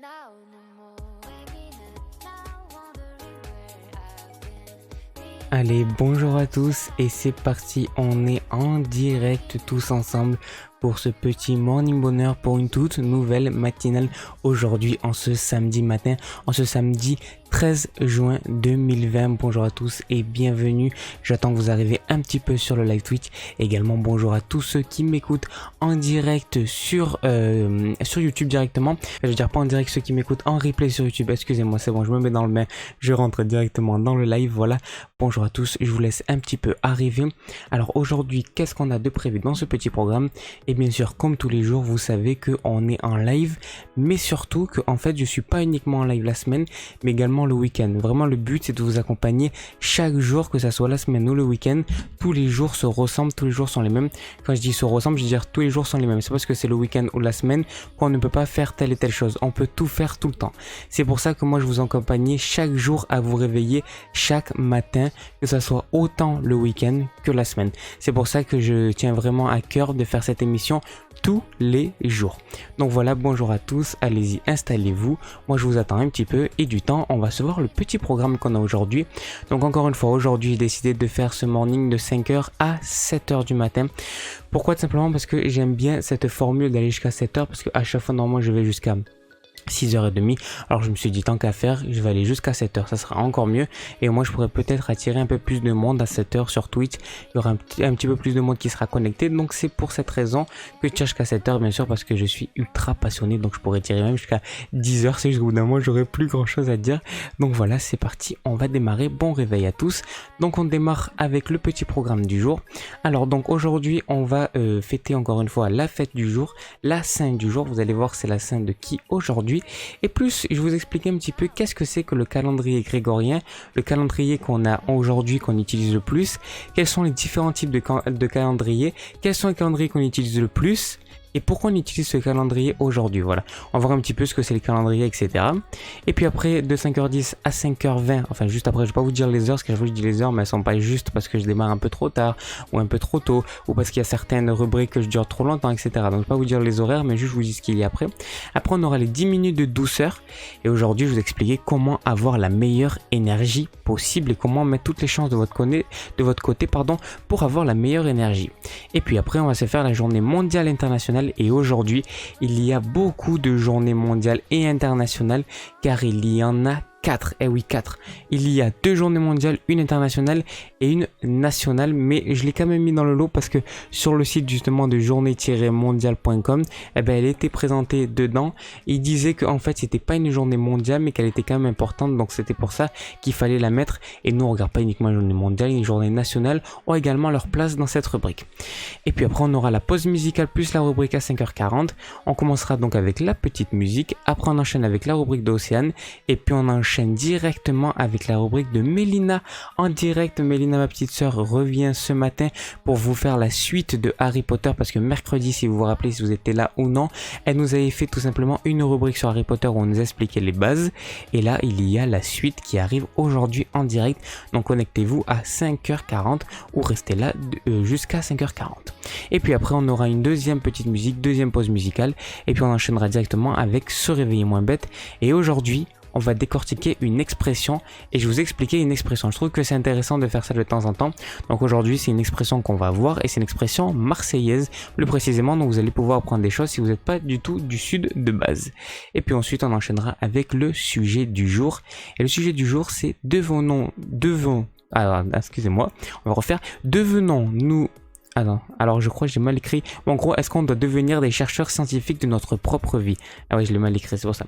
now no more. Waking up now, wondering where I've been. Allez, bonjour à tous et c'est parti, on est en direct tous ensemble pour ce petit morning bonheur pour une toute nouvelle matinale aujourd'hui en ce samedi matin, en ce samedi 13 juin 2020. Bonjour à tous et bienvenue. J'attends que vous arrivez un petit peu sur le live Twitch. Également bonjour à tous ceux qui m'écoutent en direct sur YouTube directement. Je veux dire pas en direct, ceux qui m'écoutent en replay sur YouTube. Excusez-moi, c'est bon, je me mets dans le bain. Je rentre directement dans le live. Voilà. Bonjour à tous. Je vous laisse un petit peu arriver. Alors aujourd'hui, qu'est-ce qu'on a de prévu dans ce petit programme? Et bien sûr, comme tous les jours, vous savez qu'on est en live, mais surtout que en fait, je suis pas uniquement en live la semaine, mais également le week-end. Vraiment, le but, c'est de vous accompagner chaque jour, que ça soit la semaine ou le week-end. Tous les jours se ressemblent, tous les jours sont les mêmes. Quand je dis se ressemblent, je veux dire tous les jours sont les mêmes. C'est parce que c'est le week-end ou la semaine qu'on ne peut pas faire telle et telle chose. On peut tout faire tout le temps. C'est pour ça que moi, je vous accompagne chaque jour à vous réveiller chaque matin, que ça soit autant le week-end que la semaine. C'est pour ça que je tiens vraiment à cœur de faire cette émission tous les jours. Donc voilà, bonjour à tous, allez-y, installez-vous. Moi, je vous attends un petit peu et du temps, on va se voir le petit programme qu'on a aujourd'hui. Donc encore une fois, aujourd'hui, j'ai décidé de faire ce morning de 5h à 7h du matin. Pourquoi? Tout simplement parce que j'aime bien cette formule d'aller jusqu'à 7h parce qu'à chaque fois, normalement, je vais jusqu'à 6h30, alors je me suis dit tant qu'à faire, je vais aller jusqu'à 7h, ça sera encore mieux et moi je pourrais peut-être attirer un peu plus de monde à 7h sur Twitch, il y aura un petit peu plus de monde qui sera connecté, donc c'est pour cette raison que je tiens jusqu'à 7h bien sûr parce que je suis ultra passionné, donc je pourrais tirer même jusqu'à 10h, c'est juste qu'au bout d'un moment j'aurai plus grand chose à dire, donc voilà c'est parti, on va démarrer, bon réveil à tous. Donc on démarre avec le petit programme du jour. Alors donc aujourd'hui on va fêter encore une fois la fête du jour, la sainte du jour, vous allez voir c'est la sainte de qui aujourd'hui. Et plus, je vous expliquer un petit peu qu'est-ce que c'est que le calendrier grégorien, le calendrier qu'on a aujourd'hui, qu'on utilise le plus, quels sont les différents types de calendriers, quels sont les calendriers qu'on utilise le plus, et pourquoi on utilise ce calendrier aujourd'hui. Voilà, on va voir un petit peu ce que c'est le calendrier, etc. Et puis après, de 5h10 à 5h20, enfin juste après, je vais pas vous dire les heures, parce que je vous dis les heures, mais elles sont pas justes parce que je démarre un peu trop tard, ou un peu trop tôt, ou parce qu'il y a certaines rubriques que je dure trop longtemps, etc. Donc je vais pas vous dire les horaires, mais juste je vous dis ce qu'il y a après. Après, on aura les 10 minutes de douceur, et aujourd'hui, je vais vous expliquer comment avoir la meilleure énergie possible, et comment mettre toutes les chances de votre côté, pour avoir la meilleure énergie. Et puis après, on va se faire la journée mondiale internationale. Et aujourd'hui, il y a beaucoup de journées mondiales et internationales car il y en a 4, eh oui 4. Il y a 2 journées mondiales, une internationale et une nationale, mais je l'ai quand même mis dans le lot parce que sur le site justement de journée-mondiale.com, eh ben, elle était présentée dedans. Il disait qu'en fait c'était pas une journée mondiale mais qu'elle était quand même importante, donc c'était pour ça qu'il fallait la mettre. Et nous on regarde pas uniquement une journée mondiale, une journée nationale ont également leur place dans cette rubrique. Et puis après on aura la pause musicale plus la rubrique à 5h40. On commencera donc avec la petite musique, après on enchaîne avec la rubrique d'Océane et puis on enchaîne directement avec la rubrique de Mélina en direct. Mélina, ma petite sœur, revient ce matin pour vous faire la suite de Harry Potter parce que mercredi, si vous vous rappelez, si vous étiez là ou non, elle nous avait fait tout simplement une rubrique sur Harry Potter où on nous expliquait les bases et là il y a la suite qui arrive aujourd'hui en direct, donc connectez-vous à 5h40 ou restez là jusqu'à 5h40 et puis après on aura une deuxième petite musique, deuxième pause musicale et puis on enchaînera directement avec Se réveiller moins bête. Et aujourd'hui on va décortiquer une expression et je vous expliquer une expression. Je trouve que c'est intéressant de faire ça de temps en temps. Donc aujourd'hui, c'est une expression qu'on va voir et c'est une expression marseillaise plus précisément. Donc vous allez pouvoir apprendre des choses si vous n'êtes pas du tout du sud de base. Et puis ensuite, on enchaînera avec le sujet du jour. Et le sujet du jour, c'est excusez-moi, on va refaire. Devenons-nous... alors je crois que j'ai mal écrit. Bon, en gros, est-ce qu'on doit devenir des chercheurs scientifiques de notre propre vie? Ah oui, je l'ai mal écrit, c'est pour ça.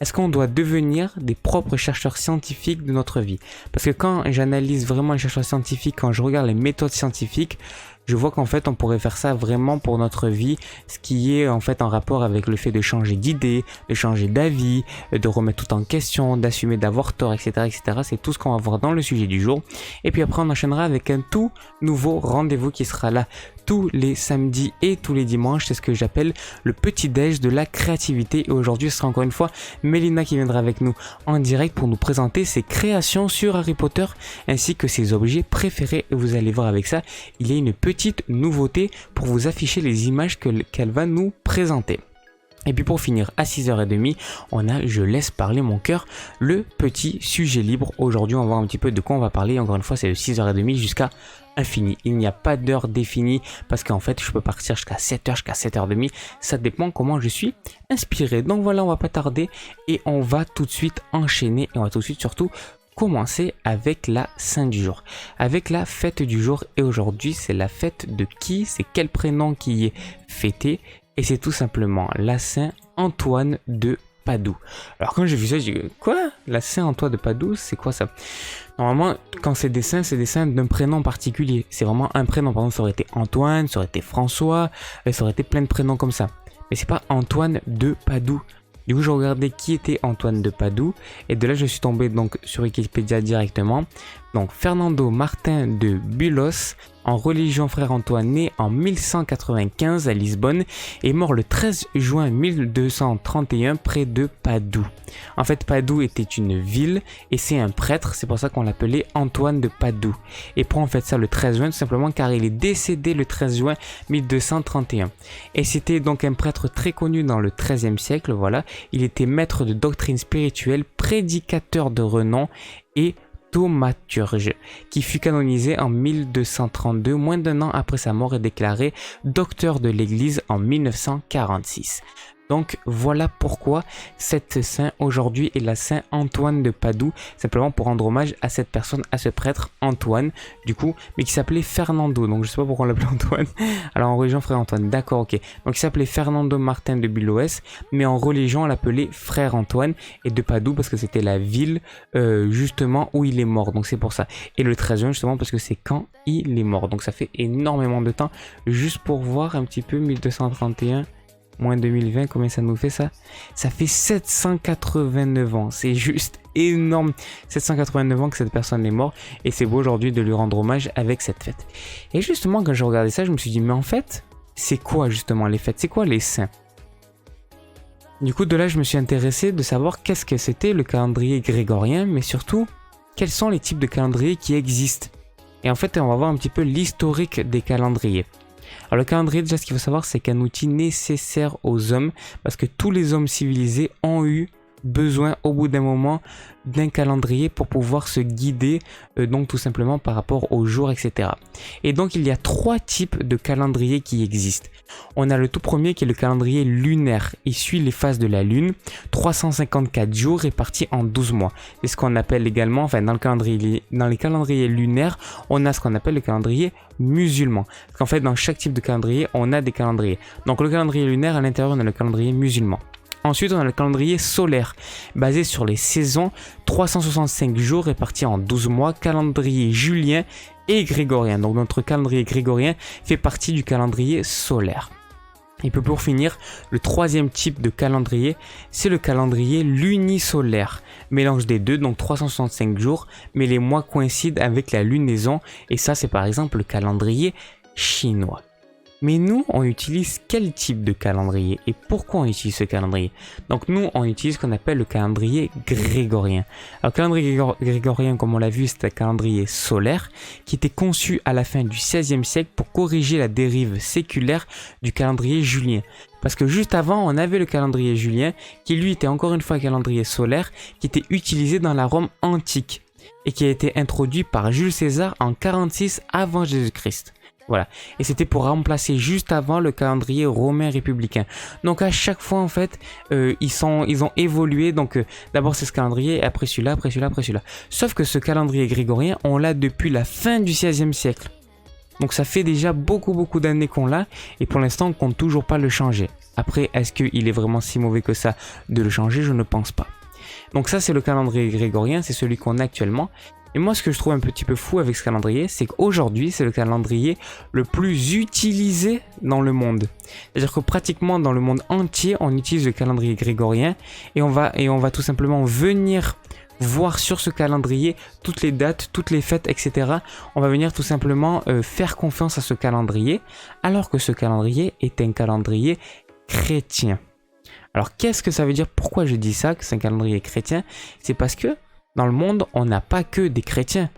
Est-ce qu'on doit devenir des propres chercheurs scientifiques de notre vie? Parce que quand j'analyse vraiment les chercheurs scientifiques, quand je regarde les méthodes scientifiques, je vois qu'en fait on pourrait faire ça vraiment pour notre vie, ce qui est en fait en rapport avec le fait de changer d'idée, de changer d'avis, de remettre tout en question, d'assumer d'avoir tort, etc., etc. C'est tout ce qu'on va voir dans le sujet du jour. Et puis après on enchaînera avec un tout nouveau rendez-vous qui sera là tous les samedis et tous les dimanches. C'est ce que j'appelle le petit déj de la créativité. Et aujourd'hui ce sera encore une fois Mélina qui viendra avec nous en direct pour nous présenter ses créations sur Harry Potter ainsi que ses objets préférés. Et vous allez voir avec ça, il y a une petite nouveauté pour vous afficher les images qu'elle va nous présenter. Et puis pour finir, à 6h30, on a Je laisse parler mon cœur, le petit sujet libre. Aujourd'hui, on va voir un petit peu de quoi on va parler. Encore une fois, c'est de 6h30 jusqu'à infini. Il n'y a pas d'heure définie parce qu'en fait, je peux partir jusqu'à 7h, jusqu'à 7h30. Ça dépend comment je suis inspiré. Donc voilà, on va pas tarder et on va tout de suite enchaîner et on va tout de suite surtout commencer avec la saint du jour, avec la fête du jour. Et aujourd'hui, c'est la fête de qui? C'est quel prénom qui est fêté? Et c'est tout simplement la Saint-Antoine de Padoue. Alors quand j'ai vu ça, j'ai dit quoi? La Saint-Antoine de Padoue, c'est quoi ça? Normalement, quand c'est des saints d'un prénom particulier. C'est vraiment un prénom. Par exemple, ça aurait été Antoine, ça aurait été François, ça aurait été plein de prénoms comme ça. Mais c'est pas Antoine de Padoue. Du coup, je regardais qui était Antoine de Padoue. Et de là, je suis tombé donc sur Wikipédia directement. Donc, Fernando Martin de Bulos, en religion frère Antoine, né en 1195 à Lisbonne et mort le 13 juin 1231 près de Padoue. En fait, Padoue était une ville et c'est un prêtre, c'est pour ça qu'on l'appelait Antoine de Padoue. Et pourquoi on fait ça le 13 juin? Tout simplement car il est décédé le 13 juin 1231. Et c'était donc un prêtre très connu dans le 13e siècle, voilà. Il était maître de doctrine spirituelle, prédicateur de renom et thaumaturge, qui fut canonisé en 1232, moins d'un an après sa mort, et déclaré docteur de l'Église en 1946. Donc voilà pourquoi cette saint aujourd'hui est la Saint Antoine de Padoue, simplement pour rendre hommage à cette personne, à ce prêtre Antoine, du coup, mais qui s'appelait Fernando. Donc je sais pas pourquoi on l'appelait Antoine. Alors en religion frère Antoine, d'accord, ok. Donc il s'appelait Fernando Martin de Buloes, mais en religion on l'appelait frère Antoine et de Padoue parce que c'était la ville justement où il est mort. Donc c'est pour ça. Et le 13 juin justement parce que c'est quand il est mort. Donc ça fait énormément de temps. Juste pour voir un petit peu 1231. Moins 2020, combien ça nous fait ça? Ça fait 789 ans, c'est juste énorme. 789 ans que cette personne est morte et c'est beau aujourd'hui de lui rendre hommage avec cette fête. Et justement, quand je regardais ça, je me suis dit, mais en fait, c'est quoi justement les fêtes? C'est quoi les saints? Du coup, de là, je me suis intéressé de savoir qu'est-ce que c'était le calendrier grégorien, mais surtout, quels sont les types de calendriers qui existent. Et en fait, on va voir un petit peu l'historique des calendriers. Alors le calendrier, déjà ce qu'il faut savoir, c'est qu'un outil nécessaire aux hommes, parce que tous les hommes civilisés ont eu besoin au bout d'un moment d'un calendrier pour pouvoir se guider, donc tout simplement par rapport aux jours, etc. Et donc il y a 3 types de calendriers qui existent. On a le tout premier qui est le calendrier lunaire. Il suit les phases de la lune, 354 jours répartis en 12 mois. C'est ce qu'on appelle également, enfin dans les calendriers lunaires, on a ce qu'on appelle le calendrier musulman. Parce qu'en fait dans chaque type de calendrier, on a des calendriers. Donc le calendrier lunaire, à l'intérieur on a le calendrier musulman. Ensuite, on a le calendrier solaire, basé sur les saisons, 365 jours répartis en 12 mois, calendrier julien et grégorien. Donc notre calendrier grégorien fait partie du calendrier solaire. Et puis pour finir, le troisième type de calendrier, c'est le calendrier lunisolaire. Mélange des deux, donc 365 jours, mais les mois coïncident avec la lunaison. Et ça, c'est par exemple le calendrier chinois. Mais nous, on utilise quel type de calendrier et pourquoi on utilise ce calendrier? Donc nous, on utilise ce qu'on appelle le calendrier grégorien. Alors le calendrier grégorien, comme on l'a vu, c'est un calendrier solaire qui était conçu à la fin du XVIe siècle pour corriger la dérive séculaire du calendrier julien. Parce que juste avant, on avait le calendrier julien qui lui était encore une fois un calendrier solaire qui était utilisé dans la Rome antique et qui a été introduit par Jules César en 46 avant Jésus-Christ. Voilà, et c'était pour remplacer juste avant le calendrier romain républicain. Donc à chaque fois en fait, ils ont évolué. Donc d'abord c'est ce calendrier, et après celui-là, après celui-là, après celui-là. Sauf que ce calendrier grégorien, on l'a depuis la fin du XVIe siècle. Donc ça fait déjà beaucoup d'années qu'on l'a, et pour l'instant on compte toujours pas le changer. Après, est-ce qu'il est vraiment si mauvais que ça de le changer? Je ne pense pas. Donc ça c'est le calendrier grégorien, c'est celui qu'on a actuellement. Et moi, ce que je trouve un petit peu fou avec ce calendrier, c'est qu'aujourd'hui, c'est le calendrier le plus utilisé dans le monde. C'est-à-dire que pratiquement dans le monde entier, on utilise le calendrier grégorien et on va tout simplement venir voir sur ce calendrier toutes les dates, toutes les fêtes, etc. On va venir tout simplement faire confiance à ce calendrier, alors que ce calendrier est un calendrier chrétien. Alors, qu'est-ce que ça veut dire? Pourquoi je dis ça, que c'est un calendrier chrétien? C'est parce que dans le monde, on n'a pas que des chrétiens.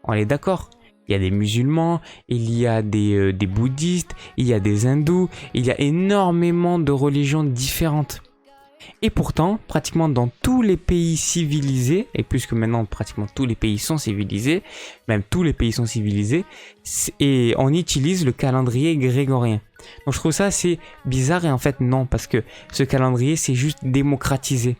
On est d'accord. Il y a des musulmans, il y a des bouddhistes, il y a des hindous, il y a énormément de religions différentes. Et pourtant, pratiquement dans tous les pays civilisés, et puisque maintenant pratiquement tous les pays sont civilisés, même tous les pays sont civilisés, et on utilise le calendrier grégorien. Donc je trouve ça assez bizarre et en fait non, parce que ce calendrier c'est juste démocratisé.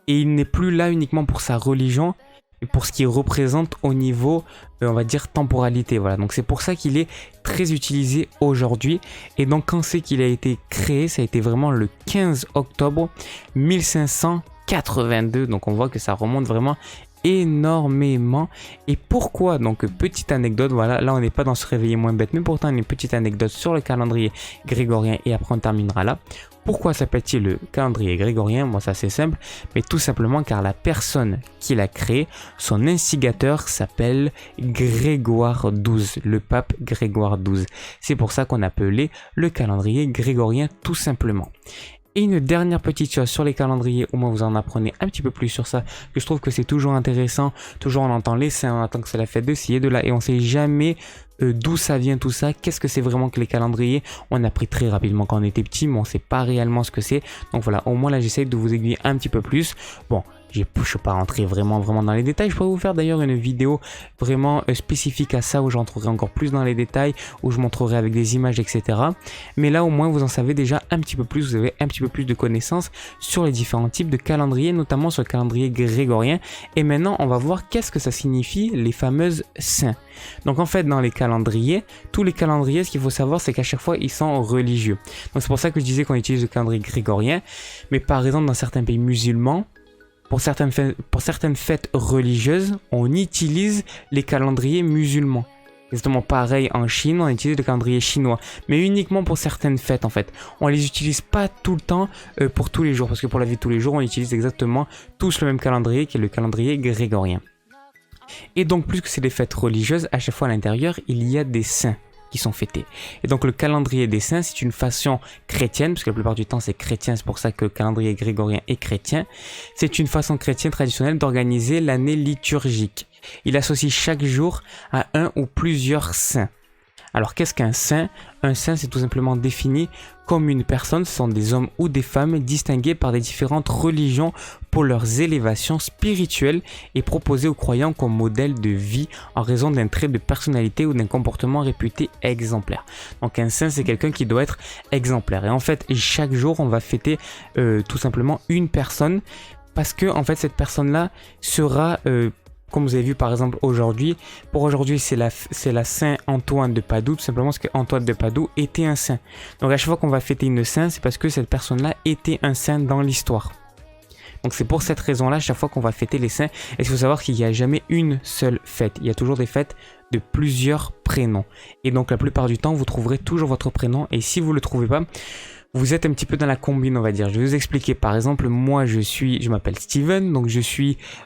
Et il n'est plus là uniquement pour sa religion, mais pour ce qu'il représente au niveau, on va dire, temporalité. Voilà. Donc c'est pour ça qu'il est très utilisé aujourd'hui. Et donc quand c'est qu'il a été créé, ça a été vraiment le 15 octobre 1582. Donc on voit que ça remonte vraiment énormément. Et pourquoi? Donc petite anecdote, voilà, là on n'est pas dans se réveiller moins bête, mais pourtant une petite anecdote sur le calendrier grégorien et après on terminera là. Pourquoi s'appelle-t-il le calendrier grégorien? Moi ça c'est simple, mais tout simplement car la personne qui l'a créé, son instigateur s'appelle Grégoire XII, le pape Grégoire XII. C'est pour ça qu'on appelait le calendrier grégorien tout simplement. Et une dernière petite chose sur les calendriers, au moins vous en apprenez un petit peu plus sur ça, que je trouve que c'est toujours intéressant, toujours on entend les saints, on entend que c'est la fête de ci et de là, et on sait jamais d'où ça vient tout ça, qu'est-ce que c'est vraiment que les calendriers. On a appris très rapidement quand on était petit, mais on sait pas réellement ce que c'est. Donc voilà, au moins là j'essaie de vous aiguiller un petit peu plus. Bon, je ne suis pas rentré vraiment dans les détails. Je pourrais vous faire d'ailleurs une vidéo vraiment spécifique à ça où j'entrerai encore plus dans les détails, où je montrerai avec des images, etc. Mais là au moins vous en savez déjà un petit peu plus, vous avez un petit peu plus de connaissances sur les différents types de calendriers, notamment sur le calendrier grégorien. Et maintenant on va voir qu'est-ce que ça signifie les fameuses saints. Donc en fait dans les calendriers, tous les calendriers, ce qu'il faut savoir c'est qu'à chaque fois ils sont religieux. Donc c'est pour ça que je disais qu'on utilise le calendrier grégorien. Mais par exemple dans certains pays musulmans, pour certaines fêtes religieuses, on utilise les calendriers musulmans. Exactement pareil en Chine, on utilise le calendrier chinois. Mais uniquement pour certaines fêtes en fait. On les utilise pas tout le temps pour tous les jours. Parce que pour la vie de tous les jours, on utilise exactement tous le même calendrier qui est le calendrier grégorien. Et donc plus que c'est des fêtes religieuses, à chaque fois à l'intérieur, il y a des saints qui sont fêtés. Et donc le calendrier des saints, c'est une façon chrétienne, parce que la plupart du temps c'est chrétien, c'est pour ça que le calendrier grégorien est chrétien. C'est une façon chrétienne traditionnelle d'organiser l'année liturgique. Il associe chaque jour à un ou plusieurs saints. Alors qu'est-ce qu'un saint? Un saint c'est tout simplement défini comme une personne, ce sont des hommes ou des femmes distingués par des différentes religions pour leurs élévations spirituelles et proposés aux croyants comme modèle de vie en raison d'un trait de personnalité ou d'un comportement réputé exemplaire. Donc un saint c'est quelqu'un qui doit être exemplaire. Et en fait chaque jour on va fêter tout simplement une personne parce que en fait cette personne-là sera comme vous avez vu par exemple aujourd'hui, pour aujourd'hui c'est la Saint Antoine de Padoue, tout simplement parce que Antoine de Padoue était un saint. Donc à chaque fois qu'on va fêter une sainte, c'est parce que cette personne-là était un saint dans l'histoire. Donc c'est pour cette raison-là, chaque fois qu'on va fêter les saints, il faut savoir qu'il n'y a jamais une seule fête. Il y a toujours des fêtes de plusieurs prénoms. Et donc la plupart du temps, vous trouverez toujours votre prénom. Et si vous ne le trouvez pas, vous êtes un petit peu dans la combine, on va dire. Je vais vous expliquer. Par exemple, moi, je m'appelle Steven, donc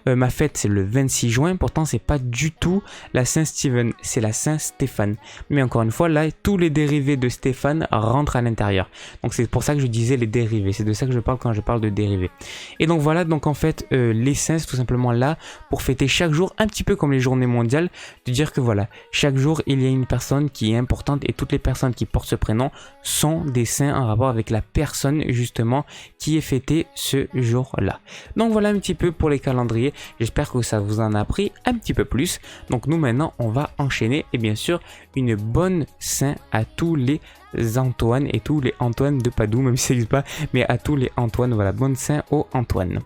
ma fête, c'est le 26 juin. Pourtant, c'est pas du tout la Saint-Steven, c'est la Saint-Stéphane. Mais encore une fois, là, tous les dérivés de Stéphane rentrent à l'intérieur. Donc, c'est pour ça que je disais les dérivés. C'est de ça que je parle quand je parle de dérivés. Et donc, voilà. Donc, en fait, les saints, c'est tout simplement là pour fêter chaque jour, un petit peu comme les journées mondiales, de dire que voilà, chaque jour, il y a une personne qui est importante et toutes les personnes qui portent ce prénom sont des saints en rapport avec la personne justement qui est fêtée ce jour-là. Donc voilà un petit peu pour les calendriers. J'espère que ça vous en a appris un petit peu plus. Donc nous maintenant on va enchaîner et bien sûr une bonne Saint à tous les Antoine et tous les Antoine de Padoue, même si ça n'existe pas, mais à tous les Antoine. Voilà, bonne Saint aux Antoine.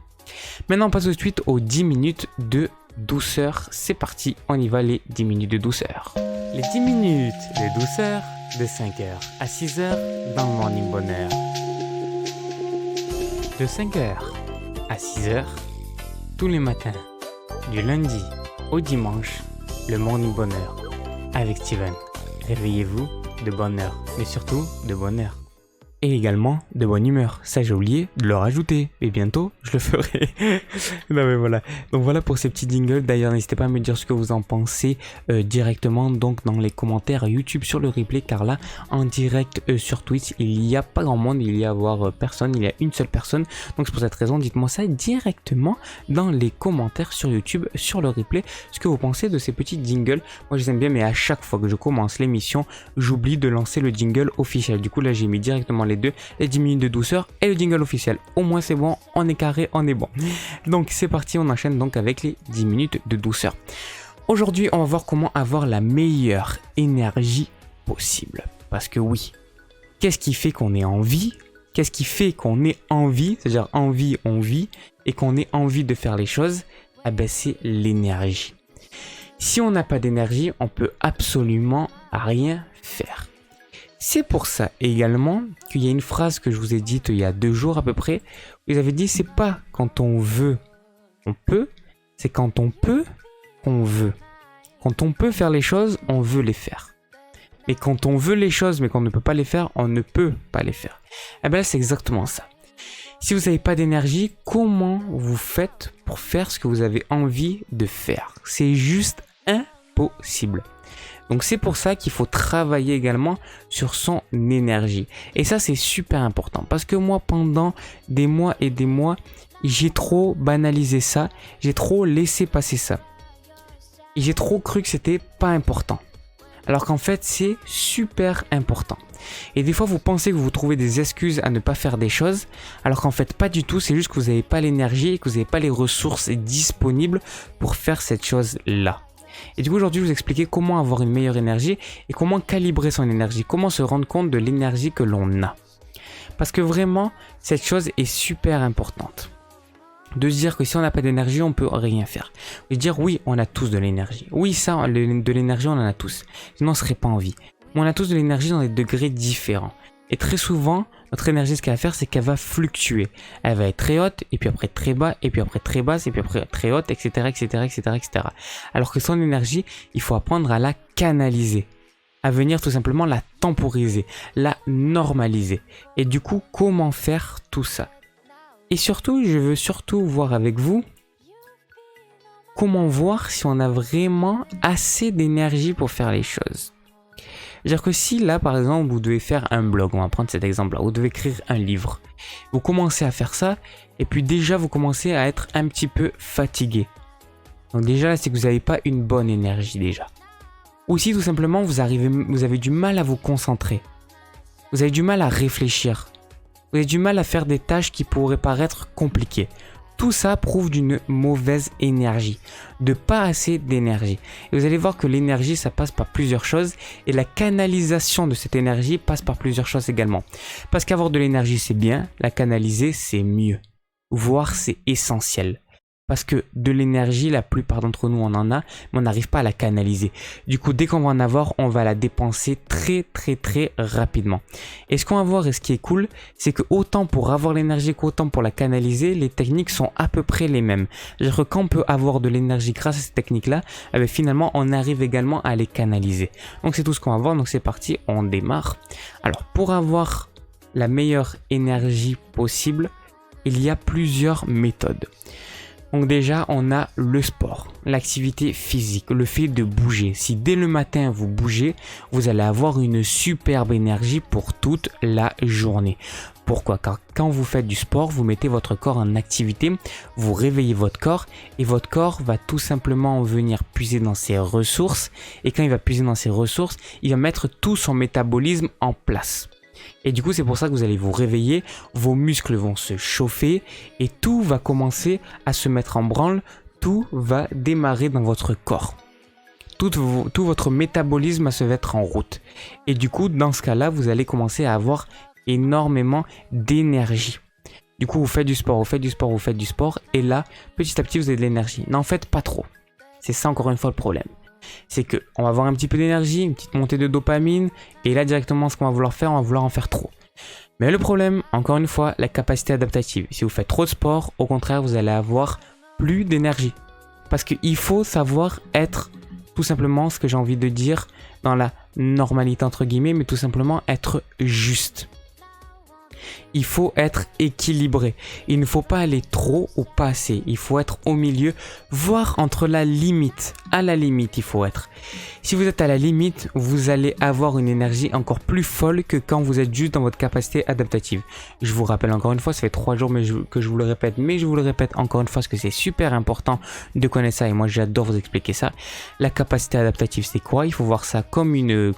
Maintenant on passe tout de suite aux 10 minutes de douceur. C'est parti, on y va, les 10 minutes de douceur. Les 10 minutes de douceur de 5h à 6h dans le Morning Bonheur. De 5h à 6h tous les matins, du lundi au dimanche, le Morning Bonheur avec Steven. Réveillez-vous de bonne heure, mais surtout de bonheur. et également de bonne humeur. Ça, j'ai oublié de le rajouter. Et bientôt, je le ferai. Non mais voilà. Donc voilà pour ces petits jingles. D'ailleurs, n'hésitez pas à me dire ce que vous en pensez directement donc dans les commentaires YouTube sur le replay. Car là, en direct sur Twitch, il n'y a pas grand monde. Il y a personne. Il y a une seule personne. Donc c'est pour cette raison, dites-moi ça directement dans les commentaires sur YouTube, sur le replay. Ce que vous pensez de ces petits jingles. Moi, je les aime bien, mais à chaque fois que je commence l'émission, j'oublie de lancer le jingle officiel. Du coup, là, j'ai mis directement les deux, les 10 minutes de douceur et le jingle officiel. Au moins c'est bon, on est carré, on est bon. Donc c'est parti, on enchaîne donc avec les 10 minutes de douceur. Aujourd'hui, on va voir comment avoir la meilleure énergie possible. Parce que oui, qu'est-ce qui fait qu'on est en vie? Qu'est-ce qui fait qu'on ait envie, c'est-à-dire envie, on vit, et qu'on ait envie de faire les choses? Ah ben c'est l'énergie. Si on n'a pas d'énergie, on peut absolument rien faire. C'est pour ça également qu'il y a une phrase que je vous ai dite il y a 2 jours à peu près. Vous avez dit c'est pas quand on veut, on peut. C'est quand on peut, qu'on veut. Quand on peut faire les choses, on veut les faire. Mais quand on veut les choses mais qu'on ne peut pas les faire, on ne peut pas les faire. Eh bien c'est exactement ça. Si vous n'avez pas d'énergie, comment vous faites pour faire ce que vous avez envie de faire? C'est juste impossible. Donc c'est pour ça qu'il faut travailler également sur son énergie. Et ça c'est super important parce que moi pendant des mois et des mois, j'ai trop banalisé ça, j'ai trop laissé passer ça. Et j'ai trop cru que c'était pas important. Alors qu'en fait c'est super important. Et des fois vous pensez que vous trouvez des excuses à ne pas faire des choses, alors qu'en fait pas du tout, c'est juste que vous n'avez pas l'énergie et que vous n'avez pas les ressources disponibles pour faire cette chose-là. Et du coup aujourd'hui je vais vous expliquer comment avoir une meilleure énergie et comment calibrer son énergie, comment se rendre compte de l'énergie que l'on a. Parce que vraiment cette chose est super importante. De se dire que si on n'a pas d'énergie on peut rien faire. De se dire oui on a tous de l'énergie. Oui ça de l'énergie on en a tous. Sinon on serait pas en vie. Mais on a tous de l'énergie dans des degrés différents. Et très souvent, notre énergie, ce qu'elle va faire, c'est qu'elle va fluctuer. Elle va être très haute, et puis après très bas, et puis après très basse, et puis après très haute, etc., etc., etc., etc. Alors que son énergie, il faut apprendre à la canaliser. À venir tout simplement la temporiser, la normaliser. Et du coup, comment faire tout ça? Et surtout, je veux surtout voir avec vous comment voir si on a vraiment assez d'énergie pour faire les choses. C'est-à-dire que si là par exemple vous devez faire un blog, on va prendre cet exemple là, vous devez écrire un livre, vous commencez à faire ça et puis déjà vous commencez à être un petit peu fatigué. Donc déjà là c'est que vous n'avez pas une bonne énergie déjà. Ou si tout simplement vous avez du mal à vous concentrer, vous avez du mal à réfléchir, vous avez du mal à faire des tâches qui pourraient paraître compliquées. Tout ça prouve d'une mauvaise énergie, de pas assez d'énergie. Et vous allez voir que l'énergie, ça passe par plusieurs choses et la canalisation de cette énergie passe par plusieurs choses également. Parce qu'avoir de l'énergie, c'est bien, la canaliser, c'est mieux. Voire c'est essentiel. Parce que de l'énergie, la plupart d'entre nous on en a, mais on n'arrive pas à la canaliser. Du coup, dès qu'on va en avoir, on va la dépenser très rapidement. Et ce qu'on va voir et ce qui est cool, c'est que autant pour avoir l'énergie qu'autant pour la canaliser, les techniques sont à peu près les mêmes. C'est-à-dire que quand on peut avoir de l'énergie grâce à ces techniques-là, finalement on arrive également à les canaliser. Donc c'est tout ce qu'on va voir, donc c'est parti, on démarre. Alors pour avoir la meilleure énergie possible, il y a plusieurs méthodes. Donc déjà, on a le sport, l'activité physique, le fait de bouger. Si dès le matin vous bougez, vous allez avoir une superbe énergie pour toute la journée. Pourquoi? Car quand vous faites du sport, vous mettez votre corps en activité, vous réveillez votre corps et votre corps va tout simplement venir puiser dans ses ressources. Et quand il va puiser dans ses ressources, il va mettre tout son métabolisme en place. Et du coup c'est pour ça que vous allez vous réveiller, vos muscles vont se chauffer et tout va commencer à se mettre en branle, tout va démarrer dans votre corps. Tout votre métabolisme va se mettre en route. Et du coup dans ce cas-là vous allez commencer à avoir énormément d'énergie. Du coup vous faites du sport, vous faites du sport, vous faites du sport et là petit à petit vous avez de l'énergie. N'en faites pas trop. C'est ça encore une fois le problème. C'est que on va avoir un petit peu d'énergie, une petite montée de dopamine et là directement ce qu'on va vouloir faire, on va vouloir en faire trop. Mais le problème, encore une fois, la capacité adaptative. Si vous faites trop de sport, au contraire vous allez avoir plus d'énergie. Parce qu'il faut savoir être tout simplement ce que j'ai envie de dire dans la normalité entre guillemets, mais tout simplement être juste. Il faut être équilibré. Il ne faut pas aller trop ou pas assez. Il faut être au milieu, voire entre la limite. À la limite, il faut être. Si vous êtes à la limite, vous allez avoir une énergie encore plus folle que quand vous êtes juste dans votre capacité adaptative. Je vous rappelle encore une fois, ça fait 3 jours que je vous le répète, mais je vous le répète encore une fois parce que c'est super important de connaître ça et moi j'adore vous expliquer ça. La capacité adaptative, c'est quoi? Il faut voir ça comme une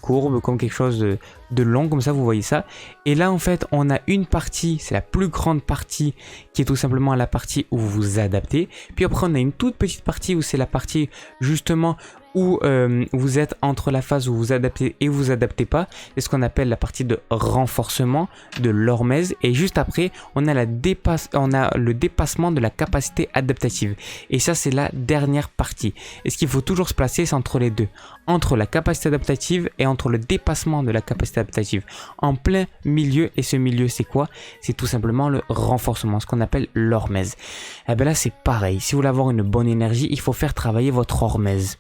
courbe, comme quelque chose de long, comme ça vous voyez ça. Et là en fait on a une partie, c'est la plus grande partie qui est tout simplement la partie où vous vous adaptez. Puis après on a une toute petite partie où c'est la partie justement où vous êtes entre la phase où vous adaptez et vous adaptez pas. C'est ce qu'on appelle la partie de renforcement de l'hormèse. Et juste après, on a le dépassement de la capacité adaptative. Et ça, c'est la dernière partie. Et ce qu'il faut toujours se placer, c'est entre les deux. Entre la capacité adaptative et entre le dépassement de la capacité adaptative. En plein milieu, et ce milieu, c'est quoi? C'est tout simplement le renforcement, ce qu'on appelle l'hormèse. Et bien là, c'est pareil. Si vous voulez avoir une bonne énergie, il faut faire travailler votre hormèse.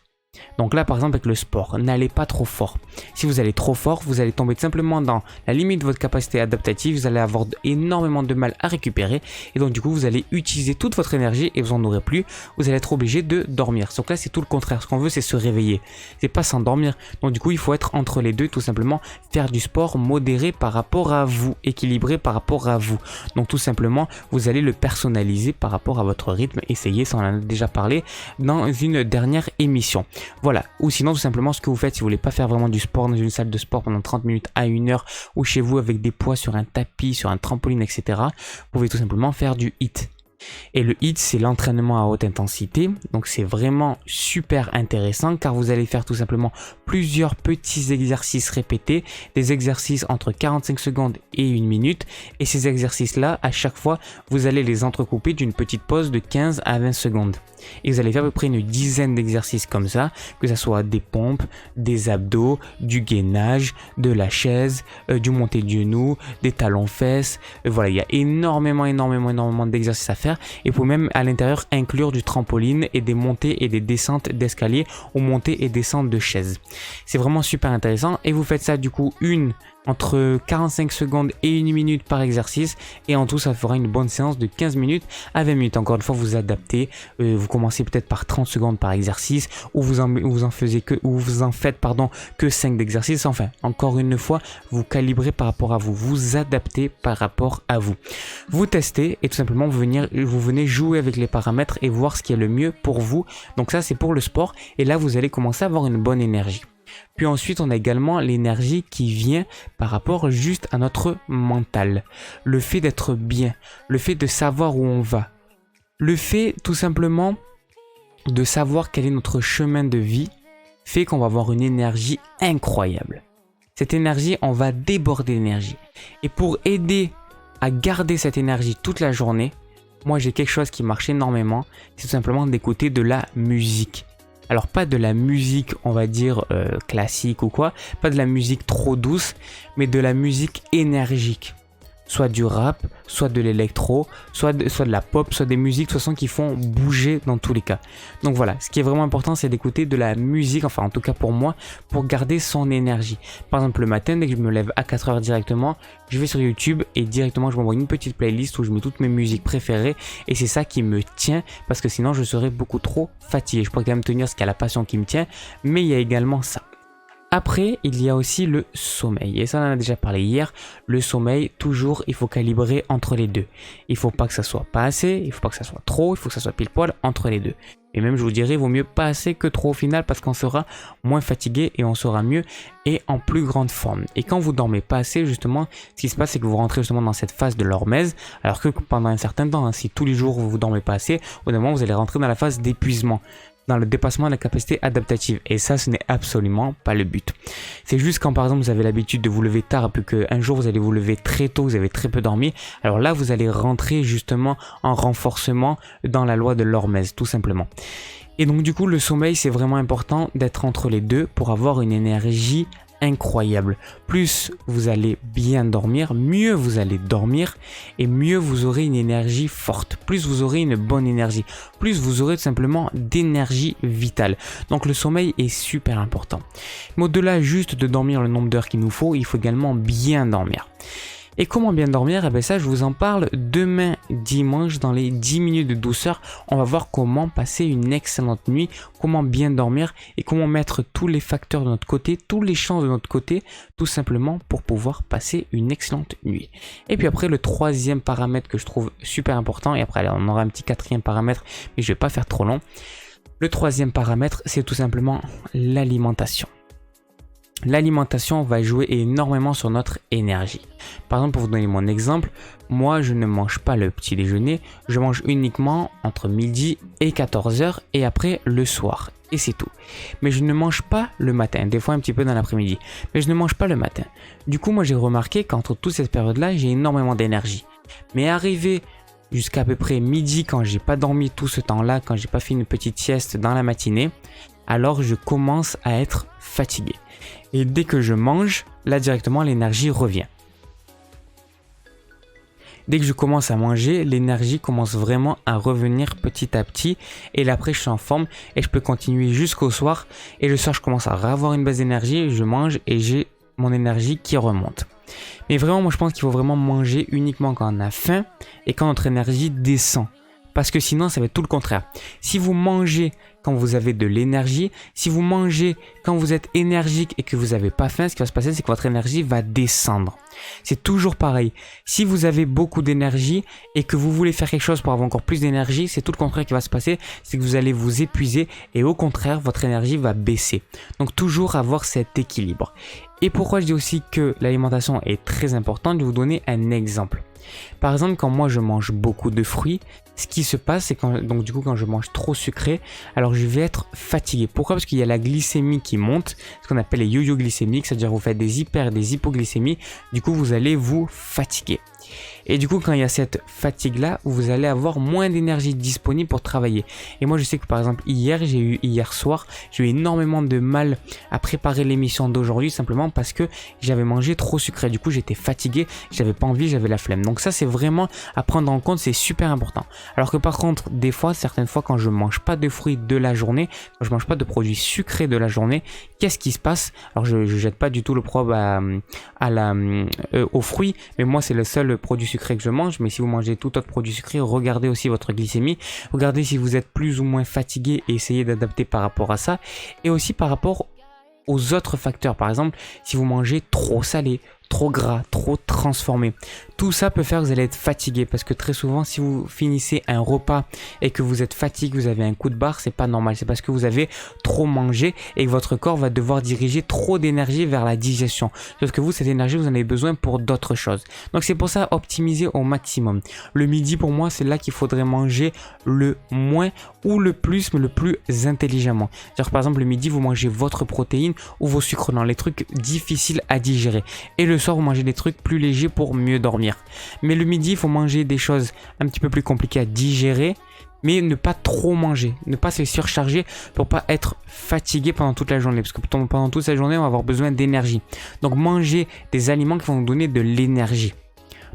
Donc là par exemple avec le sport, n'allez pas trop fort. Si vous allez trop fort, vous allez tomber simplement dans la limite de votre capacité adaptative, vous allez avoir énormément de mal à récupérer et donc du coup vous allez utiliser toute votre énergie et vous en aurez plus, vous allez être obligé de dormir. Donc là c'est tout le contraire, ce qu'on veut c'est se réveiller, c'est pas s'endormir. Donc du coup il faut être entre les deux, tout simplement faire du sport modéré par rapport à vous, équilibré par rapport à vous. Donc tout simplement vous allez le personnaliser par rapport à votre rythme, essayez, ça on en a déjà parlé dans une dernière émission. Voilà, ou sinon tout simplement ce que vous faites si vous voulez pas faire vraiment du sport dans une salle de sport pendant 30 minutes à 1 heure ou chez vous avec des poids sur un tapis, sur un trampoline, etc. Vous pouvez tout simplement faire du HIIT. Et le HIIT, c'est l'entraînement à haute intensité, donc c'est vraiment super intéressant car vous allez faire tout simplement plusieurs petits exercices répétés, des exercices entre 45 secondes et 1 minute, et ces exercices-là, à chaque fois, vous allez les entrecouper d'une petite pause de 15 à 20 secondes. Et vous allez faire à peu près une dizaine d'exercices comme ça, que ce soit des pompes, des abdos, du gainage, de la chaise, du monté de genoux, des talons-fesses, voilà, il y a énormément d'exercices à faire. Et vous pouvez même à l'intérieur inclure du trampoline et des montées et des descentes d'escalier ou montées et descentes de chaises. C'est vraiment super intéressant et vous faites ça du coup entre 45 secondes et 1 minute par exercice et en tout ça fera une bonne séance de 15 minutes à 20 minutes. Encore une fois vous adaptez, vous commencez peut-être par 30 secondes par exercice ou vous en faites que 5 d'exercices. Enfin encore une fois vous calibrez par rapport à vous, vous adaptez par rapport à vous. Vous testez et tout simplement vous venez jouer avec les paramètres et voir ce qui est le mieux pour vous. Donc ça c'est pour le sport et là vous allez commencer à avoir une bonne énergie. Puis ensuite, on a également l'énergie qui vient par rapport juste à notre mental. Le fait d'être bien, le fait de savoir où on va. Le fait tout simplement de savoir quel est notre chemin de vie fait qu'on va avoir une énergie incroyable. Cette énergie, on va déborder d'énergie. Et pour aider à garder cette énergie toute la journée, moi j'ai quelque chose qui marche énormément, c'est tout simplement d'écouter de la musique. Alors pas de la musique on va dire classique ou quoi, pas de la musique trop douce, mais de la musique énergique. Soit du rap, soit de l'électro, soit de la pop, soit des musiques de toute façon qui font bouger dans tous les cas. Donc voilà, ce qui est vraiment important c'est d'écouter de la musique, enfin en tout cas pour moi, pour garder son énergie. Par exemple le matin, dès que je me lève à 4h directement, je vais sur YouTube et directement je m'envoie une petite playlist où je mets toutes mes musiques préférées et c'est ça qui me tient parce que sinon je serais beaucoup trop fatigué. Je pourrais quand même tenir ce qu'il y a la passion qui me tient, mais il y a également ça. Après, il y a aussi le sommeil. Et ça, on en a déjà parlé hier. Le sommeil, toujours, il faut calibrer entre les deux. Il ne faut pas que ça soit pas assez, il ne faut pas que ça soit trop, il faut que ça soit pile poil entre les deux. Et même, je vous dirais, il vaut mieux pas assez que trop au final parce qu'on sera moins fatigué et on sera mieux et en plus grande forme. Et quand vous dormez pas assez, justement, ce qui se passe, c'est que vous rentrez justement dans cette phase de l'hormèse. Alors que pendant un certain temps, si tous les jours vous dormez pas assez, au bout d'un moment, vous allez rentrer dans la phase d'épuisement, dans le dépassement de la capacité adaptative. Et ça, ce n'est absolument pas le but. C'est juste quand, par exemple, vous avez l'habitude de vous lever tard et puis qu'un jour, vous allez vous lever très tôt, vous avez très peu dormi. Alors là, vous allez rentrer justement en renforcement dans la loi de l'hormèse, tout simplement. Et donc, du coup, le sommeil, c'est vraiment important d'être entre les deux pour avoir une énergie incroyable. Plus vous allez bien dormir, mieux vous allez dormir et mieux vous aurez une énergie forte. Plus vous aurez une bonne énergie, plus vous aurez tout simplement d'énergie vitale. Donc le sommeil est super important. Mais au-delà juste de dormir le nombre d'heures qu'il nous faut, il faut également bien dormir. Et comment bien dormir? Eh bien ça, je vous en parle demain dimanche dans les 10 minutes de douceur. On va voir comment passer une excellente nuit, comment bien dormir et comment mettre tous les facteurs de notre côté, tous les chances de notre côté, tout simplement pour pouvoir passer une excellente nuit. Et puis après, le troisième paramètre que je trouve super important, et après allez, on aura un petit quatrième paramètre, mais je vais pas faire trop long. Le troisième paramètre, c'est tout simplement l'alimentation. L'alimentation va jouer énormément sur notre énergie. Par exemple, pour vous donner mon exemple, moi je ne mange pas le petit déjeuner, je mange uniquement entre midi et 14h et après le soir. Et c'est tout. Mais je ne mange pas le matin, des fois un petit peu dans l'après-midi, mais je ne mange pas le matin. Du coup, moi j'ai remarqué qu'entre toute cette période-là, j'ai énormément d'énergie. Mais arrivé jusqu'à à peu près midi, quand j'ai pas dormi tout ce temps-là, quand j'ai pas fait une petite sieste dans la matinée, alors je commence à être fatigué. Et dès que je mange, là directement l'énergie revient. Dès que je commence à manger, l'énergie commence vraiment à revenir petit à petit. Et là après je suis en forme et je peux continuer jusqu'au soir. Et le soir je commence à avoir une baisse d'énergie, je mange et j'ai mon énergie qui remonte. Mais vraiment moi je pense qu'il faut vraiment manger uniquement quand on a faim et quand notre énergie descend. Parce que sinon ça va être tout le contraire. Si vous mangez quand vous avez de l'énergie, si vous mangez quand vous êtes énergique et que vous n'avez pas faim, ce qui va se passer c'est que votre énergie va descendre. C'est toujours pareil. Si vous avez beaucoup d'énergie et que vous voulez faire quelque chose pour avoir encore plus d'énergie, c'est tout le contraire qui va se passer, c'est que vous allez vous épuiser et au contraire votre énergie va baisser. Donc toujours avoir cet équilibre. Et pourquoi je dis aussi que l'alimentation est très importante, je vais vous donner un exemple. Par exemple, quand moi je mange beaucoup de fruits, ce qui se passe, c'est quand je mange trop sucré, alors je vais être fatigué. Pourquoi? Parce qu'il y a la glycémie qui monte, ce qu'on appelle les yo-yo glycémiques, c'est-à-dire vous faites des des hypoglycémies, du coup vous allez vous fatiguer. Et du coup, quand il y a cette fatigue-là, vous allez avoir moins d'énergie disponible pour travailler. Et moi, je sais que par exemple, hier soir, j'ai eu énormément de mal à préparer l'émission d'aujourd'hui, simplement parce que j'avais mangé trop sucré. Du coup, j'étais fatigué, j'avais pas envie, j'avais la flemme. Donc ça, c'est vraiment à prendre en compte, c'est super important. Alors que par contre, certaines fois, quand je mange pas de fruits de la journée, quand je mange pas de produits sucrés de la journée, qu'est-ce qui se passe? Alors, je jette pas du tout le problème aux fruits, mais moi, c'est le seul produit sucré que je mange. Mais si vous mangez tout autre produit sucré, regardez aussi votre glycémie, regardez si vous êtes plus ou moins fatigué et essayez d'adapter par rapport à ça, et aussi par rapport aux autres facteurs. Par exemple, si vous mangez trop salé, trop gras, trop transformé, tout ça peut faire que vous allez être fatigué, parce que très souvent si vous finissez un repas et que vous êtes fatigué, vous avez un coup de barre, c'est pas normal, c'est parce que vous avez trop mangé et que votre corps va devoir diriger trop d'énergie vers la digestion, sauf que vous, cette énergie, vous en avez besoin pour d'autres choses. Donc c'est pour ça, optimiser au maximum. Le midi, pour moi, c'est là qu'il faudrait manger le moins ou le plus, mais le plus intelligemment. Genre par exemple, le midi, vous mangez votre protéine ou vos sucres lents, les trucs difficiles à digérer, et le soir vous mangez des trucs plus légers pour mieux dormir. Mais le midi, il faut manger des choses un petit peu plus compliquées à digérer, mais ne pas trop manger, ne pas se surcharger pour pas être fatigué pendant toute la journée, parce que pendant toute la journée on va avoir besoin d'énergie. Donc manger des aliments qui vont nous donner de l'énergie.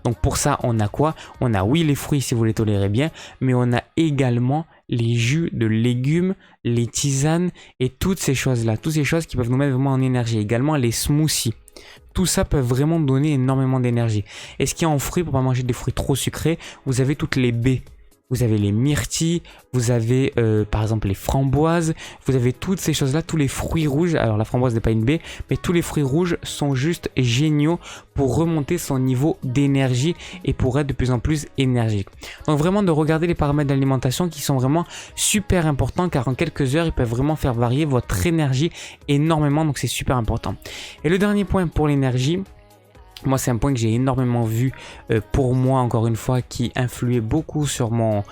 Donc pour ça, on a quoi? On a oui les fruits si vous les tolérez bien, mais on a également les jus de légumes, les tisanes et toutes ces choses-là, toutes ces choses qui peuvent nous mettre vraiment en énergie. Également les smoothies. Tout ça peut vraiment donner énormément d'énergie. Et ce qu'il y a en fruits, pour pas manger des fruits trop sucrés, vous avez toutes les baies. Vous avez les myrtilles, vous avez par exemple les framboises, vous avez toutes ces choses-là, tous les fruits rouges. Alors la framboise n'est pas une baie, mais tous les fruits rouges sont juste géniaux pour remonter son niveau d'énergie et pour être de plus en plus énergique. Donc vraiment de regarder les paramètres d'alimentation qui sont vraiment super importants, car en quelques heures, ils peuvent vraiment faire varier votre énergie énormément, donc c'est super important. Et le dernier point pour l'énergie, moi, c'est un point que j'ai énormément vu pour moi, encore une fois, qui influait beaucoup sur mon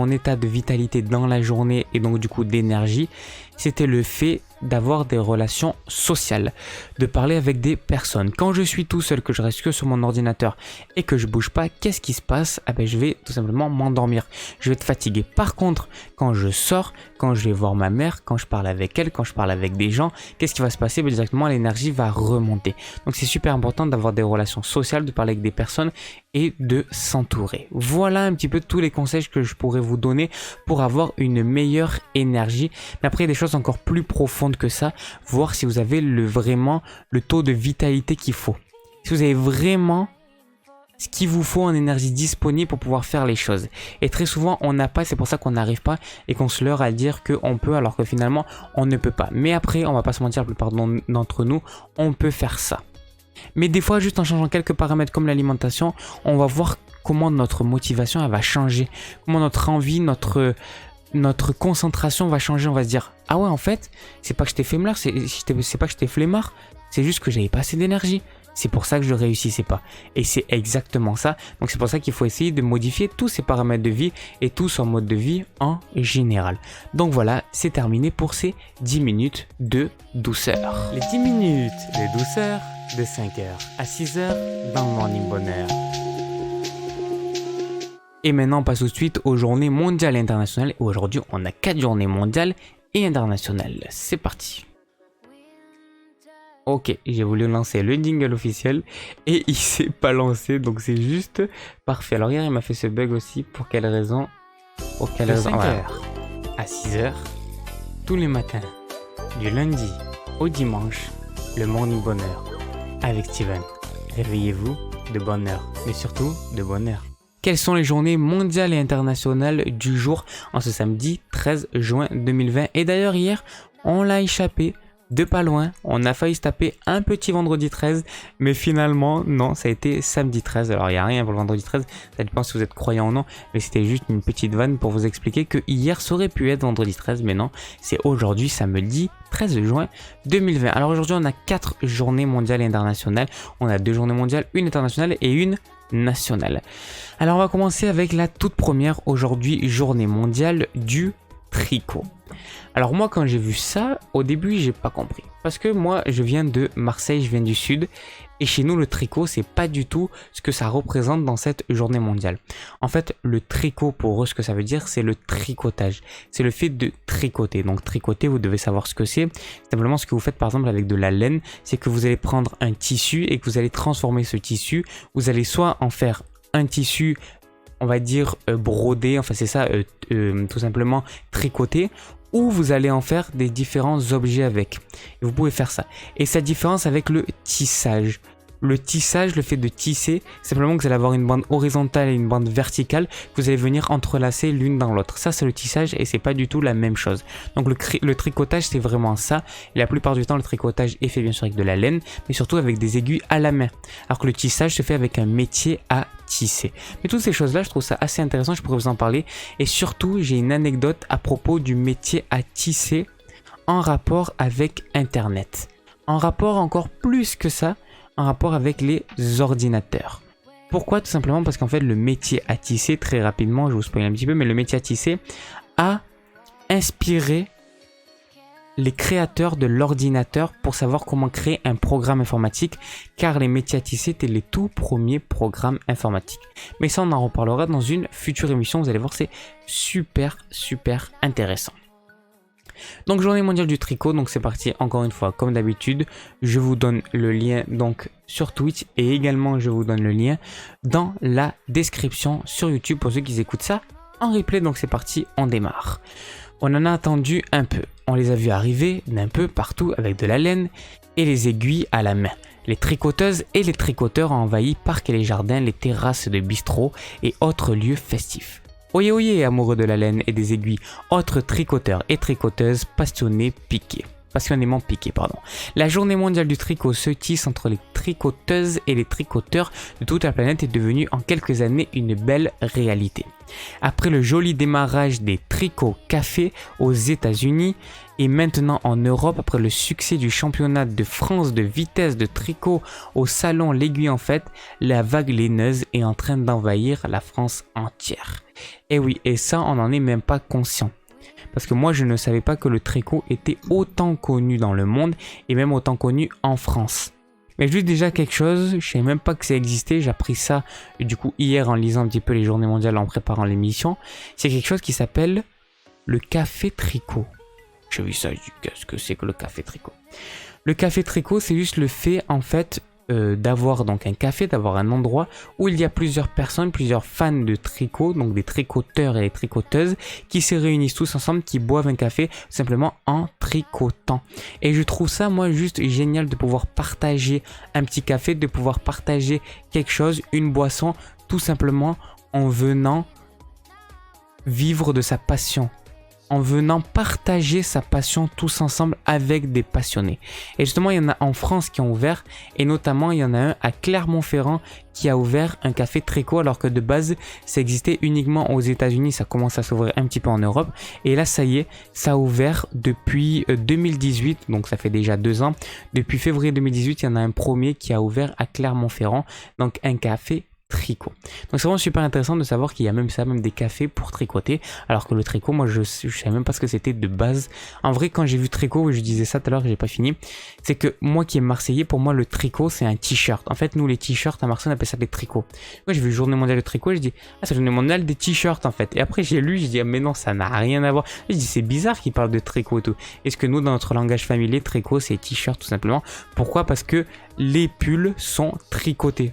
état de vitalité dans la journée et donc du coup d'énergie. C'était le fait d'avoir des relations sociales, de parler avec des personnes. Quand je suis tout seul, que je reste que sur mon ordinateur et que je bouge pas, qu'est-ce qui se passe? Je vais tout simplement m'endormir. Je vais être fatigué. Par contre, quand je sors, quand je vais voir ma mère, quand je parle avec elle, quand je parle avec des gens, qu'est-ce qui va se passer? Directement, l'énergie va remonter. Donc c'est super important d'avoir des relations sociales, de parler avec des personnes et de s'entourer. Voilà un petit peu tous les conseils que je pourrais vous donner pour avoir une meilleure énergie. Mais après, il y a des choses encore plus profondes que ça, voir si vous avez vraiment le taux de vitalité qu'il faut. Si vous avez vraiment ce qu'il vous faut en énergie disponible pour pouvoir faire les choses. Et très souvent, on n'a pas, c'est pour ça qu'on n'arrive pas et qu'on se leurre à dire qu'on peut alors que finalement, on ne peut pas. Mais après, on va pas se mentir, la plupart d'entre nous, on peut faire ça. Mais des fois, juste en changeant quelques paramètres comme l'alimentation, on va voir comment notre motivation elle va changer, comment notre envie, notre concentration va changer. On va se dire, ah ouais, en fait, c'est pas que j'étais flemmard, c'est pas que j'étais flemmard, c'est juste que j'avais pas assez d'énergie. C'est pour ça que je réussissais pas. Et c'est exactement ça. Donc c'est pour ça qu'il faut essayer de modifier tous ces paramètres de vie et tous en mode de vie en général. Donc voilà, c'est terminé pour ces 10 minutes de douceur. Les 10 minutes de douceur de 5h à 6h dans le Morning Bonheur. Et maintenant, on passe tout de suite aux journées mondiales et internationales. Et aujourd'hui, on a 4 journées mondiales et internationales. C'est parti. Ok, j'ai voulu lancer le jingle officiel et il s'est pas lancé, donc c'est juste parfait. Alors hier, il m'a fait ce bug aussi. Pour quelle raison? Pour quelle raison? 5h à 6h, tous les matins, du lundi au dimanche, le Morning Bonheur avec Steven. Réveillez-vous de bonne heure, mais surtout de bonheur. Quelles sont les journées mondiales et internationales du jour en ce samedi 13 juin 2020? Et d'ailleurs hier, on l'a échappé de pas loin, on a failli se taper un petit vendredi 13, mais finalement non, ça a été samedi 13. Alors il n'y a rien pour le vendredi 13, ça dépend si vous êtes croyant ou non, mais c'était juste une petite vanne pour vous expliquer que hier ça aurait pu être vendredi 13, mais non, c'est aujourd'hui samedi 13 juin 2020. Alors aujourd'hui on a 4 journées mondiales et internationales, on a 2 journées mondiales, une internationale et une nationale. Alors on va commencer avec la toute première aujourd'hui, journée mondiale du tricot. Alors moi quand j'ai vu ça, au début j'ai pas compris. Parce que moi je viens de Marseille, je viens du sud. Et chez nous le tricot c'est pas du tout ce que ça représente dans cette journée mondiale. En fait le tricot pour eux ce que ça veut dire c'est le tricotage. C'est le fait de tricoter. Donc tricoter vous devez savoir ce que c'est. C'est simplement ce que vous faites par exemple avec de la laine. C'est que vous allez prendre un tissu et que vous allez transformer ce tissu. Vous allez soit en faire un tissu on va dire brodé, enfin c'est ça tout simplement tricoté, ou vous allez en faire des différents objets avec. Et vous pouvez faire ça. Et sa différence avec le tissage. Le tissage, le fait de tisser, simplement que vous allez avoir une bande horizontale et une bande verticale que vous allez venir entrelacer l'une dans l'autre. Ça, c'est le tissage et c'est pas du tout la même chose. Donc le tricotage, c'est vraiment ça. Et la plupart du temps, le tricotage est fait bien sûr avec de la laine, mais surtout avec des aiguilles à la main. Alors que le tissage se fait avec un métier à tisser. Mais toutes ces choses-là, je trouve ça assez intéressant, je pourrais vous en parler. Et surtout, j'ai une anecdote à propos du métier à tisser en rapport avec Internet. En rapport encore plus que ça, en rapport avec les ordinateurs. Pourquoi? Tout simplement parce qu'en fait le métier à tisser, très rapidement, je vous spoil un petit peu, mais le métier à tisser a inspiré les créateurs de l'ordinateur pour savoir comment créer un programme informatique, car les métiers à tisser étaient les tout premiers programmes informatiques. Mais ça on en reparlera dans une future émission, vous allez voir c'est super intéressant. Donc journée mondiale du tricot, donc c'est parti encore une fois comme d'habitude, je vous donne le lien donc sur Twitch et également je vous donne le lien dans la description sur YouTube pour ceux qui écoutent ça en replay. Donc c'est parti, on démarre. On en a attendu un peu, on les a vus arriver d'un peu partout avec de la laine et les aiguilles à la main. Les tricoteuses et les tricoteurs ont envahi parcs et les jardins, les terrasses de bistrots et autres lieux festifs. Oyez oyez, amoureux de la laine et des aiguilles, autres tricoteurs et tricoteuses passionnément piqués. La journée mondiale du tricot se tisse entre les tricoteuses et les tricoteurs de toute la planète est devenue en quelques années une belle réalité. Après le joli démarrage des tricots cafés aux États-Unis et maintenant en Europe, après le succès du championnat de France de vitesse de tricot au salon L'Aiguille en Fête, la vague laineuse est en train d'envahir la France entière. Et oui, et ça on n'en est même pas conscient. parce que moi je ne savais pas que le tricot était autant connu dans le monde et même autant connu en France. Mais juste déjà quelque chose, je savais même pas que ça existait, j'ai appris ça du coup hier en lisant un petit peu les journées mondiales en préparant l'émission. C'est quelque chose qui s'appelle le café tricot. J'ai vu ça, je dis qu'est-ce que c'est que le café tricot? Le café tricot, c'est juste le fait en fait d'avoir donc un café, d'avoir un endroit où il y a plusieurs personnes, plusieurs fans de tricot, donc des tricoteurs et des tricoteuses qui se réunissent tous ensemble, qui boivent un café simplement en tricotant. Et je trouve ça moi juste génial de pouvoir partager un petit café, de pouvoir partager quelque chose, une boisson, tout simplement en venant vivre de sa passion, en venant partager sa passion tous ensemble avec des passionnés. Et justement, il y en a en France qui ont ouvert, et notamment il y en a un à Clermont-Ferrand qui a ouvert un café tricot, alors que de base, ça existait uniquement aux États-Unis, ça commence à s'ouvrir un petit peu en Europe, et là, ça y est, ça a ouvert depuis 2018, donc ça fait déjà 2 ans. Depuis février 2018, il y en a un premier qui a ouvert à Clermont-Ferrand, donc un café tricot. Donc c'est vraiment super intéressant de savoir qu'il y a même ça, même des cafés pour tricoter, alors que le tricot, moi je savais même pas ce que c'était de base. En vrai, quand j'ai vu tricot, je disais ça tout à l'heure, j'ai pas fini, c'est que moi qui est marseillais, pour moi le tricot c'est un t-shirt. En fait, nous les t-shirts à Marseille on appelle ça des tricots. Moi j'ai vu journée mondiale de tricot et je dis ah c'est la journée mondiale des t-shirts en fait. Et après j'ai lu, je dis ah, mais non, ça n'a rien à voir. Et je dis c'est bizarre qu'ils parlent de tricot et tout. Est-ce que nous dans notre langage familier, tricot c'est t-shirt tout simplement. Pourquoi? Parce que les pulls sont tricotés.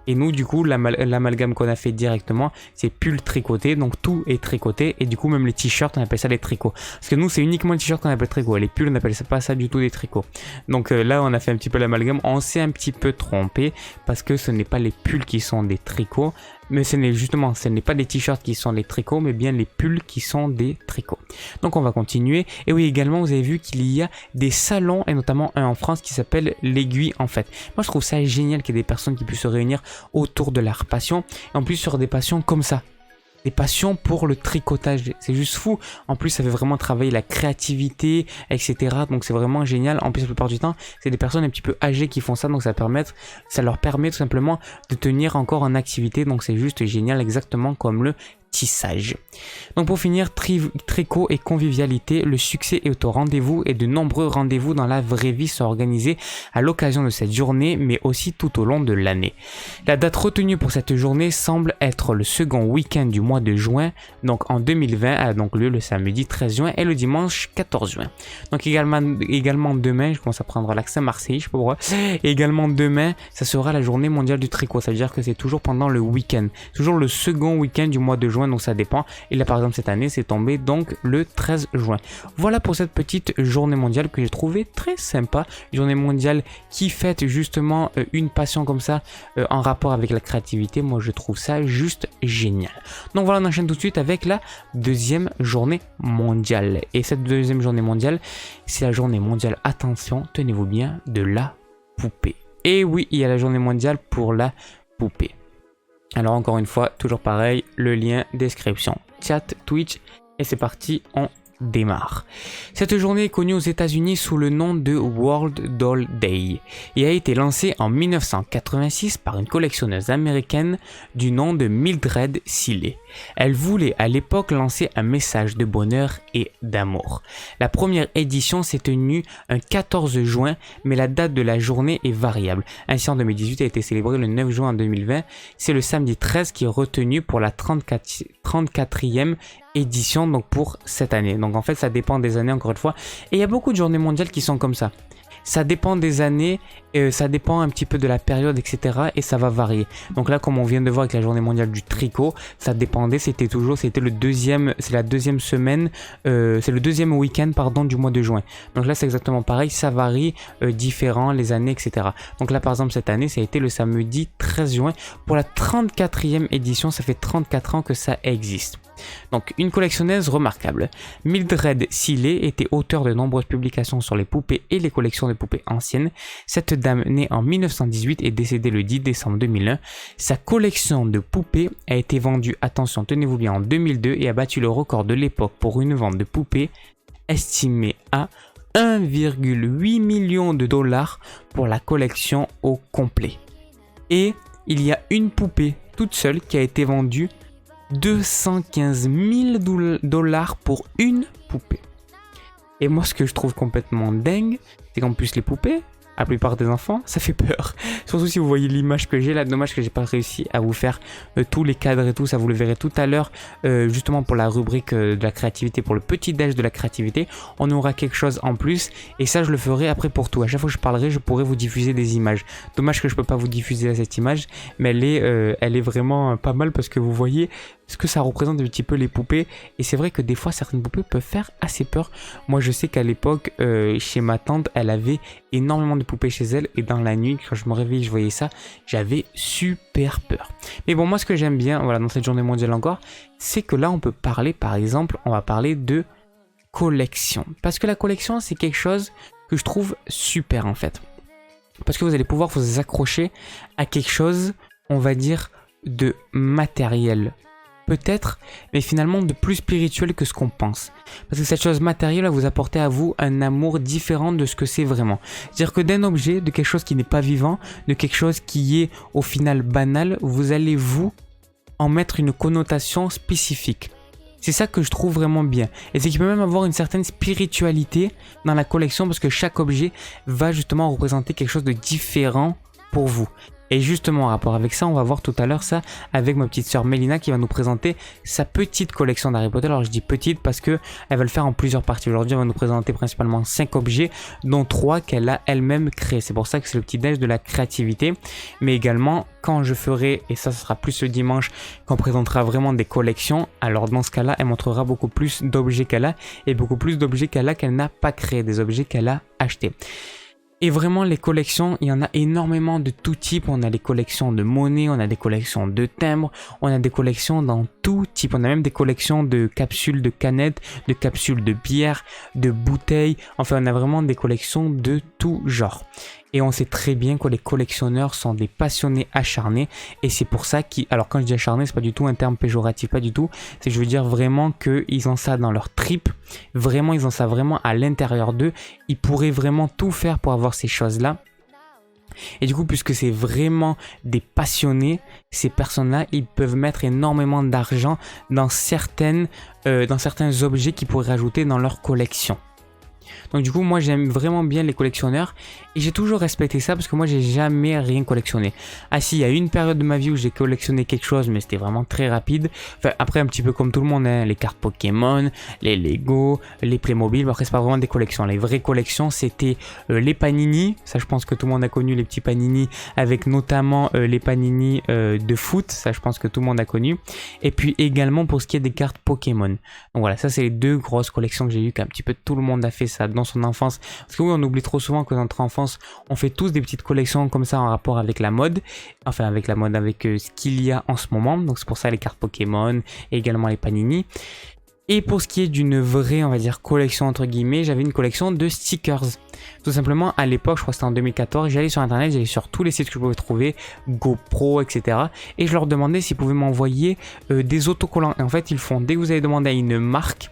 Et nous, du coup, l'amalgame qu'on a fait directement, c'est pull tricoté, donc tout est tricoté. Et du coup, même les t-shirts, on appelle ça des tricots. Parce que nous, c'est uniquement les t-shirts qu'on appelle tricots. Les pulls, on n'appelle pas ça du tout des tricots. Donc là, on a fait un petit peu l'amalgame. On s'est un petit peu trompé parce que ce n'est pas les pulls qui sont des tricots. Mais ce n'est pas des t-shirts qui sont des tricots, mais bien les pulls qui sont des tricots. Donc on va continuer. Et oui, également, vous avez vu qu'il y a des salons, et notamment un en France qui s'appelle l'Aiguille en fait. Moi, je trouve ça génial qu'il y ait des personnes qui puissent se réunir autour de leur passion. Et en plus, sur des passions comme ça. Des passions pour le tricotage, c'est juste fou. En plus, ça fait vraiment travailler la créativité, etc. Donc c'est vraiment génial. En plus, la plupart du temps, c'est des personnes un petit peu âgées qui font ça, donc ça leur permet tout simplement de tenir encore en activité. Donc c'est juste génial, exactement comme le tissage. Donc pour finir, tricot et convivialité, le succès est au rendez-vous et de nombreux rendez-vous dans la vraie vie sont organisés à l'occasion de cette journée, mais aussi tout au long de l'année. La date retenue pour cette journée semble être le second week-end du mois de juin, donc en 2020, a donc lieu le samedi 13 juin et le dimanche 14 juin. Donc également demain, je commence à prendre l'accent marseillais, je sais pas pourquoi, également demain, ça sera la journée mondiale du tricot, ça veut dire que c'est toujours pendant le week-end, toujours le second week-end du mois de juin, donc ça dépend. Et là par exemple cette année c'est tombé donc le 13 juin. Voilà pour cette petite journée mondiale que j'ai trouvé très sympa. Journée mondiale qui fête justement une passion comme ça en rapport avec la créativité. Moi je trouve ça juste génial. Donc voilà, on enchaîne tout de suite avec la deuxième journée mondiale. Et cette deuxième journée mondiale, c'est la journée mondiale, attention, tenez-vous bien, de la poupée. Et oui, il y a la journée mondiale pour la poupée. Alors encore une fois, toujours pareil, le lien description, chat, Twitch, et c'est parti, on démarre. Cette journée est connue aux États-Unis sous le nom de World Doll Day et a été lancée en 1986 par une collectionneuse américaine du nom de Mildred Seeley. Elle voulait à l'époque lancer un message de bonheur et d'amour. La première édition s'est tenue un 14 juin, mais la date de la journée est variable. Ainsi en 2018 a été célébrée le 9 juin en 2020. C'est le samedi 13 qui est retenu pour la 34e édition, donc pour cette année. Donc en fait ça dépend des années encore une fois. Et il y a beaucoup de journées mondiales qui sont comme ça. Ça dépend des années, ça dépend un petit peu de la période, etc. Et ça va varier. Donc là, comme on vient de voir avec la journée mondiale du tricot, c'est la deuxième semaine, c'est le deuxième week-end, pardon, du mois de juin. Donc là, c'est exactement pareil, ça varie, différent, les années, etc. Donc là, par exemple, cette année, ça a été le samedi 13 juin. Pour la 34e édition, ça fait 34 ans que ça existe. Donc, une collectionneuse remarquable. Mildred Seeley était auteure de nombreuses publications sur les poupées et les collections de poupées anciennes. Cette dame, née en 1918 et décédée le 10 décembre 2001, sa collection de poupées a été vendue, attention, tenez-vous bien, en 2002 et a battu le record de l'époque pour une vente de poupées estimée à 1,8 million de dollars pour la collection au complet. Et il y a une poupée toute seule qui a été vendue 215 000 $ pour une poupée. Et moi, ce que je trouve complètement dingue, c'est qu'en plus les poupées, la plupart des enfants, ça fait peur. Surtout si vous voyez l'image que j'ai là, dommage que j'ai pas réussi à vous faire tous les cadres et tout, ça vous le verrez tout à l'heure, justement pour la rubrique de la créativité, pour le petit déj de la créativité, on aura quelque chose en plus, et ça je le ferai après pour tout. À chaque fois que je parlerai, je pourrai vous diffuser des images. Dommage que je peux pas vous diffuser cette image, mais elle est vraiment pas mal parce que vous voyez ce que ça représente un petit peu les poupées, et c'est vrai que des fois certaines poupées peuvent faire assez peur. Moi je sais qu'à l'époque chez ma tante, elle avait énormément de poupées chez elle, et dans la nuit quand je me réveillais je voyais ça, j'avais super peur. Mais bon, moi ce que j'aime bien, voilà, dans cette journée mondiale encore, c'est que là on peut parler, par exemple, on va parler de collection, parce que la collection c'est quelque chose que je trouve super en fait, parce que vous allez pouvoir vous accrocher à quelque chose, on va dire, de matériel peut-être, mais finalement de plus spirituel que ce qu'on pense. Parce que cette chose matérielle va vous apporter à vous un amour différent de ce que c'est vraiment. C'est-à-dire que d'un objet, de quelque chose qui n'est pas vivant, de quelque chose qui est au final banal, vous allez vous en mettre une connotation spécifique. C'est ça que je trouve vraiment bien. Et c'est qu'il peut même avoir une certaine spiritualité dans la collection, parce que chaque objet va justement représenter quelque chose de différent pour vous. Et justement en rapport avec ça, on va voir tout à l'heure ça avec ma petite sœur Mélina qui va nous présenter sa petite collection d'Harry Potter. Alors je dis petite parce que elle va le faire en plusieurs parties. Aujourd'hui, elle va nous présenter principalement 5 objets, dont 3 qu'elle a elle-même créés. C'est pour ça que c'est le petit déj de la créativité. Mais également, quand je ferai, et ça sera plus le dimanche, quand on présentera vraiment des collections, alors dans ce cas-là, elle montrera beaucoup plus d'objets qu'elle a, et beaucoup plus d'objets qu'elle n'a pas créés, des objets qu'elle a achetés. Et vraiment, les collections, il y en a énormément de tout type. On a des collections de monnaie, on a des collections de timbres, on a des collections dans tout type. On a même des collections de capsules de canettes, de capsules de bière, de bouteilles. Enfin, on a vraiment des collections de tout genre. Et on sait très bien que les collectionneurs sont des passionnés acharnés. Et c'est pour ça qu'ils... Alors quand je dis acharné, c'est pas du tout un terme péjoratif, pas du tout. C'est que je veux dire vraiment qu'ils ont ça dans leur trip. Vraiment, ils ont ça vraiment à l'intérieur d'eux. Ils pourraient vraiment tout faire pour avoir ces choses-là. Et du coup, puisque c'est vraiment des passionnés, ces personnes-là, ils peuvent mettre énormément d'argent dans certains objets qu'ils pourraient rajouter dans leur collection. Donc du coup, moi j'aime vraiment bien les collectionneurs, et j'ai toujours respecté ça parce que moi j'ai jamais rien collectionné. Ah si, il y a une période de ma vie où j'ai collectionné quelque chose, mais c'était vraiment très rapide. Enfin, après un petit peu comme tout le monde, hein, les cartes Pokémon, les Lego, les Playmobil. Après c'est pas vraiment des collections. Les vraies collections c'était les Panini. Ça je pense que tout le monde a connu les petits Panini, avec notamment les Panini de foot. Ça je pense que tout le monde a connu. Et puis également pour ce qui est des cartes Pokémon. Donc voilà, ça c'est les deux grosses collections que j'ai eues, qu'un petit peu tout le monde a fait ça dans son enfance. Parce que oui, on oublie trop souvent que dans notre enfance, on fait tous des petites collections comme ça en rapport avec la mode. Enfin avec la mode, avec ce qu'il y a en ce moment. Donc c'est pour ça les cartes Pokémon et également les Panini. Et pour ce qui est d'une vraie, on va dire, collection entre guillemets, j'avais une collection de stickers. Tout simplement, à l'époque, je crois que c'était en 2014, j'allais sur internet, j'allais sur tous les sites que je pouvais trouver, GoPro, etc. Et je leur demandais s'ils pouvaient m'envoyer des autocollants. Et en fait, ils font, dès que vous allez demander à une marque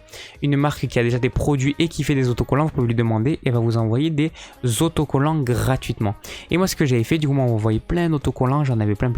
qui a déjà des produits et qui fait des autocollants, vous pouvez lui demander et elle va vous envoyer des autocollants gratuitement. Et moi, ce que j'avais fait, du coup, moi, on m'envoyait plein d'autocollants, j'en avais plein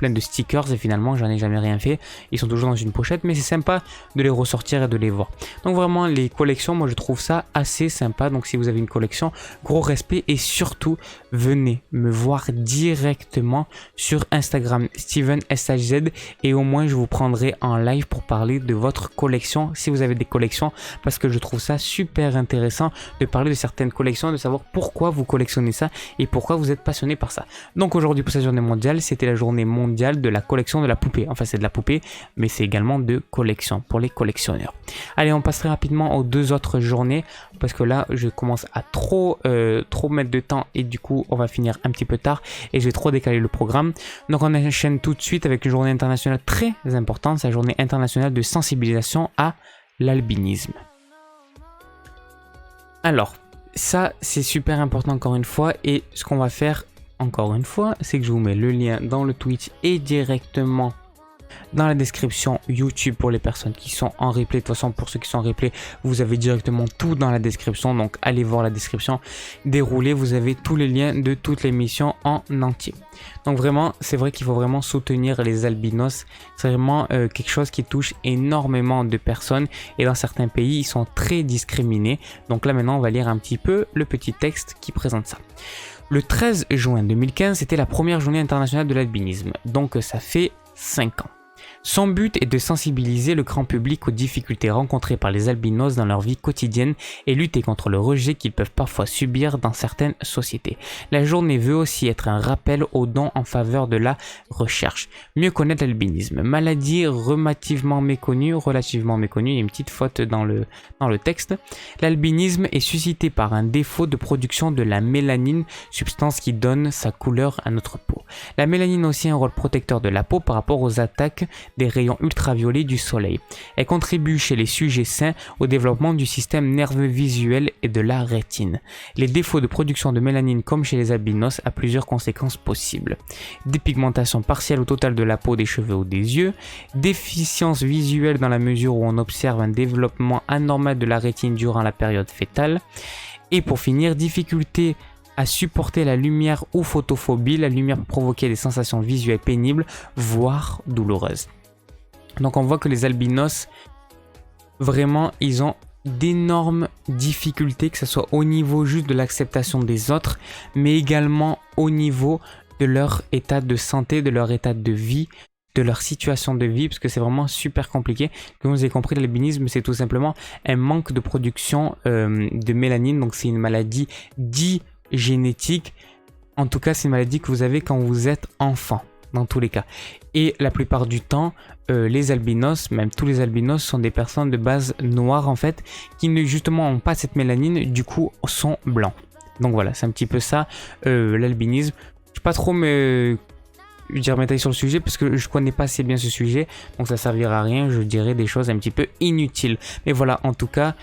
de stickers, et finalement, j'en ai jamais rien fait. Ils sont toujours dans une pochette, mais c'est sympa de les ressortir et de les voir. Donc vraiment les collections, moi je trouve ça assez sympa. Donc si vous avez une collection, gros respect, et surtout venez me voir directement sur Instagram StevenSHZ, et au moins je vous prendrai en live pour parler de votre collection si vous avez des collections, parce que je trouve ça super intéressant de parler de certaines collections, de savoir pourquoi vous collectionnez ça et pourquoi vous êtes passionné par ça. Donc aujourd'hui pour cette journée mondiale, c'était la journée mondiale de la collection de la poupée. Enfin c'est de la poupée, mais c'est également de collection pour les collectionneurs. Allez, on passerait rapidement aux deux autres journées parce que là je commence à trop mettre de temps et du coup on va finir un petit peu tard et je vais trop décaler le programme. Donc on enchaîne tout de suite avec une journée internationale très importante, c'est la journée internationale de sensibilisation à l'albinisme. Alors ça c'est super important encore une fois, et ce qu'on va faire encore une fois c'est que je vous mets le lien dans le Twitch et directement dans la description YouTube pour les personnes qui sont en replay. De toute façon, pour ceux qui sont en replay, vous avez directement tout dans la description. Donc, allez voir la description déroulée. Vous avez tous les liens de toute l'émission en entier. Donc, vraiment, c'est vrai qu'il faut vraiment soutenir les albinos. C'est vraiment quelque chose qui touche énormément de personnes. Et dans certains pays, ils sont très discriminés. Donc là, maintenant, on va lire un petit peu le petit texte qui présente ça. Le 13 juin 2015, c'était la première journée internationale de l'albinisme. Donc, ça fait 5 ans. Son but est de sensibiliser le grand public aux difficultés rencontrées par les albinos dans leur vie quotidienne et lutter contre le rejet qu'ils peuvent parfois subir dans certaines sociétés. La journée veut aussi être un rappel aux dons en faveur de la recherche. Mieux connaître l'albinisme. Maladie relativement méconnue, il y a une petite faute dans le texte. L'albinisme est suscité par un défaut de production de la mélanine, substance qui donne sa couleur à notre peau. La mélanine a aussi un rôle protecteur de la peau par rapport aux attaques des rayons ultraviolets du soleil. Elle contribue chez les sujets sains au développement du système nerveux visuel et de la rétine. Les défauts de production de mélanine comme chez les albinos a plusieurs conséquences possibles. Dépigmentation partielle ou totale de la peau, des cheveux ou des yeux, déficience visuelle dans la mesure où on observe un développement anormal de la rétine durant la période fœtale, et pour finir, difficulté à supporter la lumière ou photophobie. La lumière peut provoquer des sensations visuelles pénibles, voire douloureuses. Donc on voit que les albinos, vraiment, ils ont d'énormes difficultés, que ce soit au niveau juste de l'acceptation des autres, mais également au niveau de leur état de santé, de leur état de vie, de leur situation de vie, parce que c'est vraiment super compliqué. Comme vous avez compris, l'albinisme, c'est tout simplement un manque de production de mélanine, donc c'est une maladie dite génétique. En tout cas, c'est une maladie que vous avez quand vous êtes enfant, dans tous les cas. Et la plupart du temps, les albinos, même tous les albinos, sont des personnes de base noire en fait, qui ne justement ont pas cette mélanine, du coup sont blancs. Donc voilà, c'est un petit peu ça l'albinisme. Je ne vais pas trop m'étaler sur le sujet parce que je connais pas assez bien ce sujet, donc ça servira à rien, je dirais des choses un petit peu inutiles. Mais voilà, en tout cas,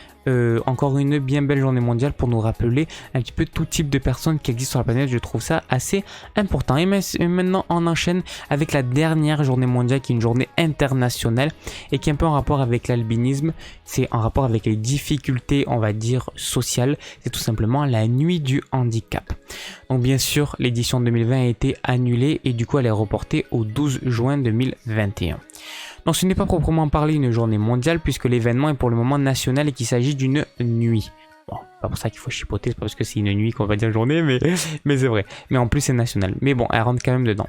encore une bien belle journée mondiale pour nous rappeler un petit peu tout type de personnes qui existent sur la planète. Je trouve ça assez important. Et maintenant, on enchaîne avec la dernière journée mondiale qui est une journée internationale et qui est un peu en rapport avec l'albinisme. C'est en rapport avec les difficultés, on va dire, sociales. C'est tout simplement la nuit du handicap. Donc bien sûr, l'édition 2020 a été annulée et du coup elle est reportée au 12 juin 2021. Donc ce n'est pas proprement parlé une journée mondiale puisque l'événement est pour le moment national et qu'il s'agit d'une nuit. Bon, pas pour ça qu'il faut chipoter, c'est pas parce que c'est une nuit qu'on va dire journée, mais c'est vrai. Mais en plus c'est national. Mais bon, elle rentre quand même dedans.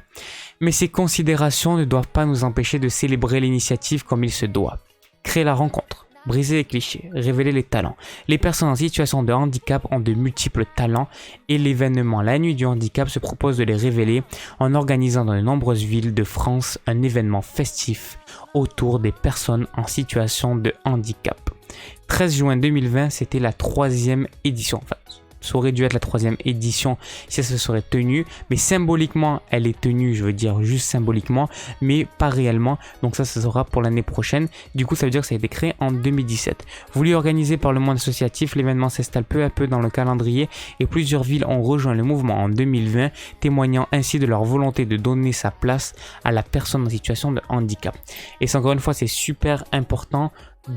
Mais ces considérations ne doivent pas nous empêcher de célébrer l'initiative comme il se doit. Créer la rencontre, briser les clichés, révéler les talents. Les personnes en situation de handicap ont de multiples talents et l'événement La Nuit du Handicap se propose de les révéler en organisant dans de nombreuses villes de France un événement festif autour des personnes en situation de handicap. 13 juin 2020, c'était la 3e édition. Enfin, ça aurait dû être la 3e édition si ça se serait tenu, mais symboliquement elle est tenue, je veux dire juste symboliquement, mais pas réellement, donc ça sera pour l'année prochaine. Du coup ça veut dire que ça a été créé en 2017. Voulu organisé par le monde associatif, l'événement s'installe peu à peu dans le calendrier et plusieurs villes ont rejoint le mouvement en 2020, témoignant ainsi de leur volonté de donner sa place à la personne en situation de handicap. Et c'est encore une fois, c'est super important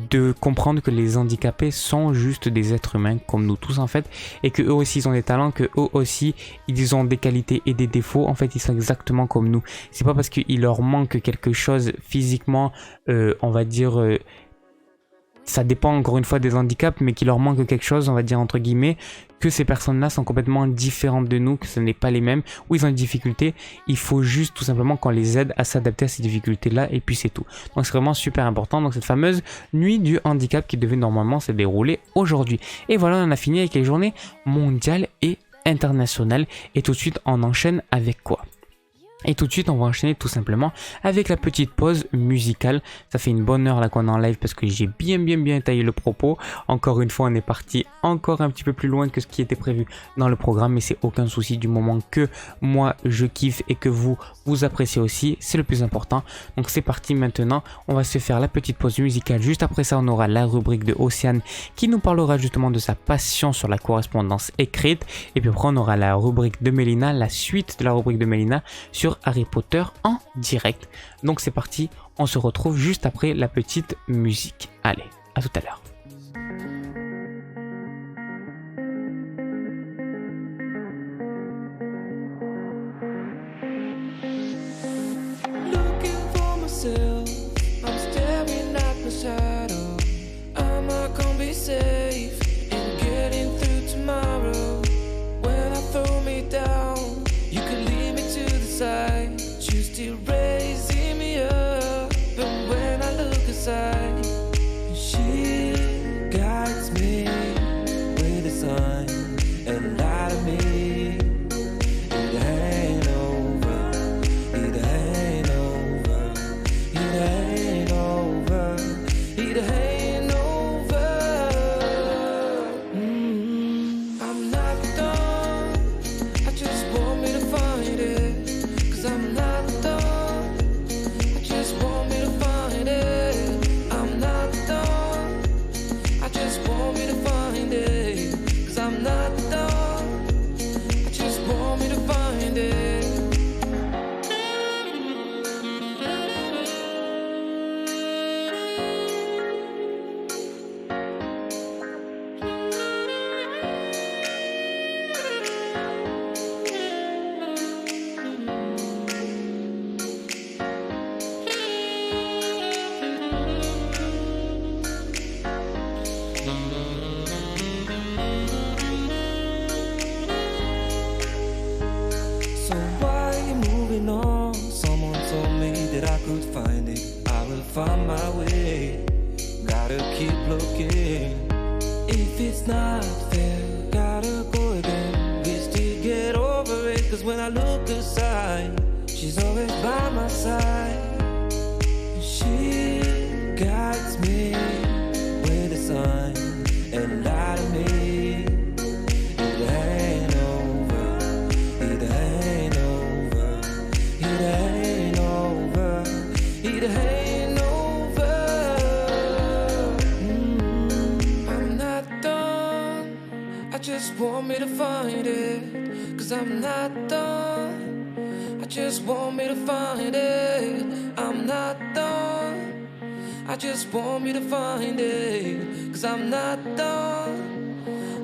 de comprendre que les handicapés sont juste des êtres humains comme nous tous en fait, et que eux aussi ils ont des talents, que eux aussi ils ont des qualités et des défauts. En fait ils sont exactement comme nous. C'est pas parce qu'il leur manque quelque chose physiquement, on va dire ça dépend encore une fois des handicaps, mais qu'il leur manque quelque chose, on va dire entre guillemets, que ces personnes-là sont complètement différentes de nous, que ce n'est pas les mêmes, ou ils ont des difficultés. Il faut juste tout simplement qu'on les aide à s'adapter à ces difficultés-là, et puis c'est tout. Donc c'est vraiment super important. Donc cette fameuse nuit du handicap qui devait normalement se dérouler aujourd'hui. Et voilà, on en a fini avec les journées mondiales et internationales. Et tout de suite, on enchaîne avec quoi ? Et tout de suite, on va enchaîner tout simplement avec la petite pause musicale. Ça fait une bonne heure là qu'on est en live parce que j'ai bien taillé le propos. Encore une fois, on est parti encore un petit peu plus loin que ce qui était prévu dans le programme, mais c'est aucun souci du moment que moi je kiffe et que vous appréciez aussi. C'est le plus important. Donc c'est parti maintenant. On va se faire la petite pause musicale. Juste après ça, on aura la rubrique de Océane qui nous parlera justement de sa passion sur la correspondance écrite. Et puis après, on aura la rubrique de Mélina, la suite de la rubrique de Mélina sur Harry Potter en direct. Donc c'est parti, On se retrouve juste après la petite musique. Allez, à tout à l'heure. Looking for myself, I'm staring at my shadow. Am I gonna be safe in getting through tomorrow? When I throw me down, you could lead me to the side. You still raising me up, but when I look aside, she guides me with a sign and light of me. It ain't over, it ain't over, it ain't over, it ain't over. I'm not done, I just want me to find it. 'Cause I'm not done, I just want me to find it. I'm not done, I just want me to find it. 'Cause I'm not done, I just want me to find it. So why you moving on? Someone told me that I could find it. I will find my way. Gotta keep looking. If it's not fair, gotta go again. We still get over it. 'Cause when I look aside, she's always by my side. She guides me with a sign and light of me. It ain't over, it ain't over, it ain't over, it ain't over. I'm not done, I just want me to find it. 'Cause I'm not done, I just want me to find it. I'm not done, I just want me to find it. 'Cause I'm not done,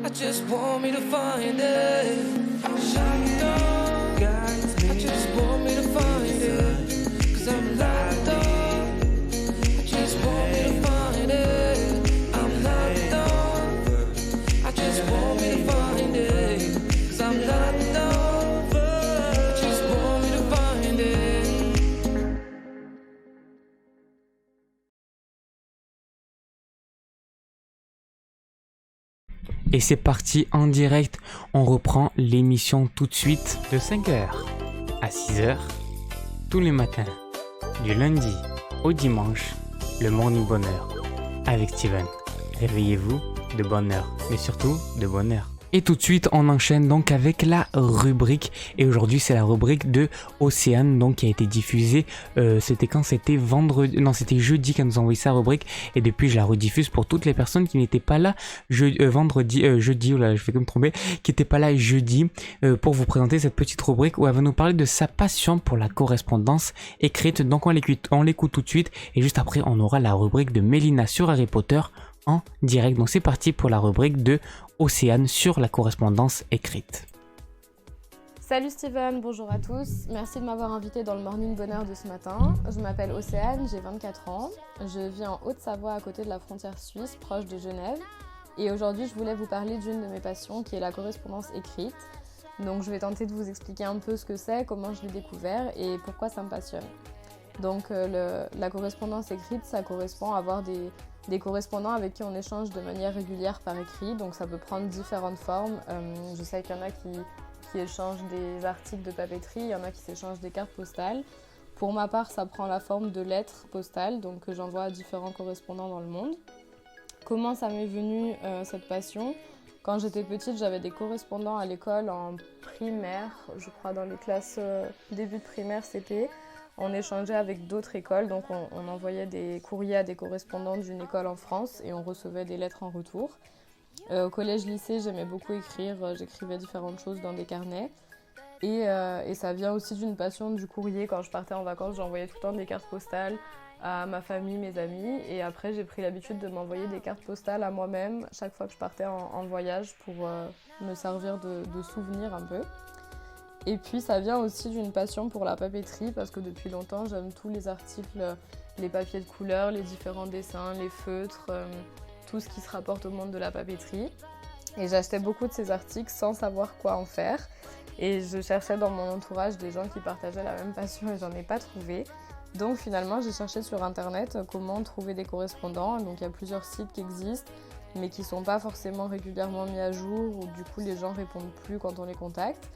I just want me to find it. I'm not done, I just want me to find it. 'Cause I'm not done, I just want me to find it. I'm not done, I just want me to find it. 'Cause I'm not done, I just want me to find it. Et c'est parti en direct, on reprend l'émission tout de suite de 5h à 6h, tous les matins, du lundi au dimanche, le Morning Bonheur avec Steven. Réveillez-vous de bonne heure, mais surtout de bonne heure. Et tout de suite, on enchaîne donc avec la rubrique. Et aujourd'hui, c'est la rubrique de Océane, donc qui a été diffusée. C'était quand? C'était vendredi. Non, c'était jeudi qu'elle nous a envoyé sa rubrique. Et depuis, je la rediffuse pour toutes les personnes qui n'étaient pas là jeudi. Oh là, je vais me tromper. Qui n'étaient pas là jeudi pour vous présenter cette petite rubrique où elle va nous parler de sa passion pour la correspondance écrite. Donc on l'écoute tout de suite. Et juste après, on aura la rubrique de Mélina sur Harry Potter en direct. Donc c'est parti pour la rubrique de Océane sur la correspondance écrite. Salut Steven, bonjour à tous. Merci de m'avoir invité dans le Morning Bonheur de ce matin. Je m'appelle Océane, j'ai 24 ans. Je vis en Haute-Savoie à côté de la frontière suisse, proche de Genève. Et aujourd'hui, je voulais vous parler d'une de mes passions qui est la correspondance écrite. Donc je vais tenter de vous expliquer un peu ce que c'est, comment je l'ai découvert et pourquoi ça me passionne. Donc la correspondance écrite, ça correspond à avoir des correspondants avec qui on échange de manière régulière par écrit. Donc ça peut prendre différentes formes. Je sais qu'il y en a qui échangent des articles de papeterie, il y en a qui s'échangent des cartes postales. Pour ma part, ça prend la forme de lettres postales, donc que j'envoie à différents correspondants dans le monde. Comment ça m'est venu cette passion ? Quand j'étais petite, j'avais des correspondants à l'école en primaire, je crois dans les classes début de primaire c'était. On échangeait avec d'autres écoles, donc on envoyait des courriers à des correspondants d'une école en France et on recevait des lettres en retour. Au collège-lycée, j'aimais beaucoup écrire, j'écrivais différentes choses dans des carnets. Et ça vient aussi d'une passion du courrier. Quand je partais en vacances, j'envoyais tout le temps des cartes postales à ma famille, mes amis. Et après, j'ai pris l'habitude de m'envoyer des cartes postales à moi-même chaque fois que je partais en voyage pour me servir de souvenir un peu. Et puis, ça vient aussi d'une passion pour la papeterie parce que depuis longtemps, j'aime tous les articles, les papiers de couleur, les différents dessins, les feutres, tout ce qui se rapporte au monde de la papeterie. Et j'achetais beaucoup de ces articles sans savoir quoi en faire. Et je cherchais dans mon entourage des gens qui partageaient la même passion et j'en ai pas trouvé. Donc finalement, j'ai cherché sur internet comment trouver des correspondants. Donc il y a plusieurs sites qui existent, mais qui sont pas forcément régulièrement mis à jour, ou du coup les gens répondent plus quand on les contacte.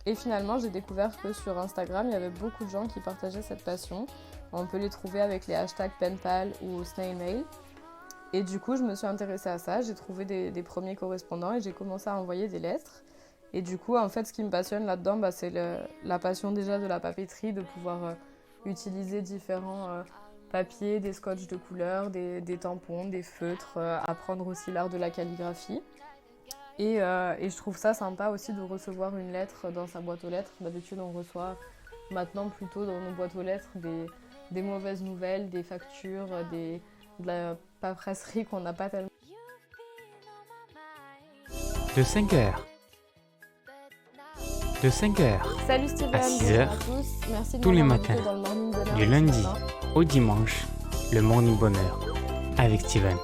Et finalement, j'ai découvert que sur Instagram, il y avait beaucoup de gens qui partageaient cette passion. On peut les trouver avec les hashtags penpal ou snail mail. Et du coup, je me suis intéressée à ça, j'ai trouvé des premiers correspondants et j'ai commencé à envoyer des lettres. Et du coup, en fait, ce qui me passionne là-dedans, c'est la passion déjà de la papeterie, de pouvoir utiliser différents papiers, des scotch de couleur, des tampons, des feutres, apprendre aussi l'art de la calligraphie. Et je trouve ça sympa aussi de recevoir une lettre dans sa boîte aux lettres. D'habitude, on reçoit maintenant plutôt dans nos boîtes aux lettres des mauvaises nouvelles, des factures, de la paperasserie qu'on n'a pas tellement. De 5h. De 5h Salut Steven, à 6 bonjour heures, à tous. Merci de tous les m'avoir invité matins, dans le Morning Bonheur du ce lundi matin. au dimanche, le Morning Bonheur avec Steven.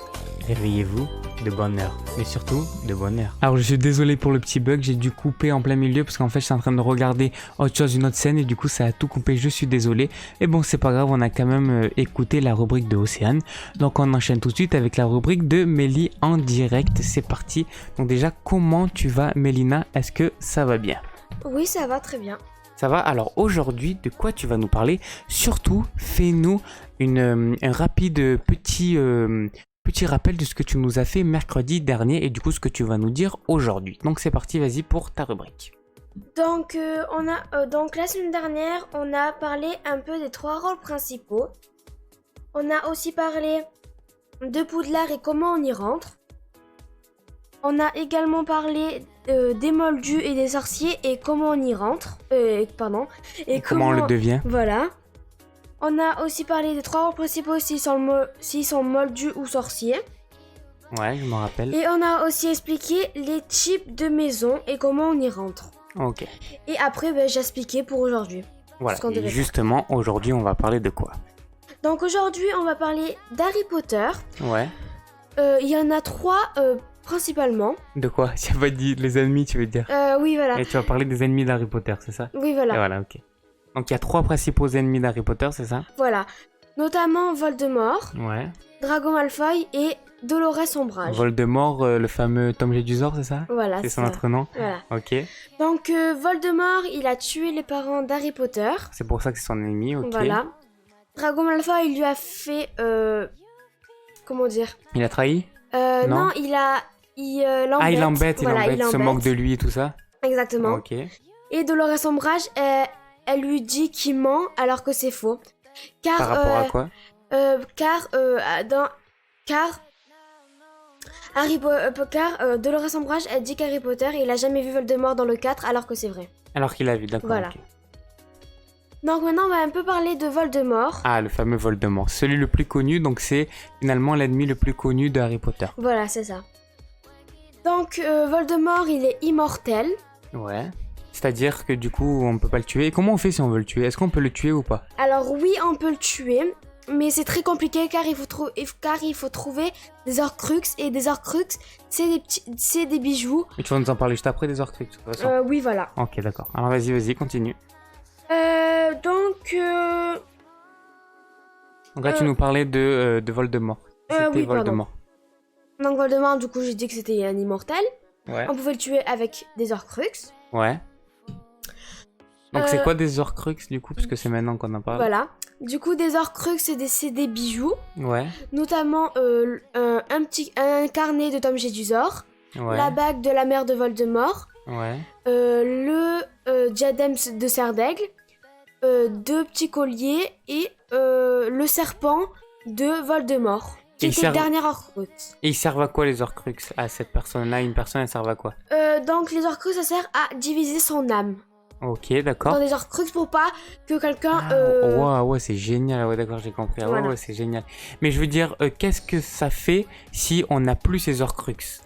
Réveillez-vous de bonne heure, mais surtout de bonne heure. Alors je suis désolé pour le petit bug, j'ai dû couper en plein milieu parce qu'en fait je suis en train de regarder autre chose, une autre scène et du coup ça a tout coupé, je suis désolé. Et bon c'est pas grave, on a quand même écouté la rubrique de Océane. Donc on enchaîne tout de suite avec la rubrique de Mélie en direct, c'est parti. Donc déjà comment tu vas Mélina, est-ce que ça va bien? Oui, ça va très bien. Ça va? Alors aujourd'hui, de quoi tu vas nous parler? Surtout, fais-nous un rapide petit rappel de ce que tu nous as fait mercredi dernier et du coup ce que tu vas nous dire aujourd'hui. Donc c'est parti, vas-y pour ta rubrique. Donc, donc la semaine dernière, on a parlé un peu des 3 rôles principaux. On a aussi parlé de Poudlard et comment on y rentre. On a également parlé des moldus et des sorciers et comment on y rentre. Et Comment on le devient? Voilà. On a aussi parlé des 3 rôles principaux s'ils sont moldus ou sorciers. Ouais, je m'en rappelle. Et on a aussi expliqué les types de maisons et comment on y rentre. Ok, Et après, j'ai expliqué pour aujourd'hui. voilà. Ce qu'on Et devait faire. justement, aujourd'hui, on va parler de quoi? Donc aujourd'hui, on va parler d'Harry Potter. Ouais. Il y en a 3 principalement. De quoi? Tu n'as pas dit les ennemis, tu veux dire? Oui, voilà. Et tu vas parler des ennemis d'Harry Potter, c'est ça? Oui, Et voilà. voilà, ok. Donc il y a 3 principaux ennemis d'Harry Potter, c'est ça? Voilà. Notamment Voldemort, Ouais. Drago Malfoy et Dolores Umbridge. Voldemort, le fameux Tom Jedusor, c'est ça? Voilà, C'est son ça. autre nom? Voilà. Ok. Donc Voldemort, il a tué les parents d'Harry Potter. C'est pour ça que c'est son ennemi, ok. Voilà. Drago Malfoy, il lui a fait... comment dire? Il a trahi? Non. Non, il l'embête. Ah, il l'embête, Voilà, il se moque de lui et tout ça? Exactement. Ok. Et Dolores Umbridge, elle lui dit qu'il ment alors que c'est faux. Car, Par rapport à quoi? Dolores Umbridge, elle dit qu'Harry Potter, il a jamais vu Voldemort dans le 4 alors que c'est vrai. Alors qu'il a vu, d'accord. Voilà. Ok. Donc maintenant, on va un peu parler de Voldemort. Ah, le fameux Voldemort. Celui le plus connu, donc c'est finalement l'ennemi le plus connu de Harry Potter. Voilà, c'est ça. Donc Voldemort, il est immortel. Ouais. C'est-à-dire que du coup, on peut pas le tuer. Et comment on fait si on veut le tuer? Est-ce qu'on peut le tuer ou pas? Alors oui, on peut le tuer, mais c'est très compliqué car il faut trouver des Horcruxes et des Horcruxes, c'est des bijoux. Et tu vas nous en parler juste après des Horcruxes, de toute façon. Oui, voilà. Ok, d'accord. Alors vas-y, continue. Donc Donc là, tu nous parlais de Voldemort. C'était oui, pardon. Voldemort. Donc Voldemort, du coup, j'ai dit que c'était un immortel. Ouais. On pouvait le tuer avec des Horcruxes. Ouais. Donc Euh, c'est quoi des Horcruxes du coup? Parce que c'est maintenant qu'on en parle. Voilà. Du coup, des Horcruxes, c'est des bijoux. Ouais. Notamment un carnet de Tom Jedusor, Ouais. la bague de la mère de Voldemort, Ouais. le diadème de Serdaigle, 2 petits colliers et le serpent de Voldemort. Qui Et était ils le dernier Horcrux. Et ils servent à quoi les Horcruxes à cette personne-là? Une personne, elle servent à quoi? Donc les Horcruxes, ça sert à diviser son âme. Ok, d'accord. dans des Horcruxes pour pas que quelqu'un... Ouais, ouais, c'est génial. Ouais, d'accord, j'ai compris. Ah, ouais, Voilà. ouais, c'est génial. Mais je veux dire, qu'est-ce que ça fait si on n'a plus ces Horcruxes?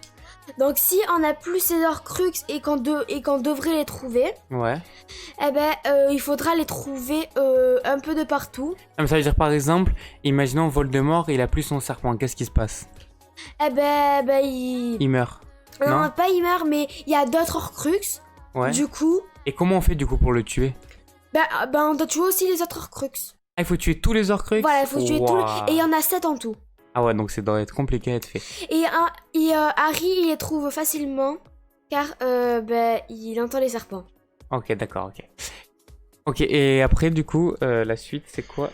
Donc si on n'a plus ces Horcruxes et qu'on devrait les trouver, Ouais. eh ben il faudra les trouver un peu de partout. Ah, mais ça veut dire, par exemple, imaginons Voldemort, il a plus son serpent. Qu'est-ce qui se passe? Eh ben il... Il meurt. Non, Non. pas il meurt, mais il y a d'autres Horcruxes. Ouais. Du coup, Et comment on fait du coup pour le tuer? on doit tuer aussi les autres Horcruxes. Ah, il faut tuer tous les Horcruxes? Voilà, il faut tuer tous les... Ouah. Et il y en a 7 en tout. Ah ouais, donc ça doit être compliqué à être fait. Et Harry, il les trouve facilement, car il entend les serpents. Ok, d'accord, ok. Ok, et après, du coup, la suite, c'est quoi?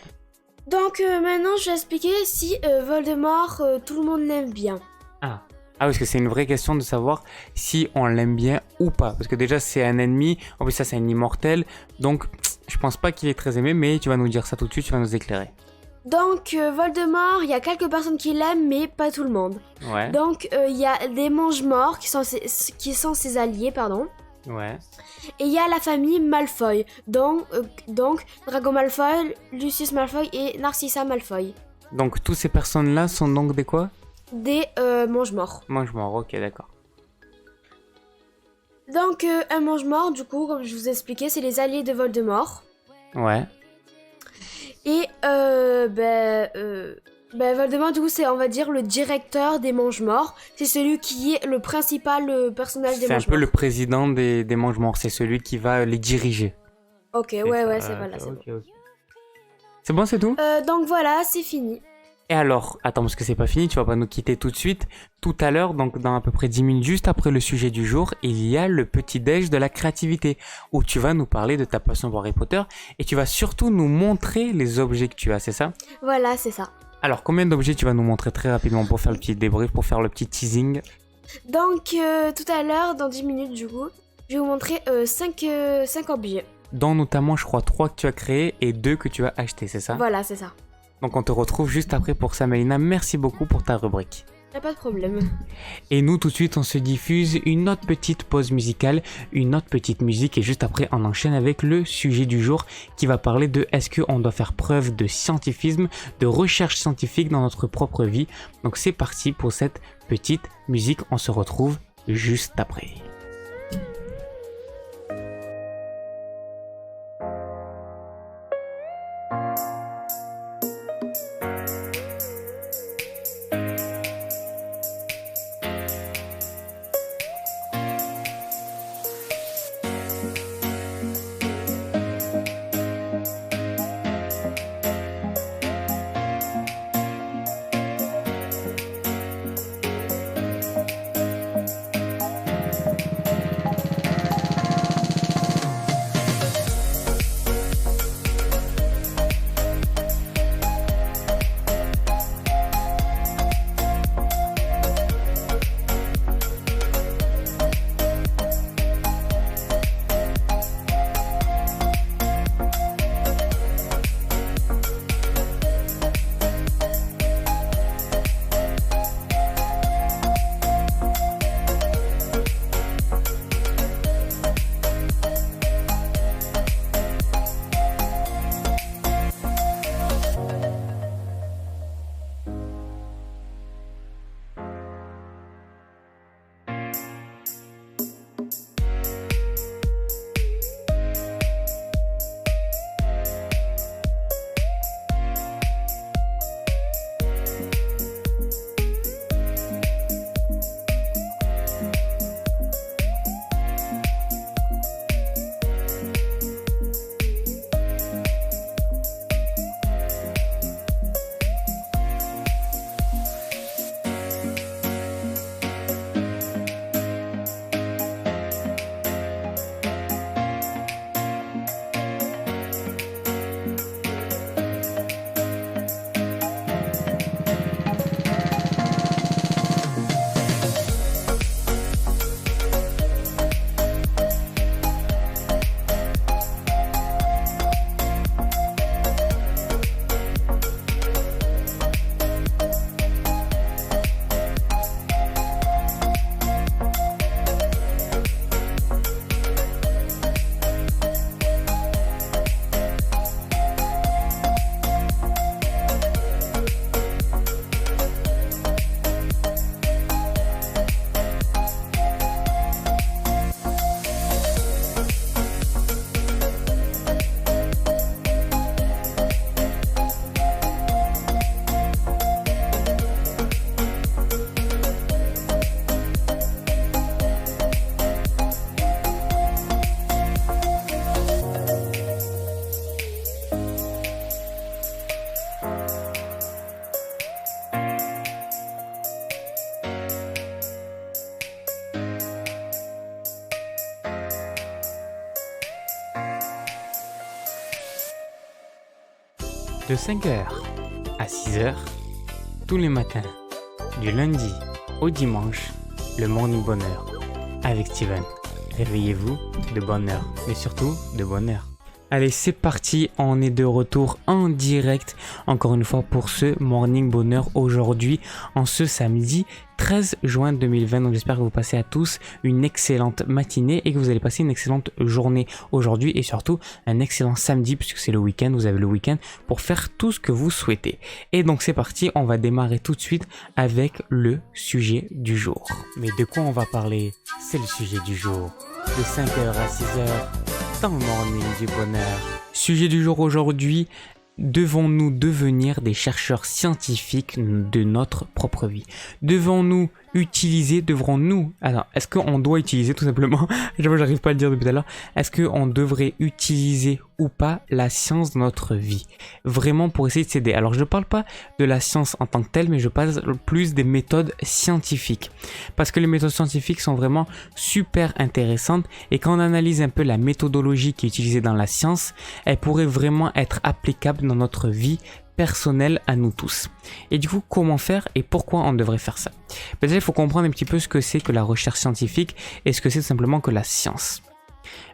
Donc maintenant, je vais expliquer si Voldemort, tout le monde l'aime bien. Ah, parce que c'est une vraie question de savoir si on l'aime bien ou pas. Parce que déjà, c'est un ennemi. En plus, ça, c'est un immortel. Donc, je pense pas qu'il est très aimé, mais tu vas nous dire ça tout de suite, tu vas nous éclairer. Donc Voldemort, il y a quelques personnes qui l'aiment, mais pas tout le monde. Ouais, Donc il y a des mange-morts qui sont ses alliés, pardon. ouais. Et il y a la famille Malfoy, donc Drago Malfoy, Lucius Malfoy et Narcissa Malfoy. Donc, toutes ces personnes-là sont donc des quoi? Des mange-morts. Mange-mort, ok, d'accord. Donc un mange-mort, du coup, comme je vous ai expliqué, c'est les alliés de Voldemort. Ouais. Et Voldemort, du coup, c'est, on va dire, le directeur des mange-morts. C'est celui qui est le principal personnage des C'est un mange-morts. peu le président des mange-morts, c'est celui qui va les diriger. Ok, C'est ouais, ça, ouais, c'est voilà, c'est ok, bon. ok. C'est bon, c'est tout? Donc voilà, c'est fini. Et alors, attends, parce que c'est pas fini, tu vas pas nous quitter tout de suite. Tout à l'heure, donc dans à peu près 10 minutes, juste après le sujet du jour, il y a le petit déj de la créativité, où tu vas nous parler de ta passion pour Harry Potter, et tu vas surtout nous montrer les objets que tu as, c'est ça? Voilà, c'est ça. Alors, combien d'objets tu vas nous montrer très rapidement pour faire le petit débrief, pour faire le petit teasing? Donc tout à l'heure, dans 10 minutes, du coup, je vais vous montrer 5 objets. Dont notamment, je crois, 3 que tu as créés et 2 que tu as achetés, c'est ça? Voilà, c'est ça. Donc on te retrouve juste après pour ça, Mélina. Merci beaucoup pour ta rubrique. Y'a pas de problème. Et nous, tout de suite, on se diffuse une autre petite pause musicale, une autre petite musique, et juste après, on enchaîne avec le sujet du jour qui va parler de est-ce qu'on doit faire preuve de scientifisme, de recherche scientifique dans notre propre vie. Donc c'est parti pour cette petite musique, on se retrouve juste après. De 5h à 6h, tous les matins, du lundi au dimanche, le Morning Bonheur avec Steven. Réveillez-vous de bonne heure, mais surtout de bonne heure. Allez, c'est parti, on est de retour en direct, encore une fois pour ce Morning Bonheur aujourd'hui, en ce samedi 13 juin 2020. Donc j'espère que vous passez à tous une excellente matinée et que vous allez passer une excellente journée aujourd'hui et surtout un excellent samedi puisque c'est le week-end, vous avez le week-end pour faire tout ce que vous souhaitez. Et donc c'est parti, on va démarrer tout de suite avec le sujet du jour. Mais de quoi on va parler? C'est le sujet du jour, de 5h à 6h. Dans le Morning du Bonheur. Sujet du jour aujourd'hui, devons-nous devenir des chercheurs scientifiques de notre propre vie? Devrons-nous, alors est-ce qu'on doit utiliser tout simplement, j'arrive pas à le dire depuis tout à l'heure, est-ce qu'on devrait utiliser ou pas la science dans notre vie? Vraiment pour essayer de s'aider. Alors je parle pas de la science en tant que telle, mais je parle plus des méthodes scientifiques. Parce que les méthodes scientifiques sont vraiment super intéressantes et quand on analyse un peu la méthodologie qui est utilisée dans la science, elle pourrait vraiment être applicable dans notre vie personnel à nous tous. Et du coup, comment faire et pourquoi on devrait faire ça? Déjà, il faut comprendre un petit peu ce que c'est que la recherche scientifique et ce que c'est tout simplement que la science.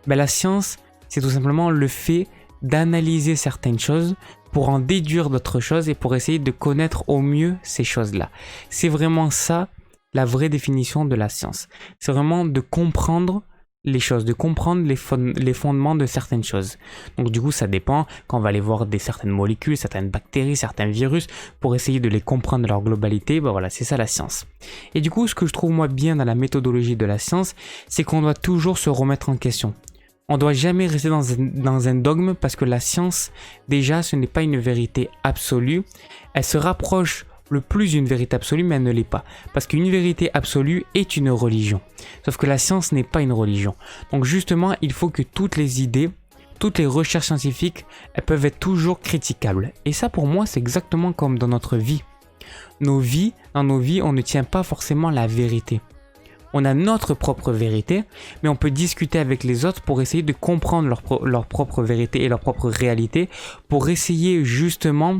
La science, c'est tout simplement le fait d'analyser certaines choses pour en déduire d'autres choses et pour essayer de connaître au mieux ces choses-là. C'est vraiment ça, la vraie définition de la science. C'est vraiment de comprendre les choses, de comprendre les fondements de certaines choses. Donc du coup ça dépend, quand on va aller voir certaines molécules, certaines bactéries, certains virus, pour essayer de les comprendre dans leur globalité, voilà, c'est ça la science. Et du coup ce que je trouve moi bien dans la méthodologie de la science, c'est qu'on doit toujours se remettre en question. On ne doit jamais rester dans un dogme parce que la science, déjà ce n'est pas une vérité absolue, elle se rapproche le plus d'une vérité absolue, mais elle ne l'est pas. Parce qu'une vérité absolue est une religion. Sauf que la science n'est pas une religion. Donc justement, il faut que toutes les idées, toutes les recherches scientifiques, elles peuvent être toujours critiquables. Et ça, pour moi, c'est exactement comme dans notre vie. Dans nos vies, on ne tient pas forcément la vérité. On a notre propre vérité, mais on peut discuter avec les autres pour essayer de comprendre leur propre vérité et leur propre réalité, pour essayer justement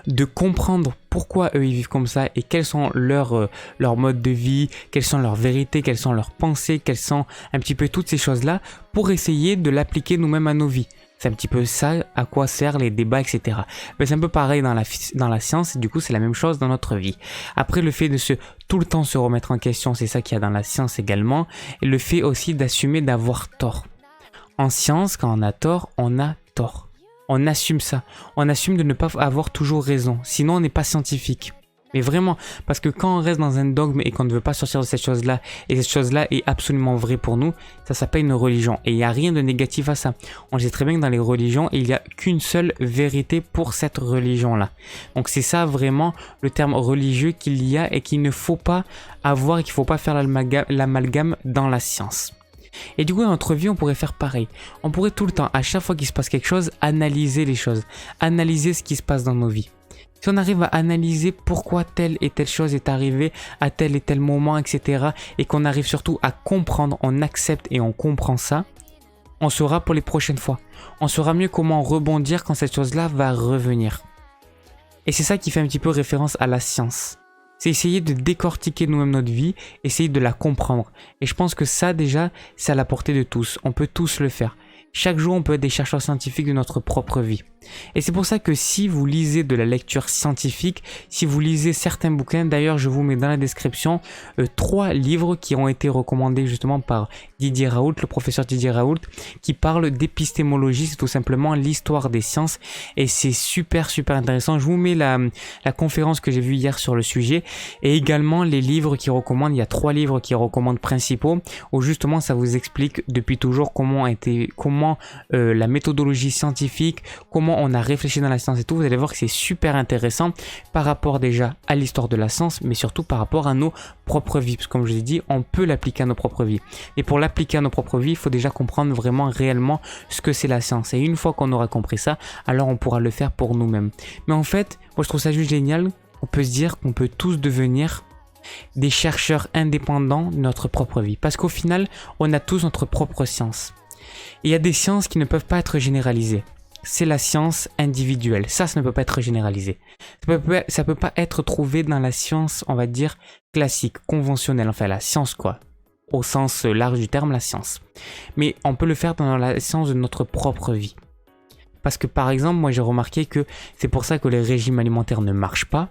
de comprendre pourquoi eux ils vivent comme ça et quels sont leurs modes de vie, quelles sont leurs vérités, quelles sont leurs pensées, quelles sont un petit peu toutes ces choses-là pour essayer de l'appliquer nous-mêmes à nos vies. C'est un petit peu ça à quoi servent les débats, etc. Mais c'est un peu pareil dans la science et du coup c'est la même chose dans notre vie. Après le fait de tout le temps se remettre en question, c'est ça qu'il y a dans la science également, et le fait aussi d'assumer d'avoir tort. En science, quand on a tort, on a tort. On assume ça. On assume de ne pas avoir toujours raison. Sinon, on n'est pas scientifique. Mais vraiment, parce que quand on reste dans un dogme et qu'on ne veut pas sortir de cette chose-là, et cette chose-là est absolument vraie pour nous, ça s'appelle une religion. Et il n'y a rien de négatif à ça. On sait très bien que dans les religions, il n'y a qu'une seule vérité pour cette religion-là. Donc c'est ça vraiment le terme religieux qu'il y a et qu'il ne faut pas avoir et qu'il ne faut pas faire l'amalgame dans la science. Et du coup dans notre vie on pourrait faire pareil, on pourrait tout le temps, à chaque fois qu'il se passe quelque chose, analyser les choses, analyser ce qui se passe dans nos vies. Si on arrive à analyser pourquoi telle et telle chose est arrivée à tel et tel moment, etc. et qu'on arrive surtout à comprendre, on accepte et on comprend ça, on saura pour les prochaines fois, on saura mieux comment rebondir quand cette chose-là va revenir. Et c'est ça qui fait un petit peu référence à la science. C'est essayer de décortiquer nous-mêmes notre vie, essayer de la comprendre. Et je pense que ça déjà, c'est à la portée de tous. On peut tous le faire. Chaque jour, on peut être des chercheurs scientifiques de notre propre vie. Et c'est pour ça que si vous lisez de la lecture scientifique, si vous lisez certains bouquins, d'ailleurs je vous mets dans la description 3 livres qui ont été recommandés justement par Didier Raoult, le professeur Didier Raoult, qui parle d'épistémologie, c'est tout simplement l'histoire des sciences et c'est super intéressant. Je vous mets la conférence que j'ai vue hier sur le sujet et également les livres qu'il recommande. Il y a 3 livres qu'il recommande principaux où justement ça vous explique depuis toujours comment la méthodologie scientifique, comment on a réfléchi dans la science et tout. Vous allez voir que c'est super intéressant par rapport déjà à l'histoire de la science, mais surtout par rapport à nos propres vies. Parce que comme je vous ai dit, on peut l'appliquer à nos propres vies. Et pour l'appliquer à nos propres vies, il faut déjà comprendre vraiment réellement ce que c'est la science. Et une fois qu'on aura compris ça, alors on pourra le faire pour nous-mêmes. Mais en fait, moi je trouve ça juste génial. On peut se dire qu'on peut tous devenir des chercheurs indépendants de notre propre vie. Parce qu'au final, on a tous notre propre science. Et il y a des sciences qui ne peuvent pas être généralisées. c'est la science individuelle. Ça ne peut pas être généralisé. Ça peut pas être trouvé dans la science, on va dire, classique, conventionnelle. Enfin, la science quoi. Au sens large du terme, la science. Mais on peut le faire dans la science de notre propre vie. Parce que par exemple, moi j'ai remarqué que c'est pour ça que les régimes alimentaires ne marchent pas.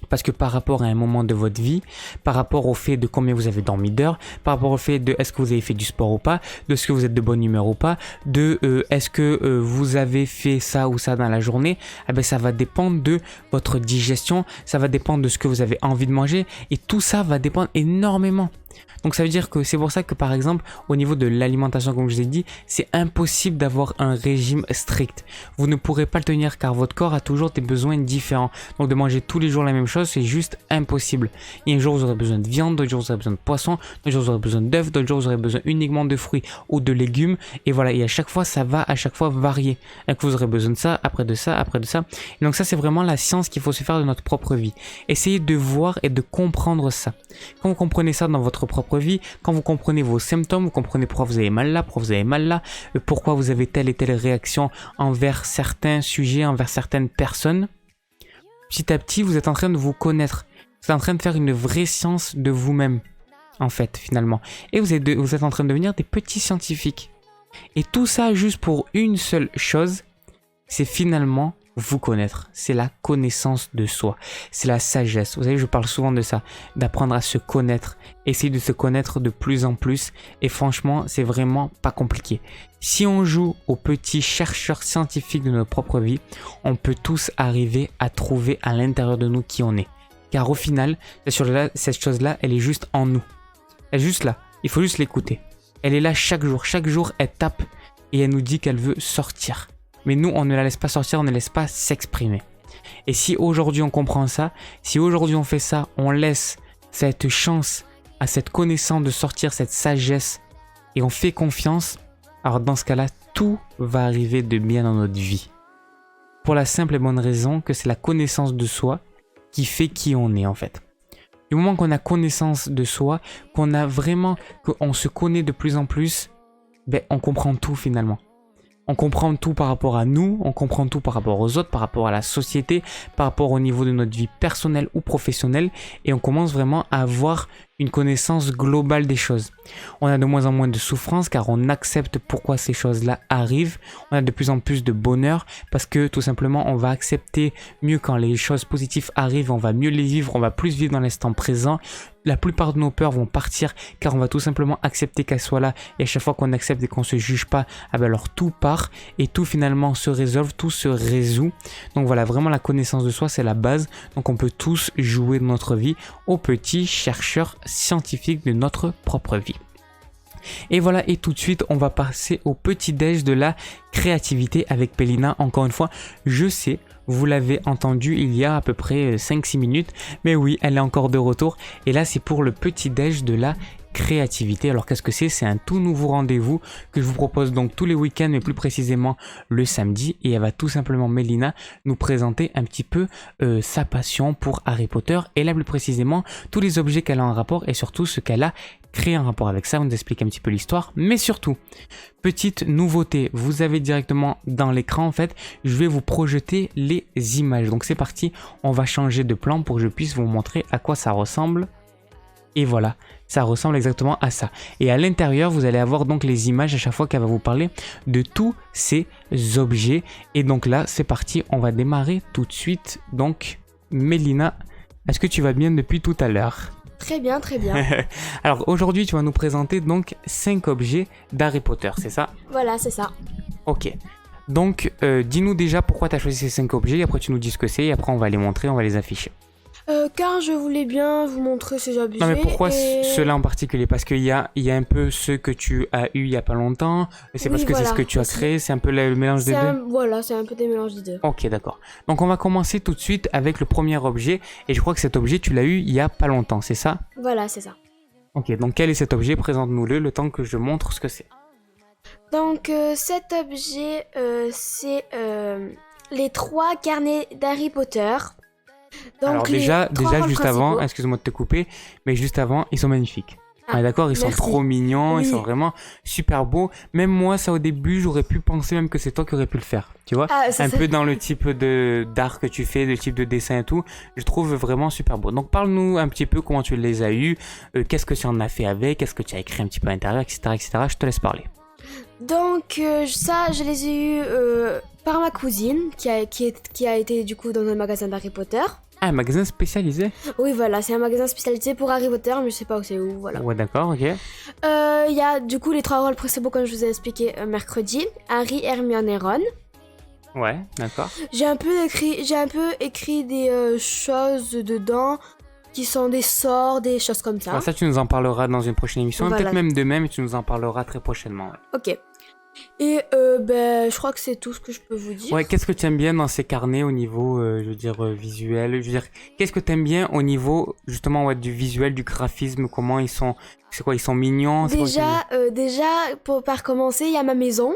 Parce que par rapport à un moment de votre vie, par rapport au fait de combien vous avez dormi d'heures, par rapport au fait de est-ce que vous avez fait du sport ou pas, de est-ce que vous êtes de bonne humeur ou pas, de est-ce que vous avez fait ça ou ça dans la journée, eh ben ça va dépendre de votre digestion, ça va dépendre de ce que vous avez envie de manger et tout ça va dépendre énormément. Donc ça veut dire que c'est pour ça que par exemple au niveau de l'alimentation comme je vous ai dit, c'est impossible d'avoir un régime strict. Vous ne pourrez pas le tenir car votre corps a toujours des besoins différents. Donc de manger tous les jours la même chose c'est juste impossible. Et un jour vous aurez besoin de viande, d'autres jours vous aurez besoin de poisson, d'autres jours vous aurez besoin d'œufs, d'autres jours vous aurez besoin uniquement de fruits ou de légumes. Et voilà, et à chaque fois ça va à chaque fois varier. Un coup vous aurez besoin de ça, après de ça, après de ça. Et donc ça c'est vraiment la science qu'il faut se faire de notre propre vie. Essayez de voir et de comprendre ça. Quand vous comprenez ça dans votre propre vie, quand vous comprenez vos symptômes, vous comprenez pourquoi vous avez mal là, pourquoi vous avez mal là, pourquoi vous avez telle et telle réaction envers certains sujets, envers certaines personnes, petit à petit vous êtes en train de vous connaître, vous êtes en train de faire une vraie science de vous-même en fait finalement, et vous êtes en train de devenir des petits scientifiques, et tout ça juste pour une seule chose, c'est finalement vous connaître, c'est la connaissance de soi, c'est la sagesse. Vous savez, je parle souvent de ça, d'apprendre à se connaître, essayer de se connaître de plus en plus, et franchement, c'est vraiment pas compliqué. Si on joue aux petits chercheurs scientifiques de notre propre vie, on peut tous arriver à trouver à l'intérieur de nous qui on est. Car au final, cette chose-là, elle est juste en nous. Elle est juste là, il faut juste l'écouter. Elle est là chaque jour elle tape et elle nous dit qu'elle veut sortir. Mais nous, on ne la laisse pas sortir, on ne laisse pas s'exprimer. Et si aujourd'hui on comprend ça, si aujourd'hui on fait ça, on laisse cette chance à cette connaissance de sortir, cette sagesse, et on fait confiance, alors dans ce cas-là, tout va arriver de bien dans notre vie. Pour la simple et bonne raison que c'est la connaissance de soi qui fait qui on est en fait. Du moment qu'on a connaissance de soi, qu'on se connaît de plus en plus, ben on comprend tout finalement. On comprend tout par rapport à nous, on comprend tout par rapport aux autres, par rapport à la société, par rapport au niveau de notre vie personnelle ou professionnelle, et on commence vraiment à avoir une connaissance globale des choses. On a de moins en moins de souffrance car on accepte pourquoi ces choses-là arrivent. On a de plus en plus de bonheur parce que tout simplement on va accepter mieux quand les choses positives arrivent, on va mieux les vivre, on va plus vivre dans l'instant présent. La plupart de nos peurs vont partir car on va tout simplement accepter qu'elles soient là, et à chaque fois qu'on accepte et qu'on se juge pas, alors tout part et tout finalement se résolve, tout se résout. Donc voilà, vraiment la connaissance de soi c'est la base. Donc on peut tous jouer notre vie aux petits chercheurs scientifiques de notre propre vie. Et voilà, et tout de suite on va passer au petit déj de la créativité avec Pélina. Encore une fois, je sais, vous l'avez entendu il y a à peu près 5-6 minutes, mais oui, elle est encore de retour, et là c'est pour le petit déj de la créativité. Alors qu'est-ce que c'est ? C'est un tout nouveau rendez-vous que je vous propose donc tous les week-ends, mais plus précisément le samedi, et elle va tout simplement, Mélina, nous présenter un petit peu sa passion pour Harry Potter, et là plus précisément tous les objets qu'elle a en rapport, et surtout ce qu'elle a créé en rapport avec ça. On nous explique un petit peu l'histoire, mais surtout, petite nouveauté, vous avez directement dans l'écran en fait, je vais vous projeter les images. Donc c'est parti, on va changer de plan pour que je puisse vous montrer à quoi ça ressemble. Et voilà, ça ressemble exactement à ça. Et à l'intérieur, vous allez avoir donc les images à chaque fois qu'elle va vous parler de tous ces objets. Et donc là, c'est parti, on va démarrer tout de suite. Donc, Mélina, est-ce que tu vas bien depuis tout à l'heure ? Très bien, très bien. Alors aujourd'hui, tu vas nous présenter donc 5 objets d'Harry Potter, c'est ça ? Voilà, c'est ça. Ok. Donc, dis-nous déjà pourquoi tu as choisi ces 5 objets, et après tu nous dis ce que c'est, et après on va les montrer, on va les afficher. Car je voulais bien vous montrer ces objets. Non mais pourquoi et... ceux-là en particulier ? Parce qu'il y a un peu ceux que tu as eu il y a pas longtemps, et c'est Oui, parce que voilà, c'est ce que tu as aussi. créé, c'est un peu le mélange des deux. Voilà, c'est un peu des mélanges des deux. Ok, d'accord. Donc on va commencer tout de suite avec le premier objet, et je crois que cet objet tu l'as eu il y a pas longtemps, c'est ça ? Voilà, c'est ça. Ok, donc quel est cet objet ? Présente-nous-le le temps que je montre ce que c'est. Donc cet objet, c'est les 3 carnets d'Harry Potter. Donc, Alors les déjà trois rôles juste avant, principaux. excuse-moi de te couper, mais juste avant, ils sont magnifiques. Ah, d'accord, ils sont merci. trop mignons, ils Oui. sont vraiment super beaux. Même moi, ça au début, j'aurais pu penser même que c'est toi qui aurais pu le faire. Tu vois, Ah, c'est un ça. peu dans le type d'art que tu fais, le type de dessin et tout, je trouve vraiment super beau. Donc parle-nous un petit peu comment tu les as eus, qu'est-ce que tu en as fait avec, qu'est-ce que tu as écrit un petit peu à l'intérieur, etc., etc. Je te laisse parler. Donc ça, je les ai eus par ma cousine qui a été du coup dans un magasin d'Harry Potter. Ah, un magasin spécialisé? Oui, voilà, c'est un magasin spécialisé pour Harry Potter, mais je sais pas où c'est où, voilà. Ouais, d'accord, ok. Il y a du coup les 3 rôles principaux comme je vous ai expliqué mercredi, Harry, Hermione et Ron. Ouais, d'accord. J'ai un peu écrit des choses dedans qui sont des sorts, des choses comme ça. Alors ça, tu nous en parleras dans une prochaine émission, Voilà. peut-être même demain, mais tu nous en parleras très prochainement. Ouais. Ok. Et je crois que c'est tout ce que je peux vous dire. Ouais, qu'est-ce que tu aimes bien dans ces carnets au niveau, je veux dire, visuel? Je veux dire, qu'est-ce que tu aimes bien au niveau, justement, ouais, du visuel, du graphisme? Comment ils sont... C'est quoi, ils sont mignons? C'est quoi que t'aimes Déjà, par commencer, il y a ma maison.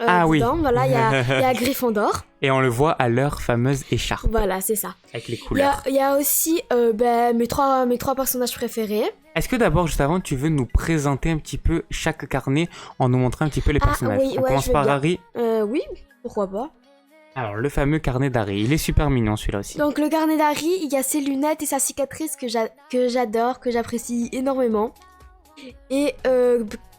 Ah oui. Dedans, voilà, il y a Gryffondor. bien? Et on le voit à leur fameuse écharpe, Voilà, c'est ça. avec les Il y couleurs. a aussi mes trois personnages préférés. Est-ce que d'abord, juste avant, tu veux nous présenter un petit peu chaque carnet en nous montrant un petit peu les Ah, personnages? oui, On ouais, commence je veux par bien. Harry. Oui, pourquoi pas. Alors, le fameux carnet d'Harry, il est super mignon celui-là aussi. Donc le carnet d'Harry, il y a ses lunettes et sa cicatrice que j'adore, que j'apprécie énormément. Et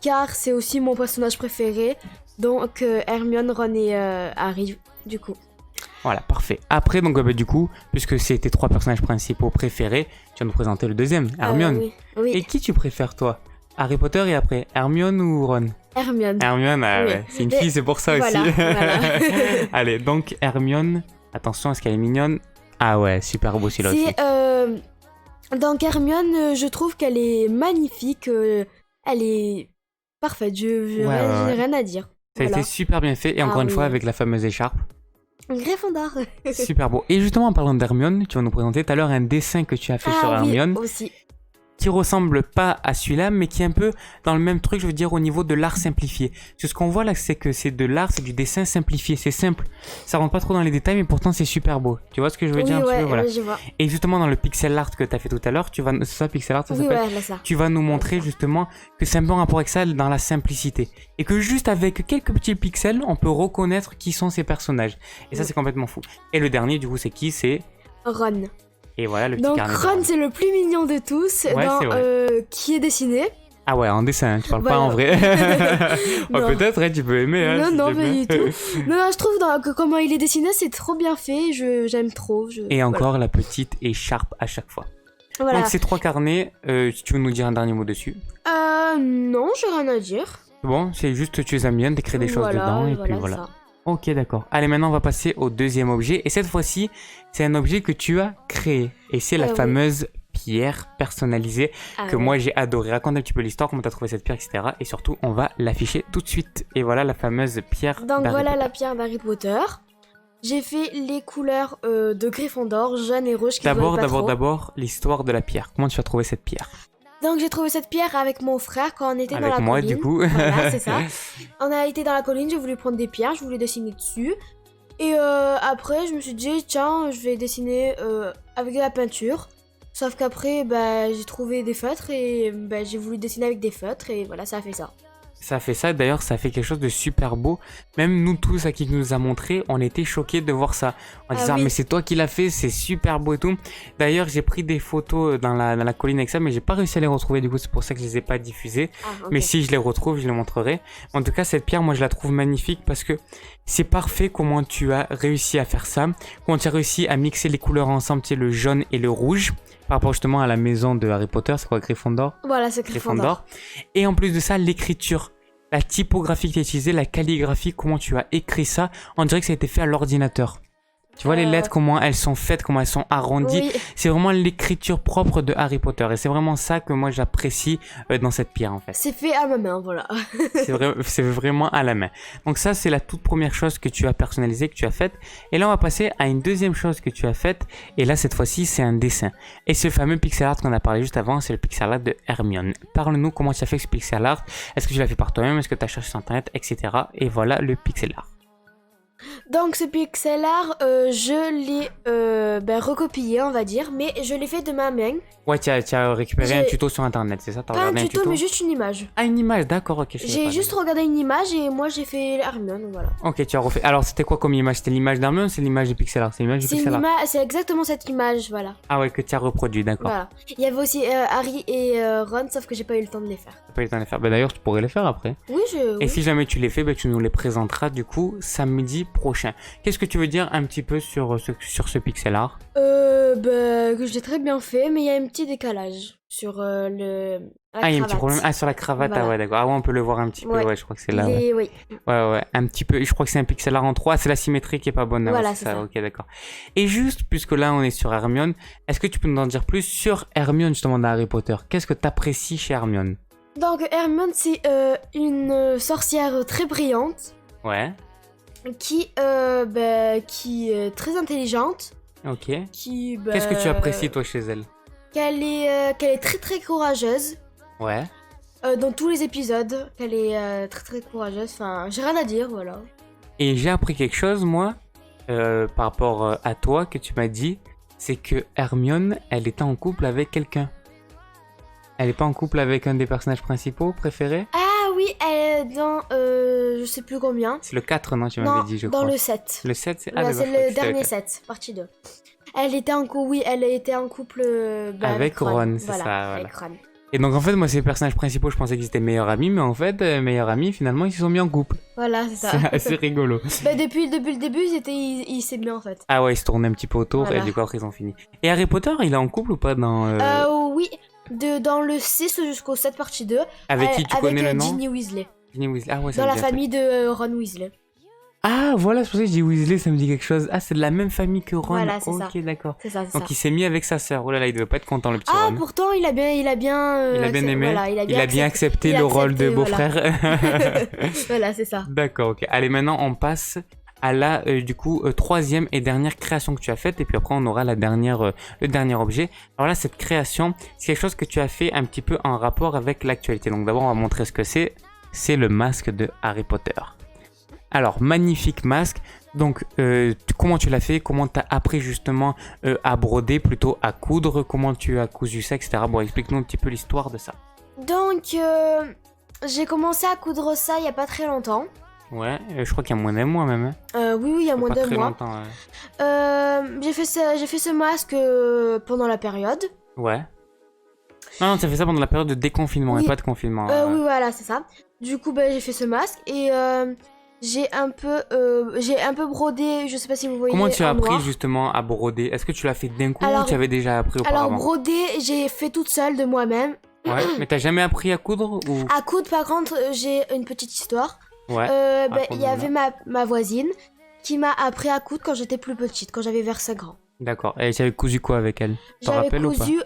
car c'est aussi mon personnage préféré. Donc Hermione, Ron et Harry, du coup. Voilà, parfait. Après, donc, bah, du coup, puisque c'est tes 3 personnages principaux préférés, tu vas nous présenter le deuxième, Hermione. Oui, Et qui tu préfères, toi? Harry Potter et après, Hermione ou Ron? Hermione. Hermione, ah Oui. ouais, c'est une Mais- fille, c'est pour ça voilà, aussi. voilà. Allez, donc Hermione, attention, est-ce qu'elle est mignonne? Ah ouais, super beau celui-là aussi. Donc Hermione, je trouve qu'elle est magnifique. Elle est parfaite. Je Ouais, n'ai ouais. rien à dire. Ça a Voilà. été super bien fait, et encore Ah une fois oui. avec la fameuse écharpe. Gryffondor. Super beau. Et justement, en parlant d'Hermione, tu vas nous présenter tout à l'heure un dessin que tu as fait sur Ah oui, Hermione, aussi. qui ressemble pas à celui-là, mais qui est un peu dans le même truc, je veux dire, au niveau de l'art simplifié. Parce que ce qu'on voit là, c'est que c'est de l'art, c'est du dessin simplifié, c'est simple. Ça rentre pas trop dans les détails, mais pourtant c'est super beau. Tu vois ce que je veux Oui, dire un petit ouais, peu, voilà. ouais, je vois. Et justement, dans le pixel art que tu as fait tout à l'heure, c'est ça, pixel art, ça Oui, s'appelle? ouais, là ça. Tu vas nous montrer justement que c'est un peu en rapport avec ça dans la simplicité. Et que juste avec quelques petits pixels, on peut reconnaître qui sont ces personnages. Et ça, Oui. c'est complètement fou. Et le dernier, du coup, c'est qui? C'est... Ron. Et voilà, le petit Donc carnet. de Ron, Ron. c'est le plus mignon de tous, Ouais, c'est vrai. qui est dessiné. Ah ouais, en dessin, tu parles pas Voilà. en vrai. Non. Ouais, peut-être, hein, tu peux aimer. Hein, Non, si non, tu pas veux. du tout. Non, je trouve que comment il est dessiné, c'est trop bien fait. J'aime trop. Et encore la petite écharpe à chaque fois. Voilà. Donc ces 3 carnets, si tu veux nous dire un dernier mot dessus. Non, j'ai rien à dire. Bon, c'est juste tu les aimes bien, t'écris des choses Voilà, dedans et puis voilà. ça. Ok, d'accord. Allez, maintenant on va passer au deuxième objet. Et cette fois-ci, c'est un objet que tu as créé. Et c'est la oui. fameuse pierre personnalisée Ah que ouais. moi j'ai adoré. Raconte un petit peu l'histoire, comment t'as trouvé cette pierre, etc. Et surtout, on va l'afficher tout de suite. Et voilà la fameuse pierre Donc d'Harry voilà Potter. la pierre d'Harry Potter. J'ai fait les couleurs de Gryffondor, jaune et rouge qui se voient pas trop. D'abord, l'histoire de la pierre. Comment tu as trouvé cette pierre? Donc j'ai trouvé cette pierre avec mon frère quand on était dans Avec la moi, colline. du coup. Voilà, c'est ça. On a été dans la colline, j'ai voulu prendre des pierres, je voulais dessiner dessus. Et après, je me suis dit, tiens, je vais dessiner avec de la peinture. Sauf qu'après, j'ai trouvé des feutres et j'ai voulu dessiner avec des feutres et voilà, ça a fait ça. Ça fait ça, d'ailleurs, ça fait quelque chose de super beau. Même nous tous, à qui nous a montré, on était choqués de voir ça. En Ah disant, oui. mais c'est toi qui l'as fait, c'est super beau et tout. D'ailleurs, j'ai pris des photos dans la colline avec ça, mais j'ai pas réussi à les retrouver, du coup, c'est pour ça que je les ai pas diffusées. Ah, ok. Mais si je les retrouve, je les montrerai. En tout cas, cette pierre, moi, je la trouve magnifique parce que c'est parfait comment tu as réussi à faire ça. Comment tu as réussi à mixer les couleurs ensemble, tu sais, le jaune et le rouge. Par rapport justement à la maison de Harry Potter, c'est quoi, Gryffondor? Voilà, c'est Gryffondor. Gryffondor. Et en plus de ça, l'écriture, la typographie que tu as utilisée, la calligraphie, comment tu as écrit ça, on dirait que ça a été fait à l'ordinateur. Tu vois les lettres, comment elles sont faites, comment elles sont arrondies. Oui, C'est vraiment l'écriture propre de Harry Potter. Et c'est vraiment ça que moi j'apprécie dans cette pierre en fait. c'est fait à ma main, voilà. C'est vraiment à la main. Donc ça, c'est la toute première chose que tu as personnalisée, que tu as faite. Et là, on va passer à une deuxième chose que tu as faite. Et là, cette fois-ci, c'est un dessin. Et ce fameux pixel art qu'on a parlé juste avant, c'est le pixel art de Hermione. Parle-nous comment tu as fait ce pixel art. Est-ce que tu l'as fait par toi-même? Est-ce que tu as cherché sur internet, etc. Et voilà le pixel art. Donc ce pixel art, je l'ai recopié, on va dire, mais je l'ai fait de ma main. Ouais, tu as récupéré un J'ai- tuto sur internet, c'est ça? T'as Pas un regardé tuto, mais juste une image. Ah, une image, d'accord, ok. je savais J'ai pas. juste regardé une image et moi j'ai fait Hermione, voilà. Ok, tu as refait. Alors, c'était quoi comme image? C'était l'image d'Hermione ou c'est l'image du pixel art? C'est l'image du C'est pixel art. c'est exactement cette image, voilà. Ah ouais, que tu as reproduit, d'accord. Voilà. Il y avait aussi Harry et Ron, sauf que j'ai pas eu le temps de les faire. T'as pas eu le temps de les faire. Bah, d'ailleurs, tu pourrais les faire après. Oui, Et oui. si jamais tu les fais, bah, tu nous les présenteras du coup samedi prochain. Qu'est-ce que tu veux dire un petit peu sur ce pixel art? Que je l'ai très bien fait, mais il y a un petit décalage sur la Ah, il y a un petit cravate. problème. Ah, sur la cravate, Voilà. ah ouais, d'accord. Ah ouais, on peut le voir un petit peu, Ouais. ouais, je crois que c'est là. Ouais. Oui. Ouais, un petit peu. Je crois que c'est un pixel art en 3. C'est la symétrie qui est pas bonne. Voilà, ouais, c'est ça. Ok, d'accord. Et juste, puisque là, on est sur Hermione, est-ce que tu peux nous en dire plus sur Hermione, justement, dans Harry Potter? Qu'est-ce que t'apprécies chez Hermione? Donc Hermione, c'est une sorcière très brillante Ouais, qui est très intelligente, ok. qui Qu'est-ce que tu apprécies, toi, chez elle? qu'elle est très très courageuse Ouais. dans tous les épisodes, qu'elle est très très courageuse. Enfin, j'ai rien à dire, voilà. Et j'ai appris quelque chose, moi, par rapport à toi, que tu m'as dit, c'est que Hermione, elle était en couple avec quelqu'un. Elle est pas en couple avec un des personnages principaux préférés? Ah oui, elle est dans je sais plus combien. C'est le 4, non, tu Non, m'avais dit, je dans crois. le 7. Le 7, c'est... Voilà, d'accord, c'est je crois que le c'était dernier 4. 7, partie 2. Elle était en couple, oui, elle était en couple Avec Ron, c'est voilà, ça, voilà. avec Ron. Et donc, en fait, moi, ces personnages principaux, je pensais qu'ils étaient meilleurs amis, mais en fait, meilleurs amis, finalement, ils se sont mis en couple. Voilà, c'est ça. C'est assez rigolo. Depuis le début, ils s'aimaient en fait. Ah ouais, ils se tournaient un petit peu autour, Voilà. et du coup, après, ils ont fini. Et Harry Potter, il est en couple ou pas dans... Oui, dans le 6 jusqu'au 7 partie 2. Avec qui tu connais le nom? Ginny Weasley. Ginny Weasley. Ah ouais, ça Dans me la dit un truc. famille de Ron Weasley. Ah, voilà, c'est pour ça que je dis Weasley, ça me dit quelque chose. Ah, c'est de la même famille que Ron. Voilà, c'est ok, ça. d'accord. C'est ça, c'est Donc ça. il s'est mis avec sa sœur. Oh là là, il devait pas être content, le petit Ah, Ron. pourtant, il a bien Il a bien aimé. Voilà, il a bien accepté il a le rôle de accepté, voilà. beau-frère. Voilà, c'est ça. D'accord, ok. Allez, maintenant on passe à la troisième et dernière création que tu as faite, et puis après on aura le dernier objet. Alors là, cette création, c'est quelque chose que tu as fait un petit peu en rapport avec l'actualité. Donc d'abord, on va montrer ce que c'est. C'est le masque de Harry Potter. Alors, magnifique masque. Donc, comment tu l'as fait? Comment tu as appris justement à broder, plutôt à coudre? Comment tu as cousu ça, etc. Bon, explique-nous un petit peu l'histoire de ça. Donc, j'ai commencé à coudre ça il y a pas très longtemps. Ouais, je crois qu'il y a moins d'un mois même. Hein. Oui, il y a moins Pas d'un très mois. longtemps, ouais. J'ai fait ce masque pendant la période. Ouais. Non, tu as fait ça pendant la période de déconfinement Oui. et pas de confinement. Oui, voilà, c'est ça. Du coup, j'ai fait ce masque et j'ai un peu brodé, je sais pas si vous voyez. Comment tu as en appris noir. justement à broder? Est-ce que tu l'as fait d'un coup Alors- ou tu avais déjà appris Alors, auparavant? broder, j'ai fait toute seule de moi-même. Ouais, mais t'as jamais appris à coudre ou... À coudre, par contre, j'ai une petite histoire. Ouais. Il y avait ma voisine qui m'a appris à coudre quand j'étais plus petite, quand j'avais vers 5 ans. D'accord. Et tu avais cousu quoi avec elle? T'en J'avais rappelles ou pas? cousu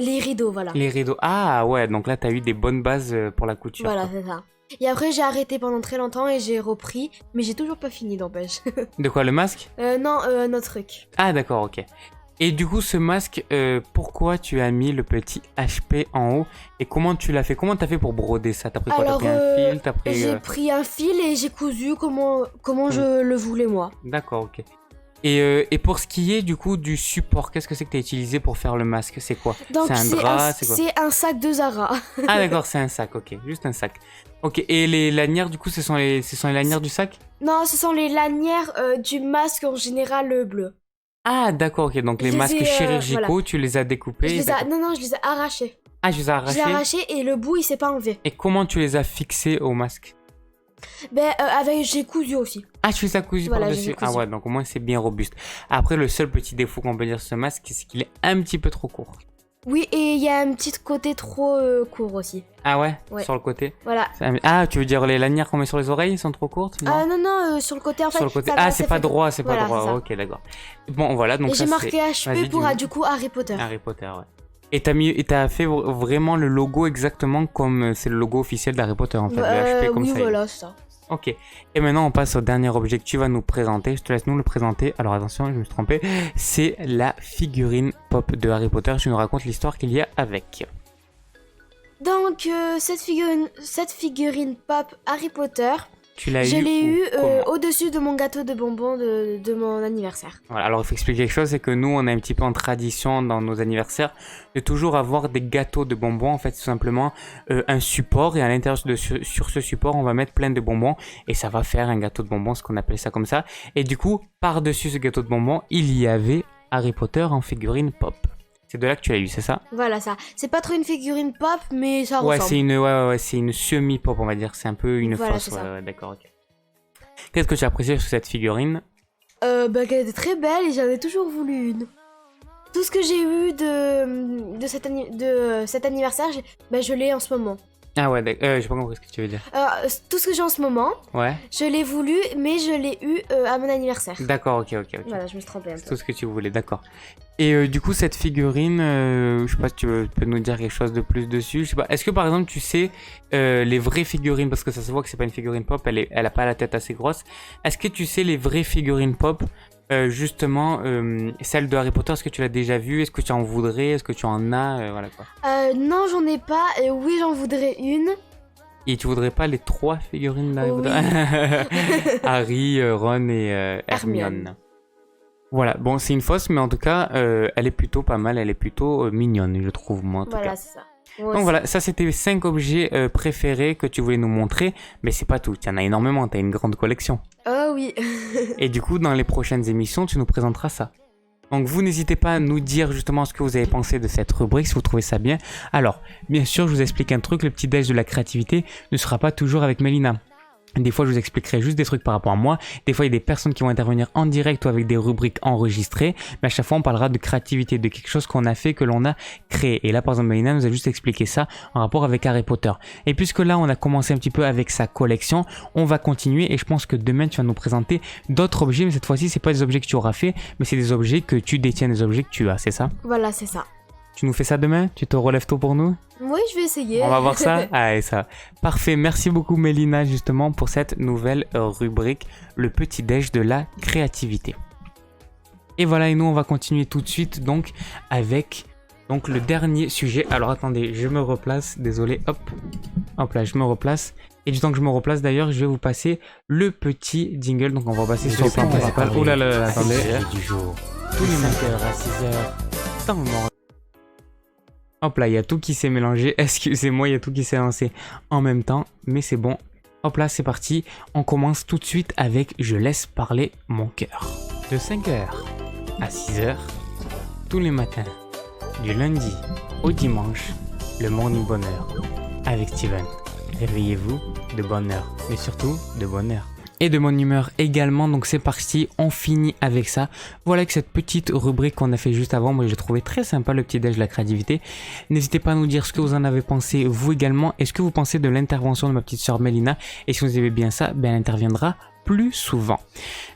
les rideaux, voilà. Les rideaux. Ah ouais, donc là t'as eu des bonnes bases pour la couture. Voilà, quoi. c'est ça. Et après, j'ai arrêté pendant très longtemps et j'ai repris, mais j'ai toujours pas fini, n'empêche. De quoi, le masque? Non, notre truc. Ah d'accord, ok. Et du coup, ce masque, pourquoi tu as mis le petit HP en haut? Et comment tu l'as fait? Comment t'as fait pour broder ça? T'as pris quoi? Alors, T'as pris un fil? T'as pris... J'ai pris un fil et j'ai cousu comment je le voulais, moi. D'accord, ok. Et pour ce qui est du coup du support, qu'est-ce que c'est que tu as utilisé pour faire le masque? C'est quoi? Donc, C'est un drap? C'est quoi? c'est un sac de Zara. Ah d'accord, c'est un sac, ok. Juste un sac. Ok, et les lanières du coup, ce sont les lanières du sac? Non, ce sont les lanières du masque en général bleu. Ah d'accord, ok. Donc les Je les masques ai, chirurgicaux, voilà. tu les as découpés? d'accord. Non, je les ai arrachés. Ah, je les ai Je arrachés? les ai arrachés et le bout, il s'est pas enlevé. Et comment tu les as fixés au masque? J'ai cousu aussi. Ah, tu les as cousus Voilà, par-dessus. je les ai Ah cousus. ouais, donc au moins c'est bien robuste. Après, le seul petit défaut qu'on peut dire sur ce masque, c'est qu'il est un petit peu trop court. Oui, et il y a un petit côté trop court aussi. Ah ouais, Ouais. sur le côté. Voilà. Ah, tu veux dire les lanières qu'on met sur les oreilles sont trop courtes? Non. Non, sur le côté, en fait. Sur le côté. ça Ah, va, c'est ça pas fait- droit, c'est pas Voilà, droit. c'est ça. Ok, d'accord. Bon, voilà, donc Et ça j'ai marqué c'est... HP Vas-y, pour, dis-moi. du coup, Harry Potter. Harry Potter, ouais. Et t'as fait vraiment le logo exactement comme c'est le logo officiel d'Harry Potter en fait, le HP comme oui, ça. voilà, c'est ça. Ok. Et maintenant on passe au dernier objet que tu vas nous présenter. Je te laisse nous le présenter. Alors attention, je me suis trompé. C'est la figurine pop de Harry Potter. Tu nous racontes l'histoire qu'il y a avec. Donc, cette figurine pop Harry Potter, Tu l'as Je eu l'ai où, eu comment au-dessus de mon gâteau de bonbons de mon anniversaire. Voilà, alors il faut expliquer quelque chose, c'est que nous on est un petit peu en tradition dans nos anniversaires de toujours avoir des gâteaux de bonbons, en fait tout simplement un support et à l'intérieur sur ce support on va mettre plein de bonbons et ça va faire un gâteau de bonbons, ce qu'on appelle ça comme ça. Et du coup par-dessus ce gâteau de bonbons il y avait Harry Potter en figurine pop. C'est de là que tu l'as eu, c'est ça? Voilà ça. C'est pas trop une figurine pop, mais ça Ouais, ressemble. c'est une semi-pop on va dire, c'est un peu une Voilà, fausse, c'est ça. ouais, d'accord, ok. Qu'est-ce que tu as apprécié sur cette figurine? Qu'elle était très belle et j'avais toujours voulu une. Tout ce que j'ai eu de cet anniversaire, je l'ai en ce moment. Ah ouais, j'ai pas compris ce que tu veux dire. Tout ce que j'ai en ce moment, Ouais, je l'ai voulu, mais je l'ai eu à mon anniversaire. d'accord, ok. Voilà, je me suis trompée un C'est peu. tout ce que tu voulais, d'accord. Et du coup, cette figurine, je sais pas si tu peux nous dire quelque chose de plus dessus. Je sais pas. Est-ce que par exemple, tu sais les vraies figurines, parce que ça se voit que c'est pas une figurine pop, elle a pas la tête assez grosse. Est-ce que tu sais les vraies figurines pop, justement, celle de Harry Potter, est-ce que tu l'as déjà vue? Est-ce que tu en voudrais? Est-ce que tu en as? Voilà quoi. Non, j'en ai pas. Et oui, j'en voudrais une. Et tu voudrais pas les 3 figurines d'Harry Oui. Potter? Harry, Ron et Hermione. Voilà, bon, c'est une fausse, mais en tout cas, elle est plutôt pas mal, elle est plutôt mignonne, je trouve, moi, en tout cas. Voilà, c'est ça. Moi Donc aussi. voilà, ça c'était 5 objets préférés que tu voulais nous montrer, mais c'est pas tout, il y en a énormément, t'as une grande collection. Oh oui. Et du coup, dans les prochaines émissions, tu nous présenteras ça. Donc vous n'hésitez pas à nous dire justement ce que vous avez pensé de cette rubrique, si vous trouvez ça bien. Alors, bien sûr, je vous explique un truc, le petit déj de la créativité ne sera pas toujours avec Mélina. Des fois, je vous expliquerai juste des trucs par rapport à moi. Des fois, il y a des personnes qui vont intervenir en direct ou avec des rubriques enregistrées. Mais à chaque fois, on parlera de créativité, de quelque chose qu'on a fait, que l'on a créé. Et là, par exemple, Mélina nous a juste expliqué ça en rapport avec Harry Potter. Et puisque là, on a commencé un petit peu avec sa collection, on va continuer. Et je pense que demain, tu vas nous présenter d'autres objets. Mais cette fois-ci, c'est pas des objets que tu auras fait, mais c'est des objets que tu détiens, des objets que tu as, c'est ça? Voilà, c'est ça. Tu nous fais ça demain? Tu te relèves tôt pour nous? Oui, je vais essayer. On va voir ça. Allez, ça. Parfait. Merci beaucoup, Mélina, justement, pour cette nouvelle rubrique, le petit déj de la créativité. Et voilà, et nous, on va continuer tout de suite, donc, avec donc, le dernier sujet. Alors, attendez, je me replace. Désolé. Hop. Hop là, je me replace. Et du temps que je me replace, d'ailleurs, je vais vous passer le petit jingle. Donc, on va passer sur le plan principal. Oh là là, attendez. Du jour. Tous les matins à 6h. Dans le monde. Hop là, il y a tout qui s'est mélangé. Excusez-moi, il y a tout qui s'est lancé en même temps. Mais c'est bon. Hop là, c'est parti. On commence tout de suite avec Je laisse parler mon cœur. De 5h à 6h, tous les matins, du lundi au dimanche, le Morning Bonheur avec Steven. Réveillez-vous de bonne heure, mais surtout de bonne heure. Et de bonne humeur également, donc c'est parti, on finit avec ça. Voilà avec cette petite rubrique qu'on a fait juste avant, moi j'ai trouvé très sympa le petit déj de la créativité. N'hésitez pas à nous dire ce que vous en avez pensé, vous également. Est-ce que vous pensez de l'intervention de ma petite sœur Mélina? Et si vous aimez bien ça, ben elle interviendra plus souvent.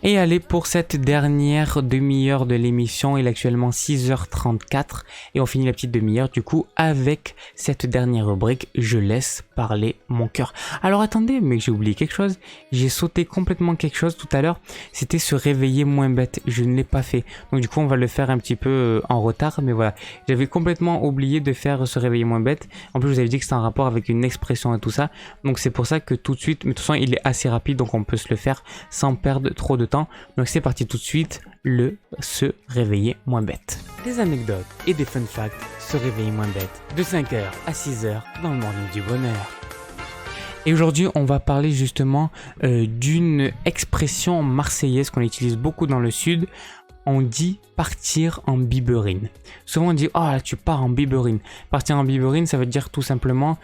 Et allez, pour cette dernière demi-heure de l'émission, il est actuellement 6h34 et on finit la petite demi-heure du coup avec cette dernière rubrique, Je laisse parler mon cœur. Alors attendez, mais j'ai oublié quelque chose, j'ai sauté complètement quelque chose tout à l'heure, c'était se réveiller moins bête, je ne l'ai pas fait. Donc du coup on va le faire un petit peu en retard, mais voilà, j'avais complètement oublié de faire se réveiller moins bête. En plus je vous avais dit que c'était en rapport avec une expression et tout ça, donc c'est pour ça que tout de suite, mais de toute façon il est assez rapide donc on peut se le faire sans perdre trop de temps. Donc c'est parti tout de suite, le se réveiller moins bête. Des anecdotes et des fun facts, se réveiller moins bête, de 5h à 6h dans le Morning du Bonheur. Et aujourd'hui, on va parler justement d'une expression marseillaise qu'on utilise beaucoup dans le sud. On dit partir en biberine. Souvent on dit là tu pars en biberine. Partir en biberine, ça veut dire tout simplement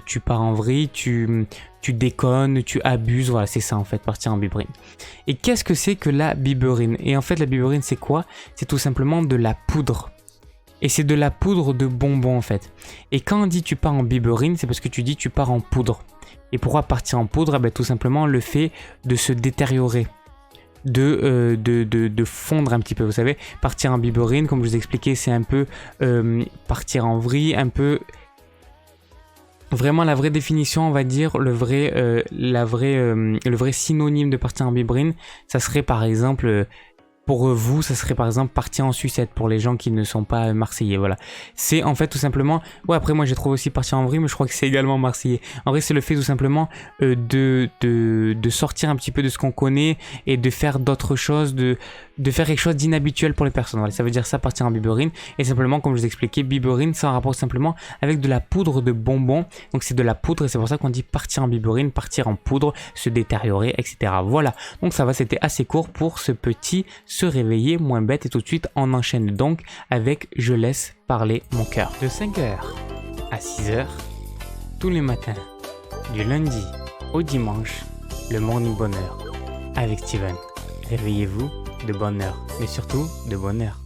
tu pars en vrille, tu déconnes, tu abuses, voilà c'est ça en fait, partir en biberine. Et qu'est-ce que c'est que la biberine? Et en fait la biberine c'est quoi? C'est tout simplement de la poudre. Et c'est de la poudre de bonbons en fait. Et quand on dit tu pars en biberine, c'est parce que tu dis tu pars en poudre. Et pourquoi partir en poudre? Tout simplement le fait de se détériorer. De fondre un petit peu, vous savez, partir en biberine, comme je vous expliquais, c'est un peu partir en vrille, un peu vraiment la vraie définition, on va dire, le vrai synonyme de partir en biberine, ça serait par exemple Pour vous, ça serait par exemple partir en sucette pour les gens qui ne sont pas marseillais, voilà. C'est en fait tout simplement, ouais après moi j'ai trouvé aussi partir en vrille, mais je crois que c'est également marseillais. En vrai c'est le fait tout simplement de sortir un petit peu de ce qu'on connaît et de faire d'autres choses, de faire quelque chose d'inhabituel pour les personnes. Voilà, ça veut dire ça, partir en biberine. Et simplement, comme je vous expliquais, biberine, ça a un rapport simplement avec de la poudre de bonbons. Donc c'est de la poudre et c'est pour ça qu'on dit partir en biberine, partir en poudre, se détériorer, etc. Voilà, donc ça va, c'était assez court pour ce petit se réveiller moins bête. Et tout de suite, on enchaîne donc avec Je laisse parler mon cœur. De 5h à 6h, tous les matins, du lundi au dimanche, le Morning Bonheur avec Steven. Réveillez-vous de bonne heure, mais surtout de bonheur.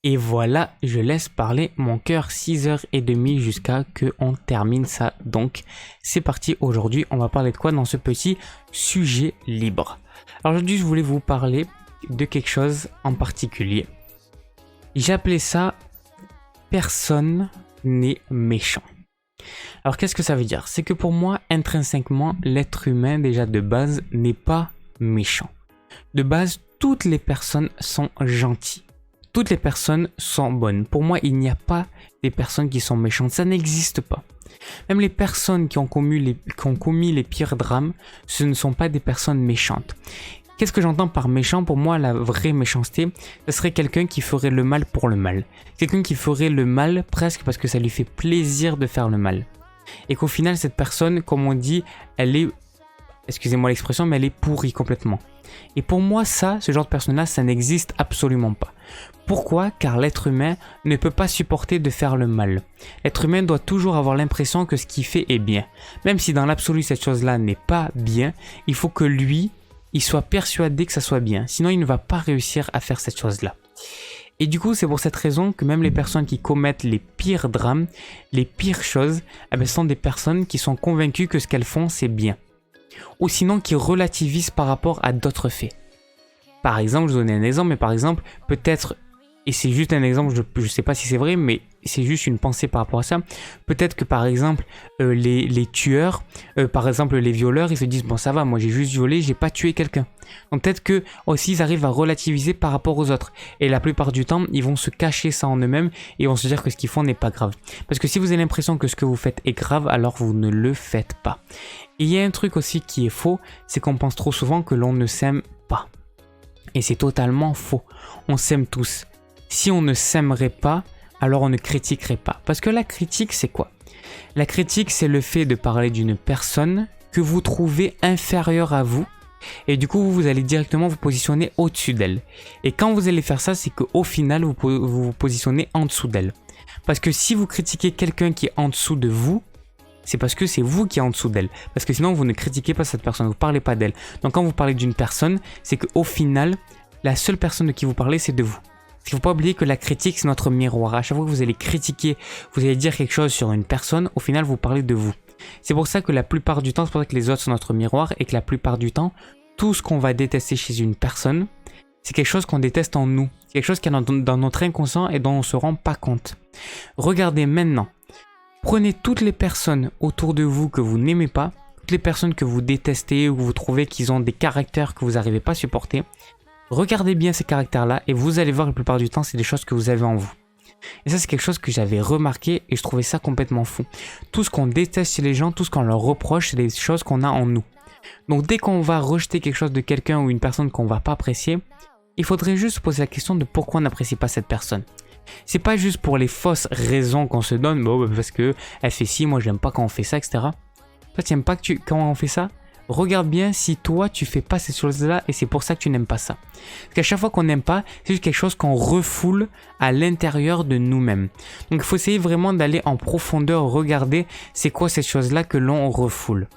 Et voilà, je laisse parler mon cœur 6h30 jusqu'à que on termine ça. Donc, c'est parti. Aujourd'hui, on va parler de quoi dans ce petit sujet libre? Alors aujourd'hui, je voulais vous parler de quelque chose en particulier. J'ai appelé ça « Personne n'est méchant ». Alors, qu'est-ce que ça veut dire? C'est que pour moi, intrinsèquement, l'être humain, déjà de base, n'est pas méchant. De base, toutes les personnes sont gentilles. Toutes les personnes sont bonnes. Pour moi, il n'y a pas des personnes qui sont méchantes. Ça n'existe pas. Même les personnes qui ont commis les pires drames, ce ne sont pas des personnes méchantes. Qu'est-ce que j'entends par méchant? Pour moi, la vraie méchanceté, ce serait quelqu'un qui ferait le mal pour le mal. Quelqu'un qui ferait le mal presque parce que ça lui fait plaisir de faire le mal. Et qu'au final, cette personne, comme on dit, elle est, excusez-moi l'expression, mais elle est pourrie complètement. Et pour moi, ce genre de personne-là, ça n'existe absolument pas. Pourquoi? Car l'être humain ne peut pas supporter de faire le mal. L'être humain doit toujours avoir l'impression que ce qu'il fait est bien. Même si dans l'absolu, cette chose-là n'est pas bien, il faut que lui, il soit persuadé que ça soit bien. Sinon, il ne va pas réussir à faire cette chose-là. Et du coup, c'est pour cette raison que même les personnes qui commettent les pires drames, les pires choses, sont des personnes qui sont convaincues que ce qu'elles font, c'est bien. Ou sinon qui relativisent par rapport à d'autres faits. Par exemple, je vais vous donner un exemple, mais par exemple, peut-être, et c'est juste un exemple, je ne sais pas si c'est vrai, mais c'est juste une pensée par rapport à ça, peut-être que par exemple, les tueurs, par exemple les violeurs, ils se disent, bon ça va, moi j'ai juste violé, j'ai pas tué quelqu'un. Donc peut-être que aussi ils arrivent à relativiser par rapport aux autres. Et la plupart du temps, ils vont se cacher ça en eux-mêmes et ils vont se dire que ce qu'ils font n'est pas grave. Parce que si vous avez l'impression que ce que vous faites est grave, alors vous ne le faites pas. Et il y a un truc aussi qui est faux, c'est qu'on pense trop souvent que l'on ne s'aime pas. Et c'est totalement faux. On s'aime tous. Si on ne s'aimerait pas, alors on ne critiquerait pas. Parce que la critique, c'est quoi? La critique, c'est le fait de parler d'une personne que vous trouvez inférieure à vous. Et du coup, vous allez directement vous positionner au-dessus d'elle. Et quand vous allez faire ça, c'est qu'au final, vous vous positionnez en dessous d'elle. Parce que si vous critiquez quelqu'un qui est en dessous de vous, c'est parce que c'est vous qui êtes en dessous d'elle. Parce que sinon, vous ne critiquez pas cette personne, vous ne parlez pas d'elle. Donc quand vous parlez d'une personne, c'est qu'au final, la seule personne de qui vous parlez, c'est de vous. Il ne faut pas oublier que la critique, c'est notre miroir. À chaque fois que vous allez critiquer, vous allez dire quelque chose sur une personne, au final, vous parlez de vous. C'est pour ça que la plupart du temps, c'est pour ça que les autres sont notre miroir et que la plupart du temps, tout ce qu'on va détester chez une personne, c'est quelque chose qu'on déteste en nous. C'est quelque chose qui est dans notre inconscient et dont on ne se rend pas compte. Regardez maintenant. Prenez toutes les personnes autour de vous que vous n'aimez pas, toutes les personnes que vous détestez ou que vous trouvez qu'ils ont des caractères que vous n'arrivez pas à supporter. Regardez bien ces caractères-là et vous allez voir que la plupart du temps, c'est des choses que vous avez en vous. Et ça, c'est quelque chose que j'avais remarqué et je trouvais ça complètement fou. Tout ce qu'on déteste chez les gens, tout ce qu'on leur reproche, c'est des choses qu'on a en nous. Donc dès qu'on va rejeter quelque chose de quelqu'un ou une personne qu'on ne va pas apprécier, il faudrait juste se poser la question de pourquoi on n'apprécie pas cette personne. C'est pas juste pour les fausses raisons qu'on se donne, bon, parce que elle fait ci, moi j'aime pas quand on fait ça, etc. Toi tu n'aimes pas quand on fait ça? Regarde bien si toi tu fais pas ces choses-là et c'est pour ça que tu n'aimes pas ça. Parce qu'à chaque fois qu'on n'aime pas, c'est juste quelque chose qu'on refoule à l'intérieur de nous-mêmes. Donc il faut essayer vraiment d'aller en profondeur, regarder c'est quoi cette chose-là que l'on refoule.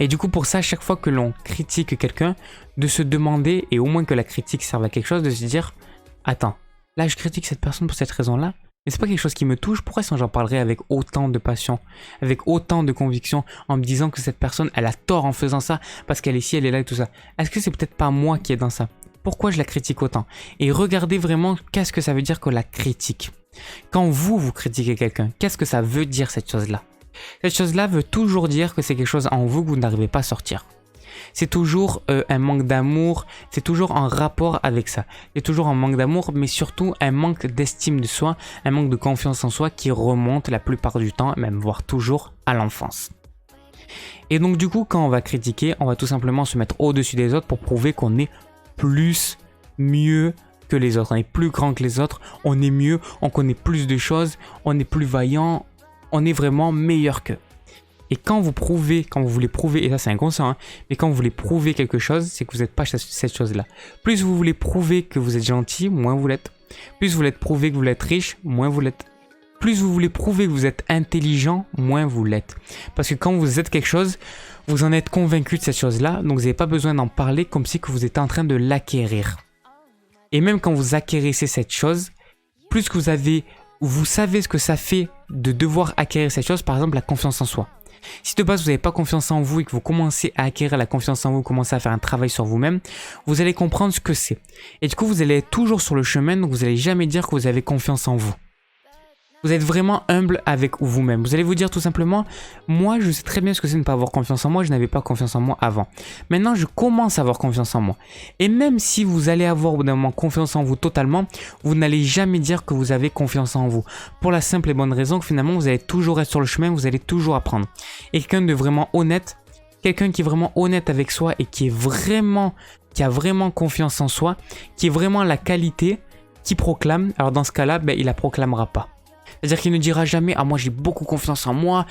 Et du coup pour ça, à chaque fois que l'on critique quelqu'un, de se demander, et au moins que la critique serve à quelque chose, de se dire « Attends, là je critique cette personne pour cette raison-là, mais c'est pas quelque chose qui me touche, pourquoi est-ce que j'en parlerais avec autant de passion, avec autant de conviction, en me disant que cette personne, elle a tort en faisant ça, parce qu'elle est ici, elle est là et tout ça. Est-ce que c'est peut-être pas moi qui est dans ça? Pourquoi je la critique autant? Et regardez vraiment qu'est-ce que ça veut dire que la critique. Quand vous critiquez quelqu'un, qu'est-ce que ça veut dire cette chose-là? Cette chose-là veut toujours dire que c'est quelque chose en vous que vous n'arrivez pas à sortir. C'est toujours un manque d'amour, c'est toujours en rapport avec ça. C'est toujours un manque d'amour, mais surtout un manque d'estime de soi, un manque de confiance en soi qui remonte la plupart du temps, même voire toujours à l'enfance. Et donc du coup, quand on va critiquer, on va tout simplement se mettre au-dessus des autres pour prouver qu'on est plus, mieux que les autres. On est plus grand que les autres, on est mieux, on connaît plus de choses, on est plus vaillant, on est vraiment meilleur qu'eux. Et quand vous voulez prouver, et ça c'est inconscient, hein, mais quand vous voulez prouver quelque chose, c'est que vous n'êtes pas cette chose-là. Plus vous voulez prouver que vous êtes gentil, moins vous l'êtes. Plus vous voulez prouver que vous êtes riche, moins vous l'êtes. Plus vous voulez prouver que vous êtes intelligent, moins vous l'êtes. Parce que quand vous êtes quelque chose, vous en êtes convaincu de cette chose-là, donc vous n'avez pas besoin d'en parler comme si que vous êtes en train de l'acquérir. Et même quand vous acquérissez cette chose, plus que vous savez ce que ça fait de devoir acquérir cette chose, par exemple la confiance en soi. Si de base vous n'avez pas confiance en vous et que vous commencez à acquérir la confiance en vous, commencez à faire un travail sur vous-même, vous allez comprendre ce que c'est. Et du coup vous allez être toujours sur le chemin, donc vous n'allez jamais dire que vous avez confiance en vous. Vous êtes vraiment humble avec vous-même. Vous allez vous dire tout simplement, moi je sais très bien ce que c'est de ne pas avoir confiance en moi, je n'avais pas confiance en moi avant. Maintenant je commence à avoir confiance en moi. Et même si vous allez avoir au bout d'un moment confiance en vous totalement, vous n'allez jamais dire que vous avez confiance en vous. Pour la simple et bonne raison que finalement vous allez toujours être sur le chemin, vous allez toujours apprendre. Et quelqu'un de vraiment honnête, quelqu'un qui est vraiment honnête avec soi et qui a vraiment confiance en soi, qui est vraiment la qualité, qui proclame, alors dans ce cas-là, il la proclamera pas. C'est-à-dire qu'il ne dira jamais « Ah, moi j'ai beaucoup confiance en moi,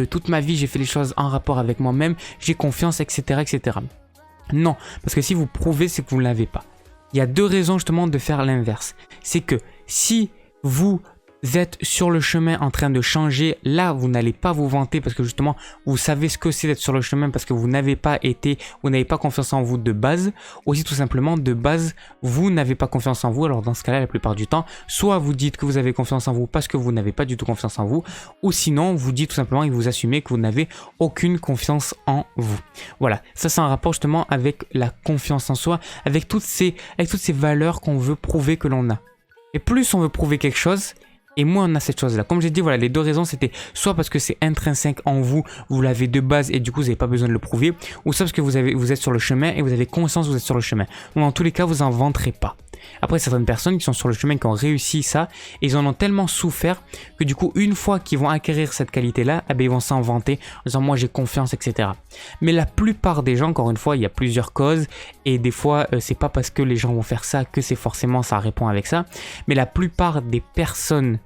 toute ma vie j'ai fait les choses en rapport avec moi-même, j'ai confiance, etc. etc. » Non, parce que si vous prouvez, c'est que vous ne l'avez pas. Il y a deux raisons justement de faire l'inverse. C'est que si vous êtes sur le chemin en train de changer, là vous n'allez pas vous vanter parce que justement vous savez ce que c'est d'être sur le chemin parce que vous n'avez pas confiance en vous de base. Aussi tout simplement de base vous n'avez pas confiance en vous, alors dans ce cas là la plupart du temps soit vous dites que vous avez confiance en vous parce que vous n'avez pas du tout confiance en vous, ou sinon vous dites tout simplement et vous assumez que vous n'avez aucune confiance en vous. Voilà, ça c'est un rapport justement avec la confiance en soi, avec toutes ces valeurs qu'on veut prouver que l'on a. Et plus on veut prouver quelque chose, et moins on a cette chose-là. Comme j'ai dit, voilà, les deux raisons c'était soit parce que c'est intrinsèque en vous, vous l'avez de base et du coup vous n'avez pas besoin de le prouver, ou soit parce que vous êtes sur le chemin et vous avez conscience que vous êtes sur le chemin. Donc dans tous les cas, vous en vanterez pas. Après, certaines personnes qui sont sur le chemin, qui ont réussi ça, ils en ont tellement souffert que du coup, une fois qu'ils vont acquérir cette qualité-là, ils vont s'en vanter en disant moi j'ai confiance, etc. Mais la plupart des gens, encore une fois, il y a plusieurs causes et des fois, c'est pas parce que les gens vont faire ça que c'est forcément ça répond avec ça. Mais la plupart des personnes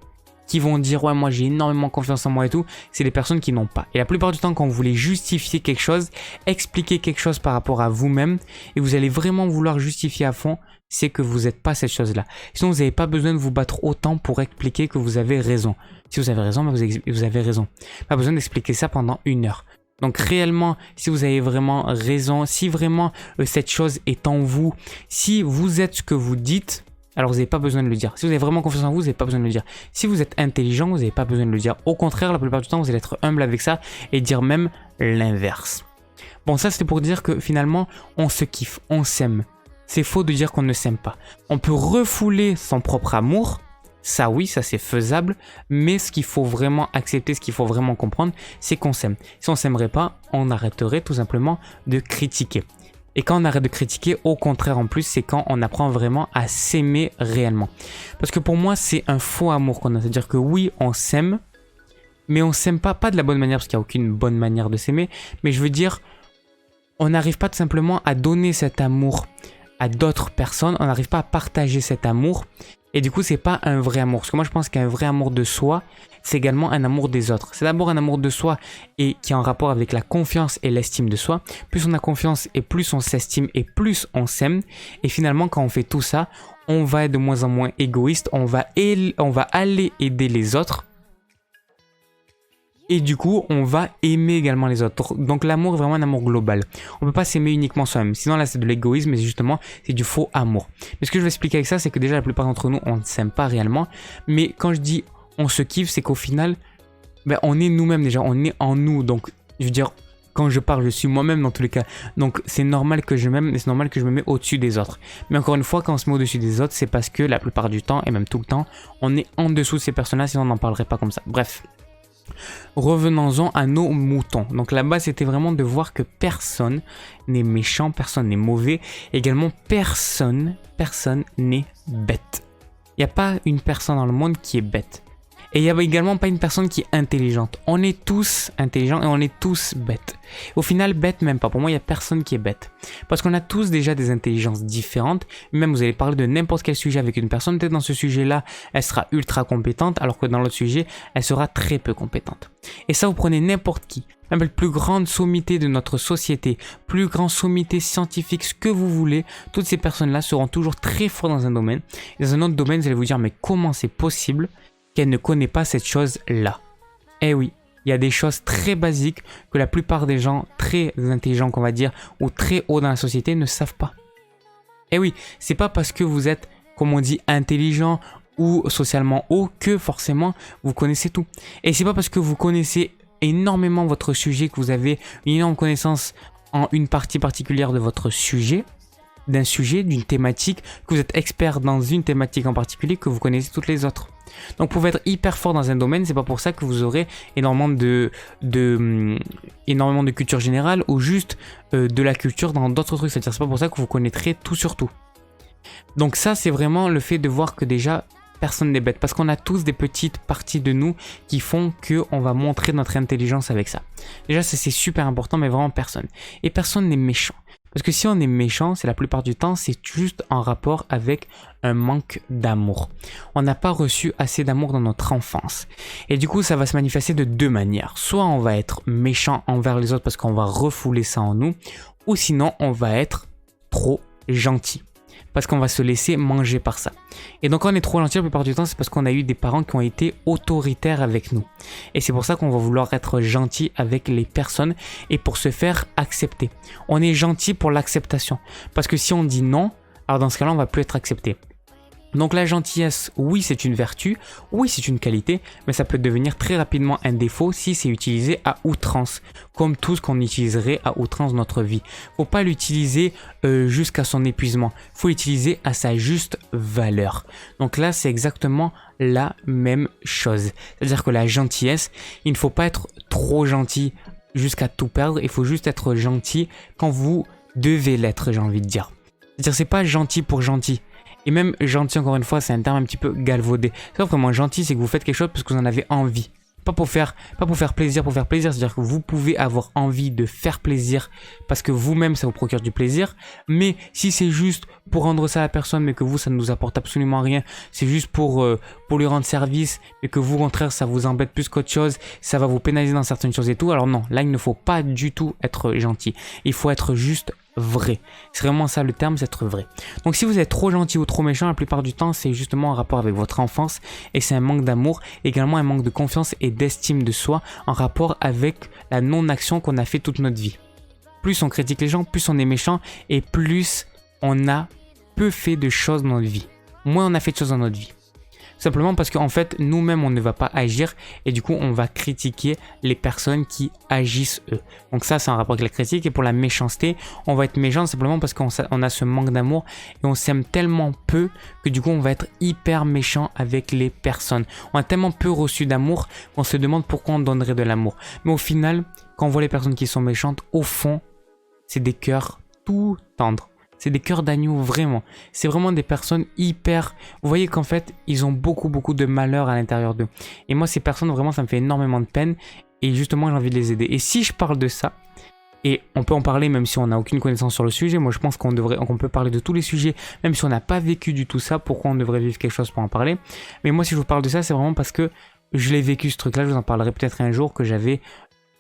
qui vont dire ouais moi j'ai énormément confiance en moi et tout, c'est des personnes qui n'ont pas. Et la plupart du temps quand vous voulez justifier quelque chose, expliquer quelque chose par rapport à vous-même et vous allez vraiment vouloir justifier à fond, c'est que vous n'êtes pas cette chose-là. Sinon vous n'avez pas besoin de vous battre autant pour expliquer que vous avez raison. Si vous avez raison, vous avez raison. Pas besoin d'expliquer ça pendant 1 heure. Donc réellement, si vous avez vraiment raison, si vraiment cette chose est en vous, si vous êtes ce que vous dites, alors vous n'avez pas besoin de le dire. Si vous avez vraiment confiance en vous, vous n'avez pas besoin de le dire. Si vous êtes intelligent, vous n'avez pas besoin de le dire. Au contraire, la plupart du temps, vous allez être humble avec ça et dire même l'inverse. Bon, ça c'était pour dire que finalement, on se kiffe, on s'aime. C'est faux de dire qu'on ne s'aime pas. On peut refouler son propre amour. Ça oui, ça c'est faisable. Mais ce qu'il faut vraiment accepter, ce qu'il faut vraiment comprendre, c'est qu'on s'aime. Si on ne s'aimerait pas, on arrêterait tout simplement de critiquer. Et quand on arrête de critiquer, au contraire en plus, c'est quand on apprend vraiment à s'aimer réellement. Parce que pour moi, c'est un faux amour qu'on a. C'est-à-dire que oui, on s'aime, mais on s'aime pas de la bonne manière, parce qu'il n'y a aucune bonne manière de s'aimer. Mais je veux dire, on n'arrive pas tout simplement à donner cet amour à d'autres personnes. On n'arrive pas à partager cet amour. Et du coup, c'est pas un vrai amour. Parce que moi, je pense qu'un vrai amour de soi, c'est également un amour des autres. C'est d'abord un amour de soi et qui est en rapport avec la confiance et l'estime de soi. Plus on a confiance et plus on s'estime et plus on s'aime. Et finalement, quand on fait tout ça, on va être de moins en moins égoïste. On va aller aider les autres. Et du coup, on va aimer également les autres. Donc l'amour est vraiment un amour global. On ne peut pas s'aimer uniquement soi-même. Sinon là, c'est de l'égoïsme et justement, c'est du faux amour. Mais ce que je vais expliquer avec ça, c'est que déjà la plupart d'entre nous, on ne s'aime pas réellement. Mais quand je dis on se kiffe, c'est qu'au final, on est nous-mêmes déjà. On est en nous. Donc, je veux dire, quand je parle, je suis moi-même dans tous les cas. Donc c'est normal que je m'aime et c'est normal que je me mets au-dessus des autres. Mais encore une fois, quand on se met au-dessus des autres, c'est parce que la plupart du temps, et même tout le temps, on est en dessous de ces personnes-là, sinon on n'en parlerait pas comme ça. Bref. Revenons-en à nos moutons. Donc là-bas, c'était vraiment de voir que personne n'est méchant, personne n'est mauvais. Également, personne n'est bête. Il n'y a pas une personne dans le monde qui est bête. Et il n'y a également pas une personne qui est intelligente. On est tous intelligents et on est tous bêtes. Au final, bête même pas. Pour moi, il n'y a personne qui est bête. Parce qu'on a tous déjà des intelligences différentes. Même vous allez parler de n'importe quel sujet avec une personne. Peut-être dans ce sujet-là, elle sera ultra compétente. Alors que dans l'autre sujet, elle sera très peu compétente. Et ça, vous prenez n'importe qui. Même la plus grande sommité de notre société, plus grande sommité scientifique, ce que vous voulez, toutes ces personnes-là seront toujours très fortes dans un domaine. Et dans un autre domaine, vous allez vous dire, mais comment c'est possible qu'elle ne connaît pas cette chose-là? Eh oui, il y a des choses très basiques que la plupart des gens très intelligents, qu'on va dire, ou très hauts dans la société ne savent pas. Eh oui, c'est pas parce que vous êtes, comme on dit, intelligent ou socialement haut que forcément vous connaissez tout. Et c'est pas parce que vous connaissez énormément votre sujet, que vous avez une énorme connaissance en une partie particulière de votre sujet, d'un sujet, d'une thématique, que vous êtes expert dans une thématique en particulier, que vous connaissez toutes les autres. Donc pour être hyper fort dans un domaine, c'est pas pour ça que vous aurez énormément de culture générale ou juste de la culture dans d'autres trucs. C'est-à-dire c'est pas pour ça que vous connaîtrez tout sur tout. Donc ça, c'est vraiment le fait de voir que déjà personne n'est bête, parce qu'on a tous des petites parties de nous qui font qu'on va montrer notre intelligence avec ça. Déjà ça c'est super important, mais vraiment personne. Et personne n'est méchant. Parce que si on est méchant, c'est la plupart du temps, c'est juste en rapport avec un manque d'amour. On n'a pas reçu assez d'amour dans notre enfance. Et du coup, ça va se manifester de deux manières. Soit on va être méchant envers les autres parce qu'on va refouler ça en nous, ou sinon on va être trop gentil. Parce qu'on va se laisser manger par ça. Et donc quand on est trop gentil la plupart du temps, c'est parce qu'on a eu des parents qui ont été autoritaires avec nous. Et c'est pour ça qu'on va vouloir être gentil avec les personnes et pour se faire accepter. On est gentil pour l'acceptation. Parce que si on dit non, alors dans ce cas-là, on va plus être accepté. Donc la gentillesse, oui c'est une vertu, oui c'est une qualité, mais ça peut devenir très rapidement un défaut si c'est utilisé à outrance, comme tout ce qu'on utiliserait à outrance dans notre vie. Faut pas l'utiliser jusqu'à son épuisement, faut l'utiliser à sa juste valeur. Donc là c'est exactement la même chose. C'est-à-dire que la gentillesse, il ne faut pas être trop gentil jusqu'à tout perdre, il faut juste être gentil quand vous devez l'être, j'ai envie de dire. C'est-à-dire c'est pas gentil pour gentil. Et même gentil, encore une fois, c'est un terme un petit peu galvaudé. C'est pas vraiment gentil, c'est que vous faites quelque chose parce que vous en avez envie. Pas pour faire plaisir pour faire plaisir. C'est-à-dire que vous pouvez avoir envie de faire plaisir parce que vous-même, ça vous procure du plaisir. Mais si c'est juste pour rendre ça à la personne, mais que vous, ça ne nous apporte absolument rien, c'est juste pour lui rendre service, mais que vous, au contraire, ça vous embête plus qu'autre chose, ça va vous pénaliser dans certaines choses et tout. Alors non, là, il ne faut pas du tout être gentil. Il faut être juste vrai. C'est vraiment ça le terme, c'est être vrai. Donc si vous êtes trop gentil ou trop méchant, la plupart du temps, c'est justement en rapport avec votre enfance et c'est un manque d'amour, également un manque de confiance et d'estime de soi en rapport avec la non-action qu'on a fait toute notre vie. Plus on critique les gens, plus on est méchant et plus on a peu fait de choses dans notre vie. Moins on a fait de choses dans notre vie. Simplement parce qu'en fait, nous-mêmes, on ne va pas agir et du coup, on va critiquer les personnes qui agissent eux. Donc ça, c'est un rapport avec la critique. Et pour la méchanceté, on va être méchant simplement parce qu'on a ce manque d'amour et on s'aime tellement peu que du coup, on va être hyper méchant avec les personnes. On a tellement peu reçu d'amour qu'on se demande pourquoi on donnerait de l'amour. Mais au final, quand on voit les personnes qui sont méchantes, au fond, c'est des cœurs tout tendres. C'est des cœurs d'agneau, vraiment. C'est vraiment des personnes hyper... Vous voyez qu'en fait, ils ont beaucoup de malheur à l'intérieur d'eux. Et moi, ces personnes, vraiment, ça me fait énormément de peine. Et justement, j'ai envie de les aider. Et si je parle de ça, et on peut en parler même si on n'a aucune connaissance sur le sujet, moi je pense qu'on peut parler de tous les sujets, même si on n'a pas vécu du tout ça, pourquoi on devrait vivre quelque chose pour en parler. Mais moi, si je vous parle de ça, c'est vraiment parce que je l'ai vécu, ce truc-là. Je vous en parlerai peut-être un jour, que j'avais,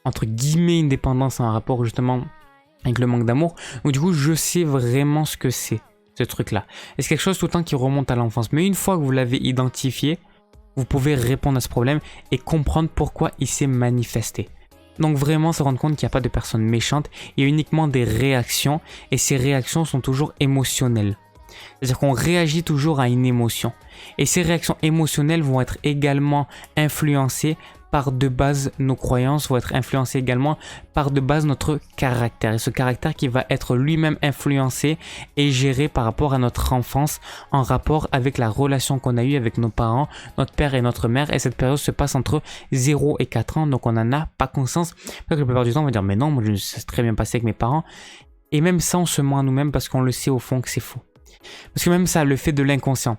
entre guillemets, une dépendance en rapport justement avec le manque d'amour. Donc du coup, je sais vraiment ce que c'est, ce truc-là. Et c'est quelque chose tout le temps qui remonte à l'enfance. Mais une fois que vous l'avez identifié, vous pouvez répondre à ce problème et comprendre pourquoi il s'est manifesté. Donc vraiment se rendre compte qu'il n'y a pas de personnes méchantes, il y a uniquement des réactions et ces réactions sont toujours émotionnelles. C'est-à-dire qu'on réagit toujours à une émotion. Et ces réactions émotionnelles vont être également influencées par de base nos croyances, vont être influencées également par de base notre caractère. Et ce caractère qui va être lui-même influencé et géré par rapport à notre enfance, en rapport avec la relation qu'on a eue avec nos parents, notre père et notre mère. Et cette période se passe entre 0 et 4 ans, donc on n'en a pas conscience. Parce que la plupart du temps, on va dire, mais non, moi, ça s'est très bien passé avec mes parents. Et même ça, on se ment à nous-mêmes parce qu'on le sait au fond que c'est faux. Parce que même ça, le fait de l'inconscient.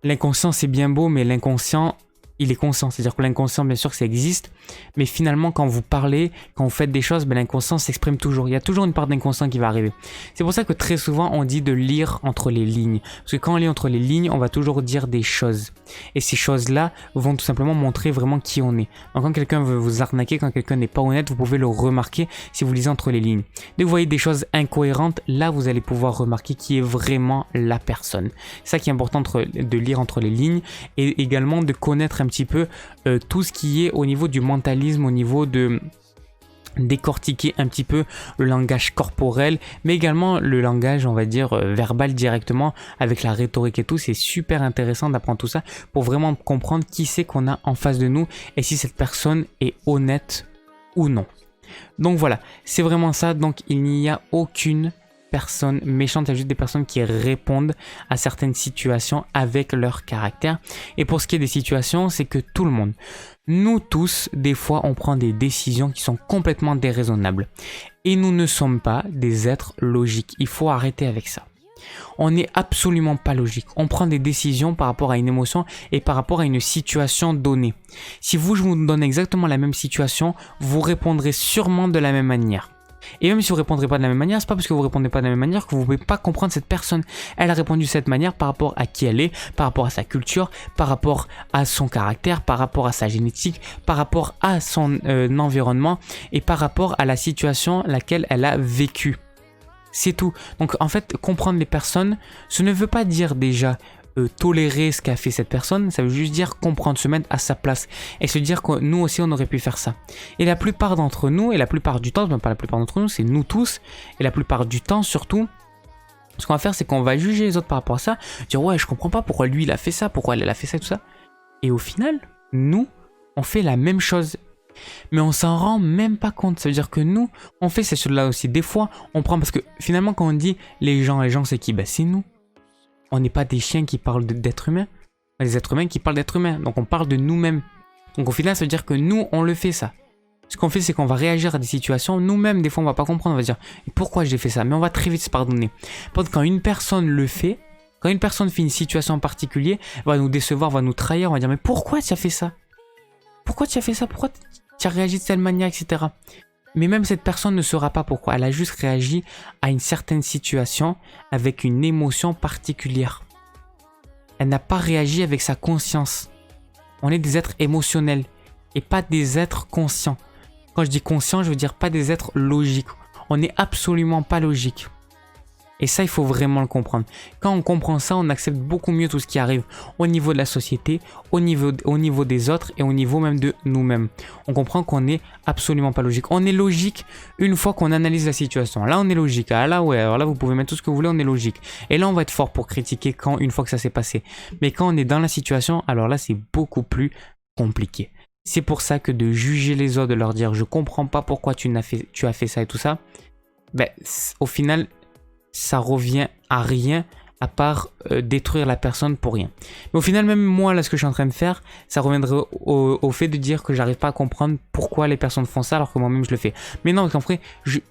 L'inconscient, c'est bien beau, mais l'inconscient, il est conscient. C'est-à-dire que l'inconscient, bien sûr que ça existe, mais finalement, quand vous parlez, quand vous faites des choses, ben, l'inconscient s'exprime toujours. Il y a toujours une part d'inconscient qui va arriver. C'est pour ça que très souvent, on dit de lire entre les lignes. Parce que quand on lit entre les lignes, on va toujours dire des choses. Et ces choses-là vont tout simplement montrer vraiment qui on est. Donc quand quelqu'un veut vous arnaquer, quand quelqu'un n'est pas honnête, vous pouvez le remarquer si vous lisez entre les lignes. Dès que vous voyez des choses incohérentes, là, vous allez pouvoir remarquer qui est vraiment la personne. C'est ça qui est important de lire entre les lignes et également de connaître un petit peu tout ce qui est au niveau du mentalisme, au niveau de décortiquer un petit peu le langage corporel, mais également le langage, on va dire, verbal directement avec la rhétorique et tout. C'est super intéressant d'apprendre tout ça pour vraiment comprendre qui c'est qu'on a en face de nous et si cette personne est honnête ou non. Donc voilà, c'est vraiment ça. Donc il n'y a aucune personne méchante, il y a juste des personnes qui répondent à certaines situations avec leur caractère. Et pour ce qui est des situations, c'est que tout le monde, nous tous, des fois, on prend des décisions qui sont complètement déraisonnables. Et nous ne sommes pas des êtres logiques. Il faut arrêter avec ça. On n'est absolument pas logique. On prend des décisions par rapport à une émotion et par rapport à une situation donnée. Si je vous donne exactement la même situation, vous répondrez sûrement de la même manière. Et même si vous répondrez pas de la même manière, c'est pas parce que vous répondez pas de la même manière que vous pouvez pas comprendre cette personne. Elle a répondu de cette manière par rapport à qui elle est, par rapport à sa culture, par rapport à son caractère, par rapport à sa génétique, par rapport à son environnement et par rapport à la situation laquelle elle a vécu. C'est tout. Donc en fait, comprendre les personnes, ce ne veut pas dire déjà tolérer ce qu'a fait cette personne, ça veut juste dire comprendre, se mettre à sa place et se dire que nous aussi on aurait pu faire ça. Et la plupart d'entre nous, et la plupart du temps, même pas la plupart d'entre nous, c'est nous tous, et la plupart du temps surtout, ce qu'on va faire c'est qu'on va juger les autres par rapport à ça, dire ouais je comprends pas pourquoi lui il a fait ça, pourquoi elle a fait ça, tout ça. Et au final, nous, on fait la même chose. Mais on s'en rend même pas compte. Ça veut dire que nous, on fait ces choses-là aussi. Des fois, on prend, parce que finalement quand on dit les gens c'est qui? Ben c'est nous. On n'est pas des chiens qui parlent d'êtres humains, des êtres humains qui parlent d'êtres humains. Donc on parle de nous-mêmes. Donc au final, ça veut dire que nous, on le fait ça. Ce qu'on fait, c'est qu'on va réagir à des situations. Nous-mêmes, des fois, on va pas comprendre. On va dire pourquoi j'ai fait ça. Mais on va très vite se pardonner. Par contre, quand une personne le fait, quand une personne fait une situation en particulier, va nous décevoir, va nous trahir, on va dire mais pourquoi tu as fait ça? Pourquoi tu as fait ça? Pourquoi tu as réagi de telle manière, etc. Mais même cette personne ne saura pas pourquoi. Elle a juste réagi à une certaine situation avec une émotion particulière. Elle n'a pas réagi avec sa conscience. On est des êtres émotionnels et pas des êtres conscients. Quand je dis conscient, je veux dire pas des êtres logiques. On n'est absolument pas logique. Et ça, il faut vraiment le comprendre. Quand on comprend ça, on accepte beaucoup mieux tout ce qui arrive au niveau de la société, au niveau des autres et au niveau même de nous-mêmes. On comprend qu'on n'est absolument pas logique. On est logique une fois qu'on analyse la situation. Là, on est logique. Ah là, ouais, alors là, vous pouvez mettre tout ce que vous voulez, on est logique. Et là, on va être fort pour critiquer une fois que ça s'est passé. Mais quand on est dans la situation, alors là, c'est beaucoup plus compliqué. C'est pour ça que de juger les autres, de leur dire « je comprends pas pourquoi tu as fait ça et tout ça », ben, au final, ça revient à rien à part détruire la personne pour rien. Mais au final, même moi, là, ce que je suis en train de faire, ça reviendrait au fait de dire que j'arrive pas à comprendre pourquoi les personnes font ça alors que moi-même je le fais. Mais non, parce qu'en vrai,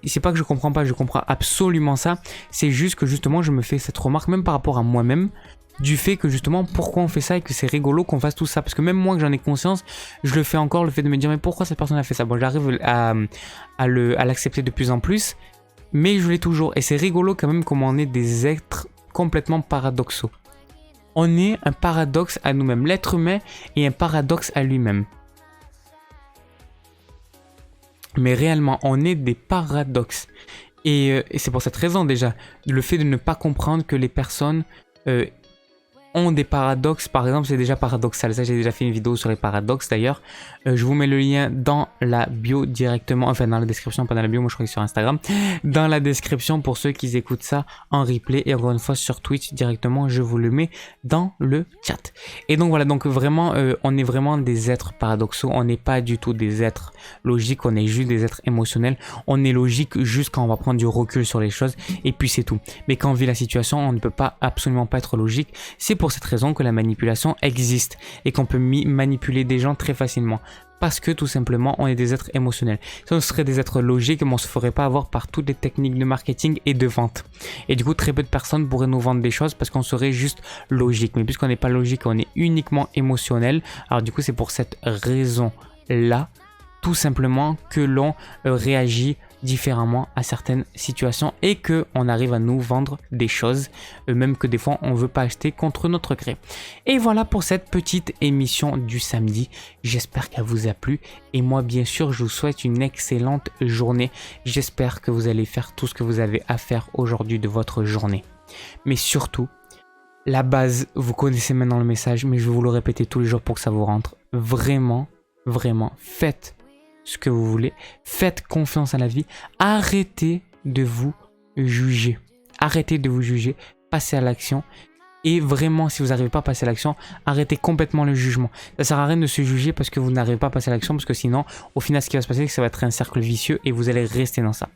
c'est pas que je comprends pas, je comprends absolument ça. C'est juste que justement, je me fais cette remarque, même par rapport à moi-même, du fait que justement, pourquoi on fait ça et que c'est rigolo qu'on fasse tout ça. Parce que même moi, que j'en ai conscience, je le fais encore, le fait de me dire, mais pourquoi cette personne a fait ça? Bon, j'arrive à l'accepter de plus en plus. Mais je l'ai toujours. Et c'est rigolo quand même comment on est des êtres complètement paradoxaux. On est un paradoxe à nous-mêmes. L'être humain est un paradoxe à lui-même. Mais réellement, on est des paradoxes. Et c'est pour cette raison déjà, le fait de ne pas comprendre que les personnes ont des paradoxes. Par exemple, c'est déjà paradoxal. Ça, j'ai déjà fait une vidéo sur les paradoxes d'ailleurs. Je vous mets le lien dans la bio directement, enfin dans la description, pas dans la bio, moi je crois que sur Instagram. Dans la description pour ceux qui écoutent ça en replay. Et encore une fois sur Twitch directement, je vous le mets dans le chat. Et donc voilà, donc vraiment, on est vraiment des êtres paradoxaux. On n'est pas du tout des êtres logiques, on est juste des êtres émotionnels. On est logique juste quand on va prendre du recul sur les choses et puis c'est tout. Mais quand on vit la situation, on ne peut pas absolument pas être logique. C'est pour cette raison que la manipulation existe et qu'on peut manipuler des gens très facilement. Parce que tout simplement, on est des êtres émotionnels. Si on serait des êtres logiques, on ne se ferait pas avoir par toutes les techniques de marketing et de vente. Et du coup, très peu de personnes pourraient nous vendre des choses parce qu'on serait juste logique. Mais puisqu'on n'est pas logique, on est uniquement émotionnel. Alors du coup, c'est pour cette raison-là, tout simplement, que l'on réagit différemment à certaines situations et que on arrive à nous vendre des choses, même que des fois on veut pas acheter contre notre gré. Et voilà pour cette petite émission du samedi. J'espère qu'elle vous a plu et moi bien sûr je vous souhaite une excellente journée. J'espère que vous allez faire tout ce que vous avez à faire aujourd'hui de votre journée. Mais surtout, la base, vous connaissez maintenant le message, mais je vais vous le répéter tous les jours pour que ça vous rentre. Vraiment, vraiment, faites ce que vous voulez, faites confiance à la vie, arrêtez de vous juger, passez à l'action et vraiment si vous n'arrivez pas à passer à l'action, arrêtez complètement le jugement. Ça sert à rien de se juger parce que vous n'arrivez pas à passer à l'action parce que sinon au final ce qui va se passer c'est que ça va être un cercle vicieux et vous allez rester dans ça.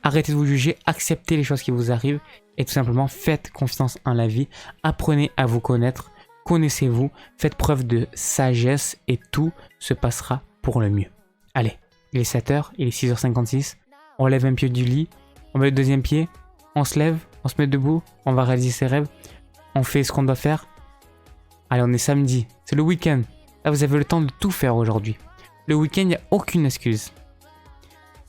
Arrêtez de vous juger, acceptez les choses qui vous arrivent et tout simplement faites confiance en la vie, apprenez à vous connaître, connaissez-vous, faites preuve de sagesse et tout se passera pour le mieux. Allez, il est 7h, il est 6h56, on lève un pied du lit, on met le deuxième pied, on se lève, on se met debout, on va réaliser ses rêves, on fait ce qu'on doit faire. Allez, on est samedi, c'est le week-end. Là, vous avez le temps de tout faire aujourd'hui. Le week-end, il n'y a aucune excuse.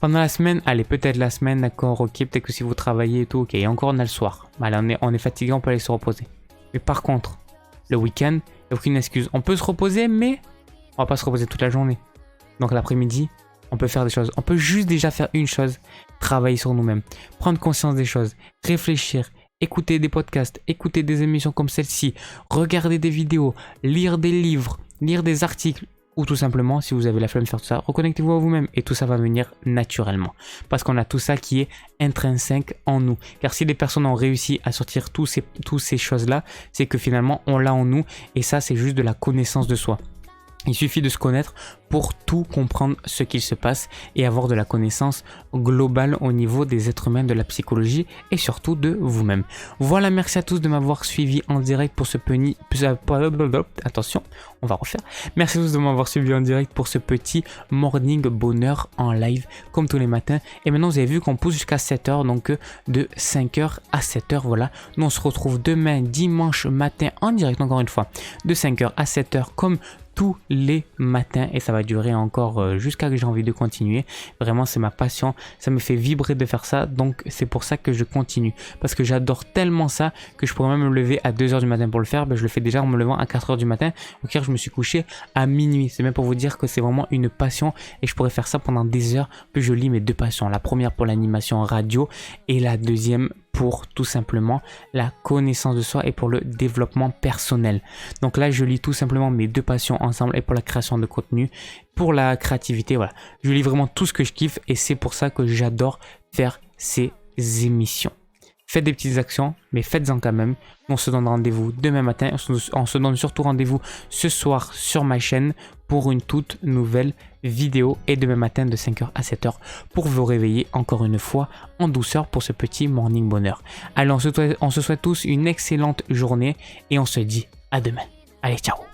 Pendant la semaine, allez, peut-être la semaine, d'accord, ok, peut-être que si vous travaillez et tout, ok, et encore on a le soir. Allez, on est fatigué, on peut aller se reposer. Mais par contre, le week-end, il n'y a aucune excuse. On peut se reposer, mais on va pas se reposer toute la journée. Donc l'après-midi, on peut faire des choses. On peut juste déjà faire une chose, travailler sur nous-mêmes, prendre conscience des choses, réfléchir, écouter des podcasts, écouter des émissions comme celle-ci, regarder des vidéos, lire des livres, lire des articles, ou tout simplement, si vous avez la flemme de faire tout ça, reconnectez-vous à vous-même et tout ça va venir naturellement. Parce qu'on a tout ça qui est intrinsèque en nous. Car si les personnes ont réussi à sortir toutes ces choses-là, c'est que finalement on l'a en nous et ça c'est juste de la connaissance de soi. Il suffit de se connaître pour tout comprendre ce qu'il se passe et avoir de la connaissance globale au niveau des êtres humains, de la psychologie et surtout de vous-même. Voilà, merci à tous de m'avoir suivi en direct pour ce petit... Attention, on va refaire. Merci à tous de m'avoir suivi en direct pour ce petit morning bonheur en live comme tous les matins. Et maintenant, vous avez vu qu'on pousse jusqu'à 7h, donc de 5h à 7h, voilà. Nous, on se retrouve demain, dimanche matin, en direct, encore une fois, de 5h à 7h, comme tous les matins et ça va durer encore jusqu'à que j'ai envie de continuer. Vraiment c'est ma passion, ça me fait vibrer de faire ça, donc c'est pour ça que je continue parce que j'adore tellement ça que je pourrais même me lever à 2h du matin pour le faire. Je le fais déjà en me levant à 4h du matin, donc hier je me suis couché à minuit. C'est même pour vous dire que c'est vraiment une passion et je pourrais faire ça pendant des heures. Puis je lis mes deux passions, la première pour l'animation radio et la deuxième pour tout simplement la connaissance de soi et pour le développement personnel. Donc là, je lis tout simplement mes deux passions ensemble et pour la création de contenu, pour la créativité, voilà. Je lis vraiment tout ce que je kiffe et c'est pour ça que j'adore faire ces émissions. Faites des petites actions, mais faites-en quand même. On se donne rendez-vous demain matin. On se donne surtout rendez-vous ce soir sur ma chaîne pour une toute nouvelle vidéo. Et demain matin de 5h à 7h pour vous réveiller encore une fois en douceur pour ce petit morning bonheur. Allez, on se souhaite tous une excellente journée et on se dit à demain. Allez, ciao!